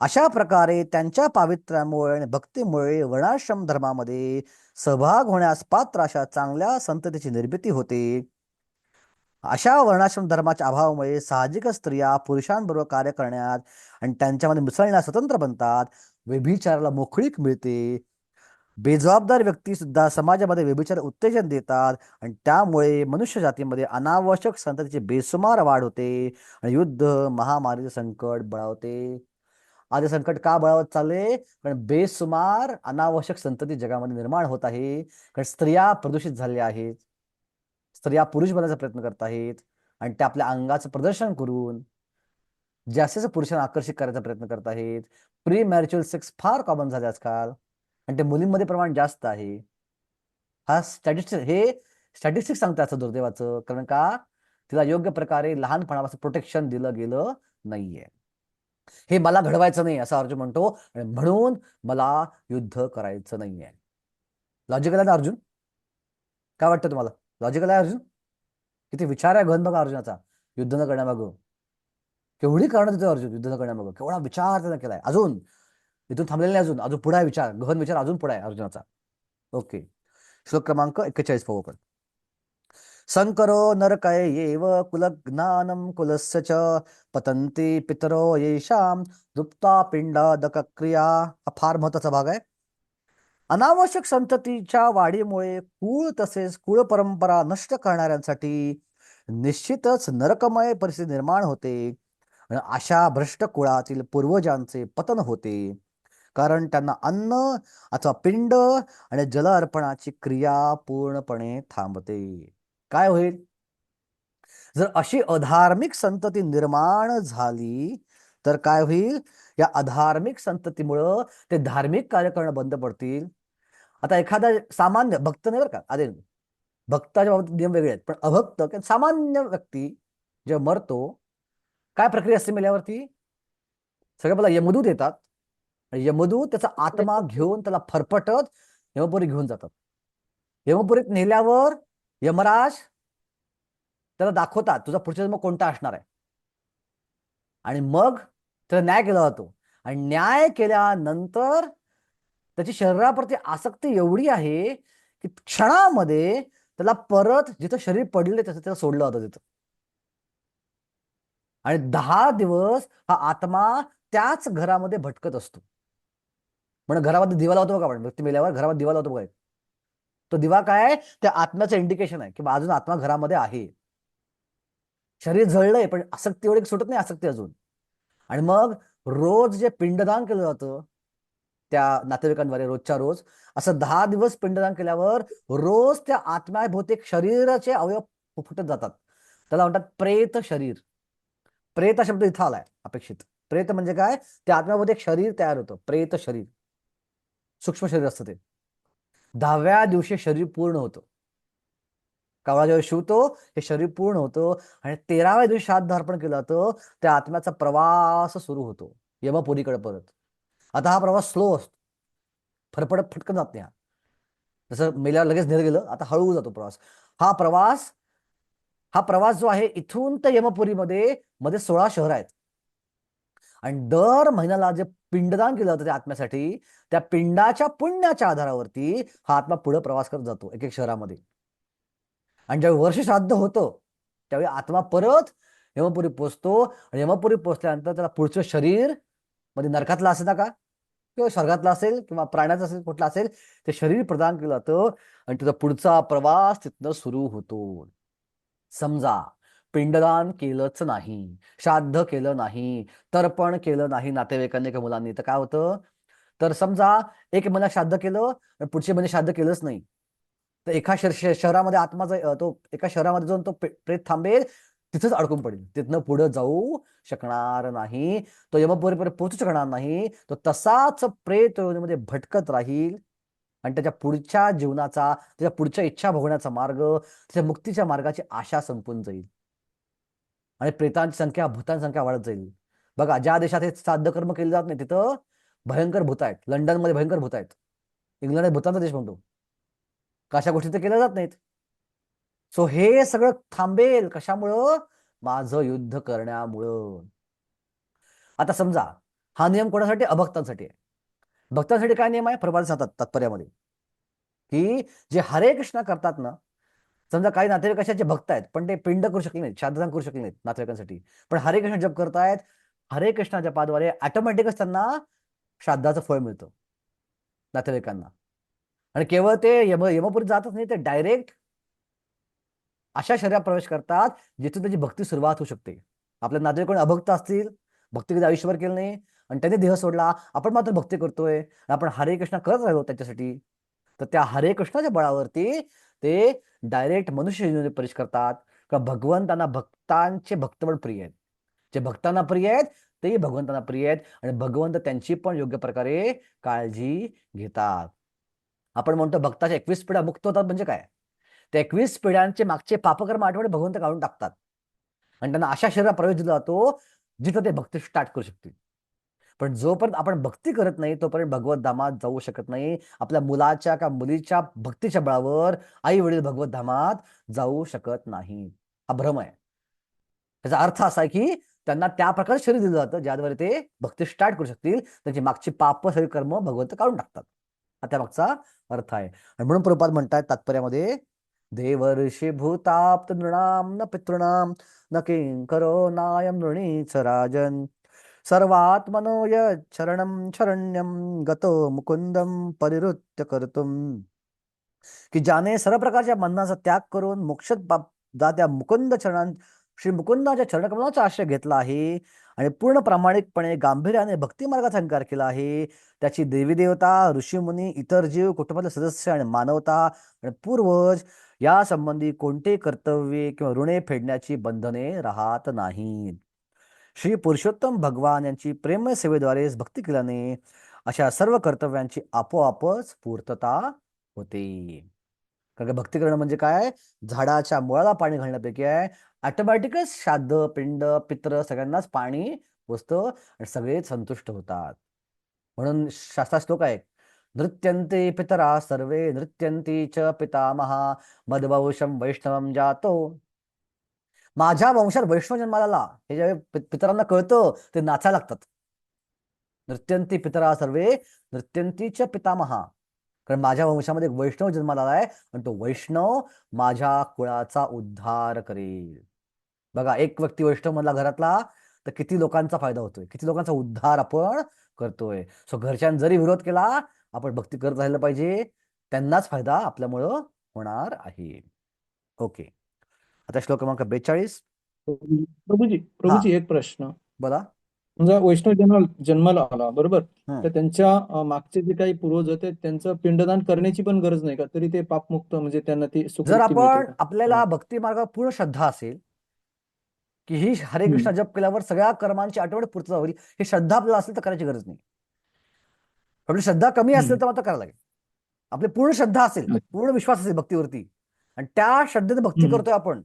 अशा प्रकारे त्यांच्या पावित्र्यामुळे आणि भक्तीमुळे वर्णाश्रम धर्मामध्ये सहभाग होण्यास पात्र अशा चांगल्या संततीची निर्मिती होते. अशा वर्णाश्रम धर्माच्या अभावामुळे साहजिकच स्त्रिया पुरुषांबरोबर कार्य करण्यात आणि त्यांच्यामध्ये मिसळण्यास स्वतंत्र बनतात. व्यभिचाराला मोकळीक मिळते. बेजबाबदार व्यक्ती सुद्धा समाजामध्ये व्यभिचार उत्तेजन देतात आणि त्यामुळे मनुष्य जातीमध्ये अनावश्यक संततीची बेसुमार वाढ होते आणि युद्ध, महामारीचे संकट बळावते. आज हे संकट का बळावत चालले? कारण बेसुमार अनावश्यक संतती जगामध्ये निर्माण होत आहे. कारण स्त्रिया प्रदूषित झालेल्या आहेत, स्त्रिया पुरुष बनायचा प्रयत्न करत आहेत आणि त्या आपल्या अंगाचं प्रदर्शन करून जास्तीत पुरुषांना आकर्षित करायचा प्रयत्न करत आहेत. प्री मॅरिच्युअल सेक्स फार कॉमन झाले आजकाल आणि ते मुलींमध्ये प्रमाण जास्त आहे. हे स्टॅटिस्टिक्स सांगतात असं दुर्दैवाचं, कारण का तिला योग्य प्रकारे लहानपणापासून प्रोटेक्शन दिलं गेलं नाहीये. हे मला घडवायचं नाही असं अर्जुन म्हणतो आणि म्हणून मला युद्ध करायचं नाहीये. लॉजिकल आहे ना अर्जुन? काय वाटतं तुम्हाला? लॉजिकल आहे अर्जुन? किती विचार आहे गहन बघा अर्जुनाचा युद्ध न करण्यामागं. केवढी कारणं देतो अर्जुन युद्ध न करण्यामागं, केवढा विचार त्यानं केलाय. अजून इथून थांबलेला नाही, अजून अजून पुढे आहे विचार, गहन विचार अजून पुढे आहे अर्जुनाचा. ओके, श्लोक क्रमांक 41 पाहू आपण. संकरो नरकय येव कुलज्ञानम कुलस्य च पतंती पितरो येषाम दुप्ता पिंडादक क्रिया. हा फार महत्वाचा भाग आहे. अनावश्यक संततीच्या वाढीमुळे कुळ तसेच कुळ परंपरा नष्ट करणाऱ्यांसाठी निश्चितच नरकमय परिस्थिती निर्माण होते. आणि अशा भ्रष्ट कुळातील पूर्वजांचे पतन होते, कारण त्यांना अन्न अथवा पिंड आणि जल अर्पणाची क्रिया पूर्णपणे थांबते. काय होईल जर अशी अधार्मिक संतती निर्माण झाली? तर काय होईल, या अधार्मिक संततीमुळं ते धार्मिक कार्य करणं बंद पडतील. आता एखादा सामान्य भक्त नाही बरं का, अरे भक्ताच्या बाबतीत नियम वेगळे आहेत, पण अभक्त किंवा सामान्य व्यक्ती जेव्हा मरतो, काय प्रक्रिया असते मेल्यावरती? सगळ्या पहिला यमदूत येतात आणि यमदूत त्याचा आत्मा घेऊन त्याला फरफटत यमपुरी घेऊन जातात. यमपुरीत नेल्यावर यमराज त्याला दाखवतात तुझा पुढचा जन्म कोणता असणार आहे, आणि मग त्याला न्याय केला जातो. आणि न्याय केल्यानंतर त्याची शरीराप्रती आसक्ती एवढी आहे की क्षणामध्ये त्याला परत जिथं शरीर पडले त्याचं त्याला सोडलं जातं तिथं. आणि 10 दिवस हा आत्मा त्याच घरामध्ये भटकत असतो. म्हणजे घरामध्ये दिवा लावतो बघा आपण, व्यक्ती मेल्यावर घरामध्ये दिवा लावतो बघा, तो दिवा काय, त्या आत्म्याचं इंडिकेशन आहे की अजून आत्मा घरामध्ये आहे. शरीर जळलंय पण आसक्ती एवढी सुटत नाही, आसक्ती अजून. आणि मग रोज जे पिंडदान केलं जातं त्या नातेवाईकांद्वारे, रोजच्या रोज असं 10 दिवस पिंडदान केल्यावर रोज त्या आत्म्याभोवती शरीराचे अवयव फुटत जातात. त्याला म्हणतात प्रेत शरीर. प्रेत हा शब्द इथं आलाय अपेक्षित. प्रेत म्हणजे काय, त्या आत्म्यामध्ये एक शरीर तयार होतं, प्रेत शरीर, सूक्ष्म शरीर असतं ते. 10व्या दिवशी शरीर पूर्ण होतं. कावळा जेव्हा शिवतो हे शरीर पूर्ण होतं, आणि 13व्या दिवशी श्राद्ध अर्पण केलं जातं. त्या आत्म्याचा प्रवास सुरू होतो यमपुरीकडे परत. आता हा प्रवास स्लो असतो, फरफडत फटकन जात नाही. जसं मेल्यावर लगेच निघ गेलं, आता हळू जातो प्रवास. हा प्रवास जो आहे इथून तर यमपुरीमध्ये मध्ये 16 शहर आहेत. आणि दर महिन्याला जे पिंडदान केलं जातं त्या आत्म्यासाठी, त्या पिंडाच्या पुण्याच्या आधारावरती हा आत्मा पुढे प्रवास करत जातो एक एक शहरामध्ये. आणि ज्यावेळी वर्ष श्राद्ध होतं त्यावेळी आत्मा परत यमपुरी पोचतो. आणि यमपुरी पोचल्यानंतर त्याला पुढचं शरीर, मध्ये नरकातला असेल ना का किंवा स्वर्गातला असेल किंवा प्राण्याचं असेल, कुठला असेल, ते शरीर प्रदान केलं जातं. आणि तुझा पुढचा प्रवास तिथनं सुरू होतो. समजा पिंडदान केलंच नाही, श्राद्ध केलं नाही, तर्पण केलं नाही नातेवाईकांनी किंवा मुलांनी, तर काय होतं? तर समजा एक महिना श्राद्ध केलं आणि पुढचे महिने श्राद्ध केलंच नाही, तर एका शहरामध्ये आत्माचा तो एका शहरामध्ये जाऊन तो प्रेत थांबेल, तिथंच अडकून पडेल, तिथनं पुढे जाऊ शकणार नाही, तो यमपुरीपर्यंत पोहोचू शकणार नाही. तो तसाच प्रेत योनीमध्ये भटकत राहील. आणि त्याच्या पुढच्या जीवनाचा, त्याच्या पुढच्या इच्छा भोगण्याचा मार्ग, त्याच्या मुक्तीच्या मार्गाची आशा संपून जाईल. आणि प्रेतांची संख्या, भूतांची संख्या वाढत जाईल. बघा, ज्या देशात हे श्राद्ध कर्म केले जात नाही तिथं भयंकर भूत आहेत. लंडनमध्ये भयंकर भूत आहेत. इंग्लंड भूतांचा देश म्हणतो, कशा गोष्टी तर केल्या जात नाहीत. सो हे सगळं थांबेल कशामुळं? माझं युद्ध करण्यामुळं. आता समजा हा नियम कोणासाठी? अभक्तांसाठी आहे. भक्तांसाठी काय नियम आहे? प्रभात सांगतात तात्पर्यामध्ये की जे हरे कृष्ण करतात ना, समजा काही नातेवाईक कशाचे भक्त आहेत पण ते पिंड करू शकले नाहीत, श्राद्धदान करू शकले नाहीत नातेवाईकांसाठी, पण हरे कृष्ण जप करतायत, हरे कृष्ण जपाद्वारे ऑटोमॅटिकच त्यांना श्राद्धाचं फळ मिळतं नातेवाईकांना. आणि केवळ ते यमपुरीत जातच नाही, ते डायरेक्ट अशा शरीरात प्रवेश करतात जिथून त्याची भक्ती सुरुवात होऊ शकते. आपल्या नातेवाईक कोणी अभक्त असतील, भक्ती कधी आयुष्यभर केलं नाही आणि त्यांनी देह सोडला, आपण मात्र भक्ती करतोय, आपण हरे कृष्ण करत राहिलो त्याच्यासाठी, तर त्या हरे कृष्णाच्या बळावरती ते डायरेक्ट मनुष्य जीवनात प्रवेश करतात. किंवा भगवंतांना, भक्तांचे भक्तबळ प्रिय आहेत, जे भक्तांना प्रिय आहेत तेही भगवंतांना प्रिय आहेत, आणि भगवंत त्यांची पण योग्य प्रकारे काळजी घेतात. आपण म्हणतो भक्ताच्या 21 पिढ्या मुक्त होतात, म्हणजे काय? त्या 21 पिढ्यांचे मागचे पापकर्म आठवडे भगवंत काढून टाकतात आणि त्यांना अशा शरीरात प्रवेश दिला जातो जिथं ते भक्ती स्टार्ट करू शकतील. पण जोपर्यंत आपण भक्ती करत नाही तोपर्यंत भगवत धामात जाऊ शकत नाही. आपल्या मुलाच्या का मुलीच्या भक्तीच्या बळावर आई वडील भगवत धामात जाऊ शकत नाही. हा भ्रम आहे. त्याचा अर्थ असा आहे की त्यांना त्या प्रकारे शरीर दिलं जातं ज्याद्वारे ते भक्ती स्टार्ट करू शकतील, त्यांची मागची पाप सगळी कर्म भगवंत काढून टाकतात. हा त्या मागचा अर्थ आहे. आणि म्हणून प्रभुपाद म्हणतात तात्पर्यामध्ये, देवर्षी भूताप्त नृणाम न पितृणाम न किंकरो नायम नृणीच राजन सर्वात्मनो शरणम शरण्यम गतो मुकुंदम परिहृत्य कर्तुम. की ज्याने सर्व प्रकारच्या बंधनाचा त्याग करून मोक्षात त्या मुकुंद श्री मुकुंदाच्या चरणकमलाचा आश्रय घेतला आहे आणि पूर्ण प्रामाणिकपणे गांभीर्याने भक्ती मार्गाचा अंगीकार केला आहे, त्याची देवी देवता, ऋषीमुनी, इतर जीव, कुटुंबातले सदस्य आणि मानवता आणि पूर्वज या संबंधी कोणते कर्तव्ये किंवा ऋणे फेडण्याची बंधने राहत नाहीत. श्री पुरुषोत्तम भगवान यांची प्रेमय सेवेद्वारे भक्ती केल्याने अशा सर्व कर्तव्यांची आपोआपच पूर्तता होते. कारण का भक्ती करणं म्हणजे काय, झाडाच्या मुळाला पाणी घालण्यापैकी आहे. ऑटोमॅटिकच श्राद्ध, पिंड, पित्र सगळ्यांनाच पाणी पोचतं आणि सगळे संतुष्ट होतात. म्हणून शास्त्रात श्लोक आहे, नृत्यन्ते पितरा सर्वे नृत्यन्ती च पितामहा मदवंशम वैष्णवम जातो. माझ्या वंशात वैष्णव जन्माला आला हे ज्यावेळी पितरांना कळतं ते नाचायला लागतात. नृत्यंती पितरा सर्वे नृत्यंती च पितामहा, कारण माझ्या वंशामध्ये एक वैष्णव जन्माला आलाय आणि तो वैष्णव माझ्या कुळाचा उद्धार करेल. बघा, एक व्यक्ती वैष्णव म्हणला घरातला तर किती लोकांचा फायदा होतोय, किती लोकांचा उद्धार आपण करतोय. सो घरच्यांनी जरी विरोध केला, आपण भक्ती करत राहिलं पाहिजे, त्यांनाच फायदा आपल्यामुळं होणार आहे. ओके, आता श्लोक क्रमांक 42. प्रभूजी एक प्रश्न. बोला. समजा वैष्णव जन्माला आला, बरोबर, हं. तर त्यांच्या मागचे जे काही पूर्वज होते त्यांचं पिंडदान करण्याची पण गरज नाही का? तरी ते पापमुक्त, म्हणजे त्यांना ती जर सुकृती मिळते आपण का? आपल्याला भक्ती मार्गावर पूर्ण श्रद्धा असेल की ही हरे कृष्ण जप केल्यावर सगळ्या कर्मांची ऑटोमॅटिक पूर्तता होईल, ही श्रद्धा आपल्याला असेल तर करायची गरज नाही. आपली श्रद्धा कमी असेल तर मात्र करायला लागेल. आपली पूर्ण श्रद्धा असेल, पूर्ण विश्वास असेल भक्तीवरती आणि त्या श्रद्धेने भक्ती करतोय आपण,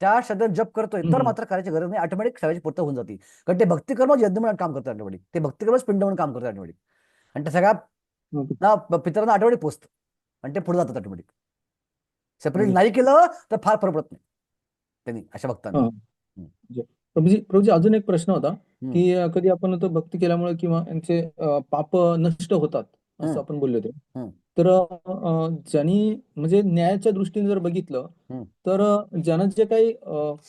त्या श्रद्धेने जप करतोय, तर मात्र करायची गरज नाही. ऑटोमॅटिक सगळ्याची पूर्तता होऊन जाते. कारण ते भक्ती कर्म यज्ञ म्हणून काम करतं ऑटोमॅटिक, ते भक्ती कर्मच पिंड म्हणून काम करतं ऑटोमॅटिक, आणि त्या सगळ्या पितरांना ऑटोमॅटिक पोचतं आणि ते पुढे जातात ऑटोमॅटिक. सेपरेट नाही केलं तर फार फरक पडत नाही त्यांनी, अशा भक्तांनी. प्रभूजी अजून एक प्रश्न होता की कधी आपण तो भक्ती केल्यामुळे किंवा यांचे पाप नष्ट होतात असं आपण बोलले होते, तर ज्यांनी म्हणजे न्यायाच्या दृष्टीने जर बघितलं तर ज्यानं जे काही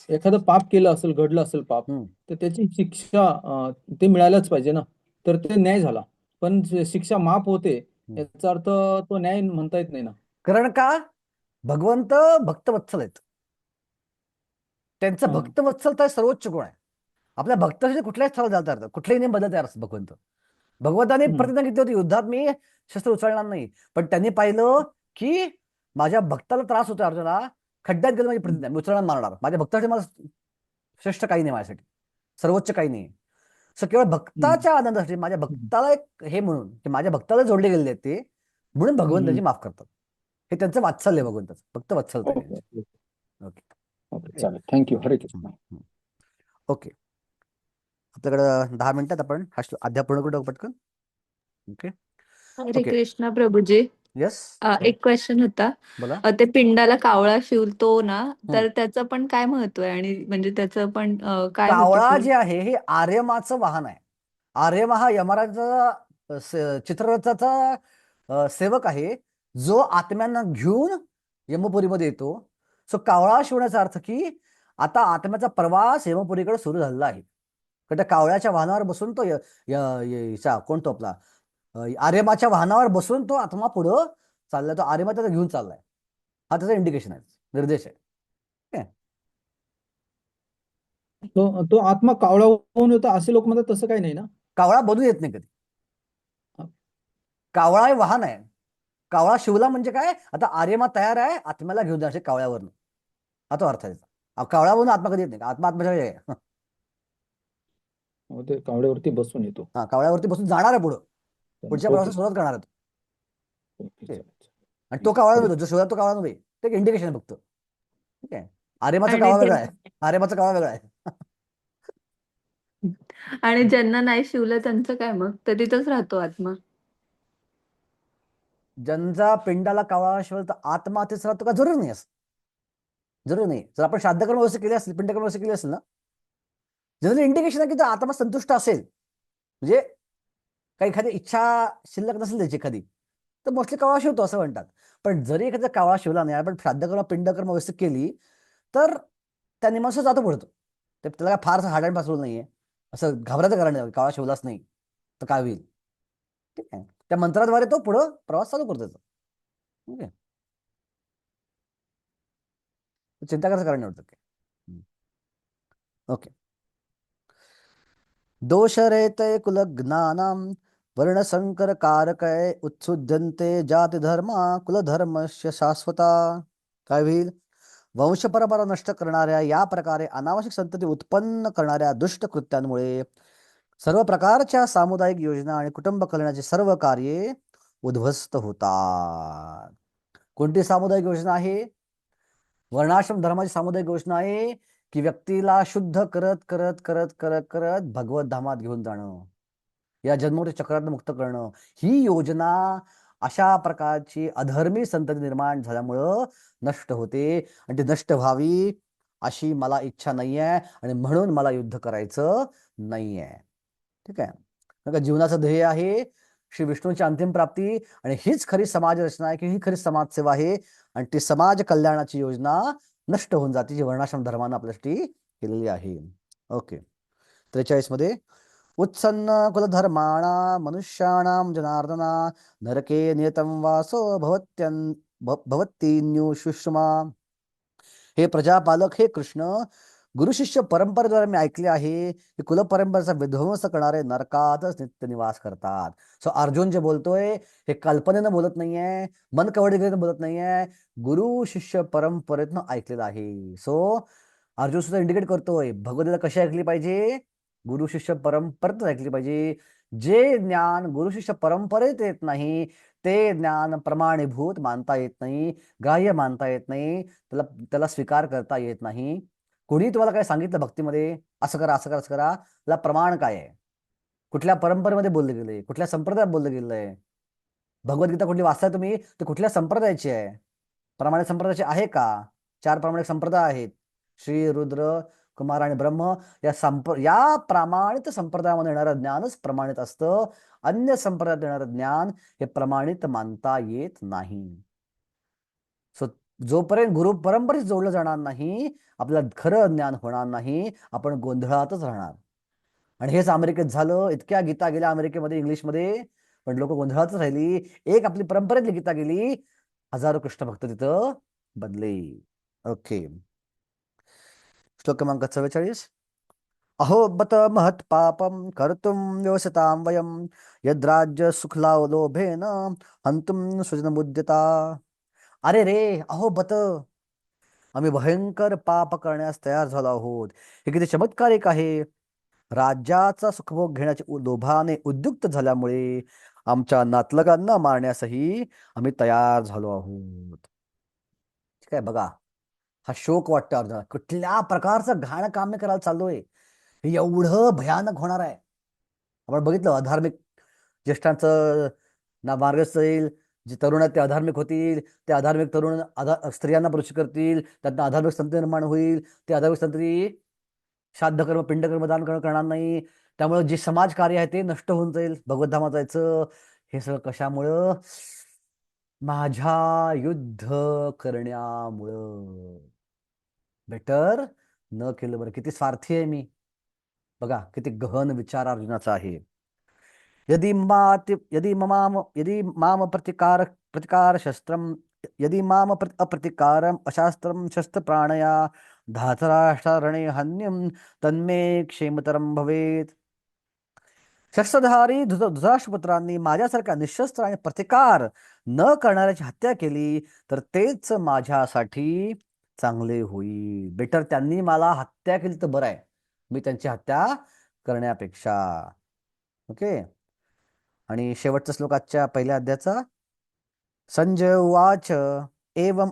एखादं पाप केलं असेल, घडलं असेल पाप, तर त्याची शिक्षा ते मिळायलाच पाहिजे ना, तर ते न्याय झाला. पण शिक्षा माफ होते याचा अर्थ तो न्याय म्हणता येत नाही ना. कारण का, भगवंत भक्तवत्सल आहेत, त्यांचं भक्तवत्सलता सर्वोच्च गुण आहे. आपल्या भक्तासाठी कुठल्याही स्थळात जाता येतं, कुठलेही नियम बदलता येतात. भगवंताने प्रतिज्ञा घेतली होती, युद्धात मी शस्त्र उचलणार नाही, पण त्यांनी पाहिलं की माझ्या भक्ताला त्रास होतो, अर्जुनाला खड्ड्यात गेलं, माझी प्रतिज्ञा मी उचलणार मारणार. माझ्या भक्तासाठी मला श्रेष्ठ काही नाही, माझ्यासाठी सर्वोच्च काही नाही. सो केवळ भक्ताच्या आनंदासाठी, माझ्या भक्ताला एक हे म्हणून, की माझ्या भक्ताला जोडले गेलेले आहेत ते, म्हणून भगवंत त्यांची माफ करतात. हे त्यांचं वात्सल्य आहे, भगवंताचं भक्त वत्सलता. ओके, चालेल, थँक्यू. हरे कृष्ण. ओके, आपल्याकडं 10 मिनिटात आपण हा अध्याय पूर्ण करू पटकन. ओके, हरे कृष्णा प्रभूजी. येस, एक क्वेश्चन होता. बोला. ते पिंडाला कावळा शिवतो ना, तर त्याचं पण काय महत्व आहे आणि म्हणजे त्याचं पण काय होतं कावळा की- जे आहे हे आर्यमाचं वाहन आहे. आर्यमा हा यमराजाचा चित्ररथाचा सेवक आहे, जो आत्म्यांना घेऊन यमपुरीमध्ये येतो. सो कावळा शिवण्याचा अर्थ की आता आत्म्याचा प्रवास यमपुरीकडे सुरू झालेला आहे. तर त्या कावळ्याच्या वाहनावर बसून तो कोण तो आपला आर्यमाच्या वाहनावर बसून तो आत्मा पुढं चाललाय, तो आर्यमा त्याचा घेऊन चाललाय. हा त्याचा इंडिकेशन आहे, निर्देश आहे. तो आत्मा कावळा होऊन होता असे लोक म्हणतात, तसं काही नाही ना. कावळा बनून येत नाही कधी. कावळा हे वाहन आहे. कावळा शिवला म्हणजे काय, आता आर्यमा तयार आहे आत्म्याला घेऊन जाण्याचे कावळ्यावरनं, हा तो अर्थ आहे त्याचा. कावळा बनून आत्मा कधी येत नाही, आत्मा आत्म्याच्या वेगळा आहे. ते कावड्यावरती बसून येतो. हा, कावळ्यावरती बसून जाणार आहे पुढं, पुढच्या प्रवासाला सुरुवात करणार आहे. आणि तो कावळा नव्हतो, जो शिवला तो कावळा नव्हे, ते एक इंडिकेशन आहे फक्त. ठीक आहे, आर्यमाचा कावळा वेगळा आहे, आर्यमाचा कावळा वेगळा आहे. आणि ज्यांना नाही शिवलं त्यांचं काय मग, तर तिथंच राहतो आत्मा. ज्यांचा पिंडाला कावळा शिवला तर आत्मा तेच राहतो का, जरूर नाही असं, जरूर नाही. जर आपण श्राद्ध कर्म व्यवस्थित केली असेल, पिंड कर्म व्यवस्थित केली असेल ना, जनरली इंडिकेशन आहे की तो आत्मा संतुष्ट असेल, म्हणजे काही एखादी इच्छा शिल्लक नसेल त्याची एखादी, तर मोस्टली कावळा शिवतो असं म्हणतात. पण जरी एखादा कावळा शिवला नाही, आपण श्राद्धकर्म पिंडकर्म व्यवस्थित केली, तर त्या नियमानुसार जातो पुढे तो. त्याला फारसं हाड अँड फास्ट नाहीये. असं घाबरायचं कारण नाही, कावळा शिवलाच नाही तर काय होईल. ठीक आहे, त्या मंत्राद्वारे तो पुढं प्रवास चालू करतो त्याचा. ओके, चिंता करायचं कारण नव्हतं. ओके. दोषरेतय कुलज्ञानां वर्णसंकरकारकय उत्सुद्यन्ते जातिधर्मा कुलधर्मस्य शाश्वता. काय होईल? वंश परंपरा नष्ट करणाऱ्या या प्रकारे अनावश्यक संतती उत्पन्न करणाऱ्या दुष्ट कृत्यांमुळे सर्व प्रकारच्या सामुदायिक योजना आणि कुटुंब कल्याणाची सर्व कार्ये उद्ध्वस्त होतात. कोणती सामुदायिक योजना आहे? वर्णाश्रम धर्माची सामुदायिक योजना आहे की व्यक्तीला शुद्ध करत करत करत करत करत भगवत धामात घेऊन जाणं, या जन्मोत्तर चक्रातून मुक्त करणं. ही योजना अशा प्रकारची अधर्मी संतती निर्माण झाल्यामुळं नष्ट होते, आणि ती नष्ट व्हावी अशी मला इच्छा नाही आहे, आणि म्हणून मला युद्ध करायचं नाही आहे. ठीक आहे, कारण का जीवनाचं ध्येय आहे श्री विष्णूची अंतिम प्राप्ती, आणि हीच खरी समाज रचना आहे की ही खरी समाजसेवा आहे, आणि ती समाज कल्याणाची योजना नष्ट होऊन जाते जी वर्णाश्रम धर्मानं आपल्यासाठी केलेली आहे. ओके. 43 मध्ये उत्सन्न कुलधर्माणा मनुष्याणां जनार्दना नरके नियतं वासो भवत्यन्यू सुषमा. हे प्रजापालक, हे कृष्ण, गुरुशिष्य परंपरेद्वारे मी ऐकले आहे की कुलपरंपरेचा विध्वंस करणारे नरकातच नित्य निवास करतात. सो अर्जुन जे बोलतोय हे कल्पनेनं बोलत नाहीये, मन कवडीनं बोलत नाहीये, गुरु शिष्य परंपरेतनं ऐकलेलं आहे. सो अर्जुन सुद्धा इंडिकेट करतोय भगवद्गीता कशी ऐकली पाहिजे? गुरु शिष्य परंपरेत ऐकली पाहिजे. जे ज्ञान गुरु शिष्य परंपरेत येत नाही ते ज्ञान प्रमाणीभूत मानता येत नाही, ग्राह्य मानता येत नाही, त्याला त्याला स्वीकार करता येत नाही. कोणी तुम्हाला काय सांगितलं भक्तीमध्ये असं करा असं करा असं करा, त्याला प्रमाण काय आहे? कुठल्या परंपरेमध्ये बोललं गेलंय, कुठल्या संप्रदायात बोललं गेलंय? भगवद्गीता कुठली वाचताय तुम्ही, ते कुठल्या संप्रदायाची आहे? प्रामाणिक संप्रदायाची आहे का? 4 प्रामाणिक संप्रदाय आहेत, श्री, रुद्र, कुमार आणि ब्रह्म. या प्रामाणित संप्रदायामध्ये येणारं ज्ञानच प्रमाणित असतं. अन्य संप्रदायात येणारं ज्ञान हे प्रमाणित मानता येत नाही. सो जोपर्यंत गुरु परंपरेत जोडलं जाणार नाही, आपल्याला खरं ज्ञान होणार नाही, आपण गोंधळातच राहणार. आणि हेच अमेरिकेत झालं. इतक्या गीता गेल्या अमेरिकेमध्ये इंग्लिशमध्ये, पण लोक गोंधळातच राहिली. एक आपली परंपरेतली गीता गेली, हजारो कृष्ण भक्त तिथं बदले. ओके. श्लोक क्रमांक 44. अहो बत महत् पापम कर्तुम व्यवसतां वयम यद्राज्य सुखलालोभेन हंतुम स्वजनमुद्यता. अरे रे, अहो बत, आम्ही भयंकर पाप करण्यास तयार झालो आहोत. हे किती चमत्कारिक आहे. राज्याचा सुखभोग घेण्याच्या लोभाने उद्युक्त झाल्यामुळे आमच्या नातलगांना मारण्यासही आम्ही तयार झालो आहोत. ठीक आहे, बघा हा शोक वाटतो अर्जुना. कुठल्या प्रकारचं घाण काम मी करायला चाललोय, हे एवढं भयानक होणार आहे. आपण बघितलं अधार्मिक ज्येष्ठांचं ना मार्गस्थ येईल, जे तरुण आहेत ते अधार्मिक होतील, ते अधार्मिक तरुण स्त्रियांना प्रवेश करतील, त्यांना अधार्मिक संतती निर्माण होईल, ते अधार्मिक संतती श्राद्धकर्म पिंडकर्म दान करणार नाही, त्यामुळे जे समाज कार्य आहे ते नष्ट होऊन जाईल, भगवद्धामात जायचं. हे सगळं कशामुळं? माझ्या युद्ध करण्यामुळं. बेटर न केलं बरं. किती स्वार्थी आहे मी, बघा किती गहन विचार अर्जुनाचा आहे. यदि माम प्रतिकार शस्त्रम यदि माम अप्रतिकारम अशास्त्रम शस्त्र प्राणया धातराष्ट्रणे हन्यम तन्मे क्षेमतरम भवेत. शस्त्रधारी धृतराष्ट्रपुत्रांनी माझ्यासारख्या निशस्त्र आणि प्रतिकार न करणाऱ्याची हत्या केली तर तेच माझ्यासाठी चांगले होईल. बेटर त्यांनी मला हत्या केली तर बरं आहे, मी त्यांची हत्या करण्यापेक्षा. ओके. आणि शेवटचा श्लोक आजच्या पहिल्या अध्यायाचा. संजय उवाच एवं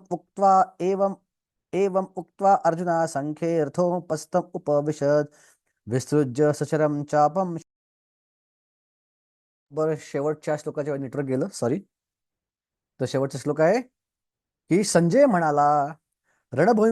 उक्त्वा अर्जुना संख्ये रथोपस्थम् उपविशद विसृज्य सचरम चापम. बरं, शेवटच्या श्लोकाच्या नेटवर्क गेलं, सॉरी. तर शेवटचा श्लोक आहे की संजय म्हणाला, रणभूमी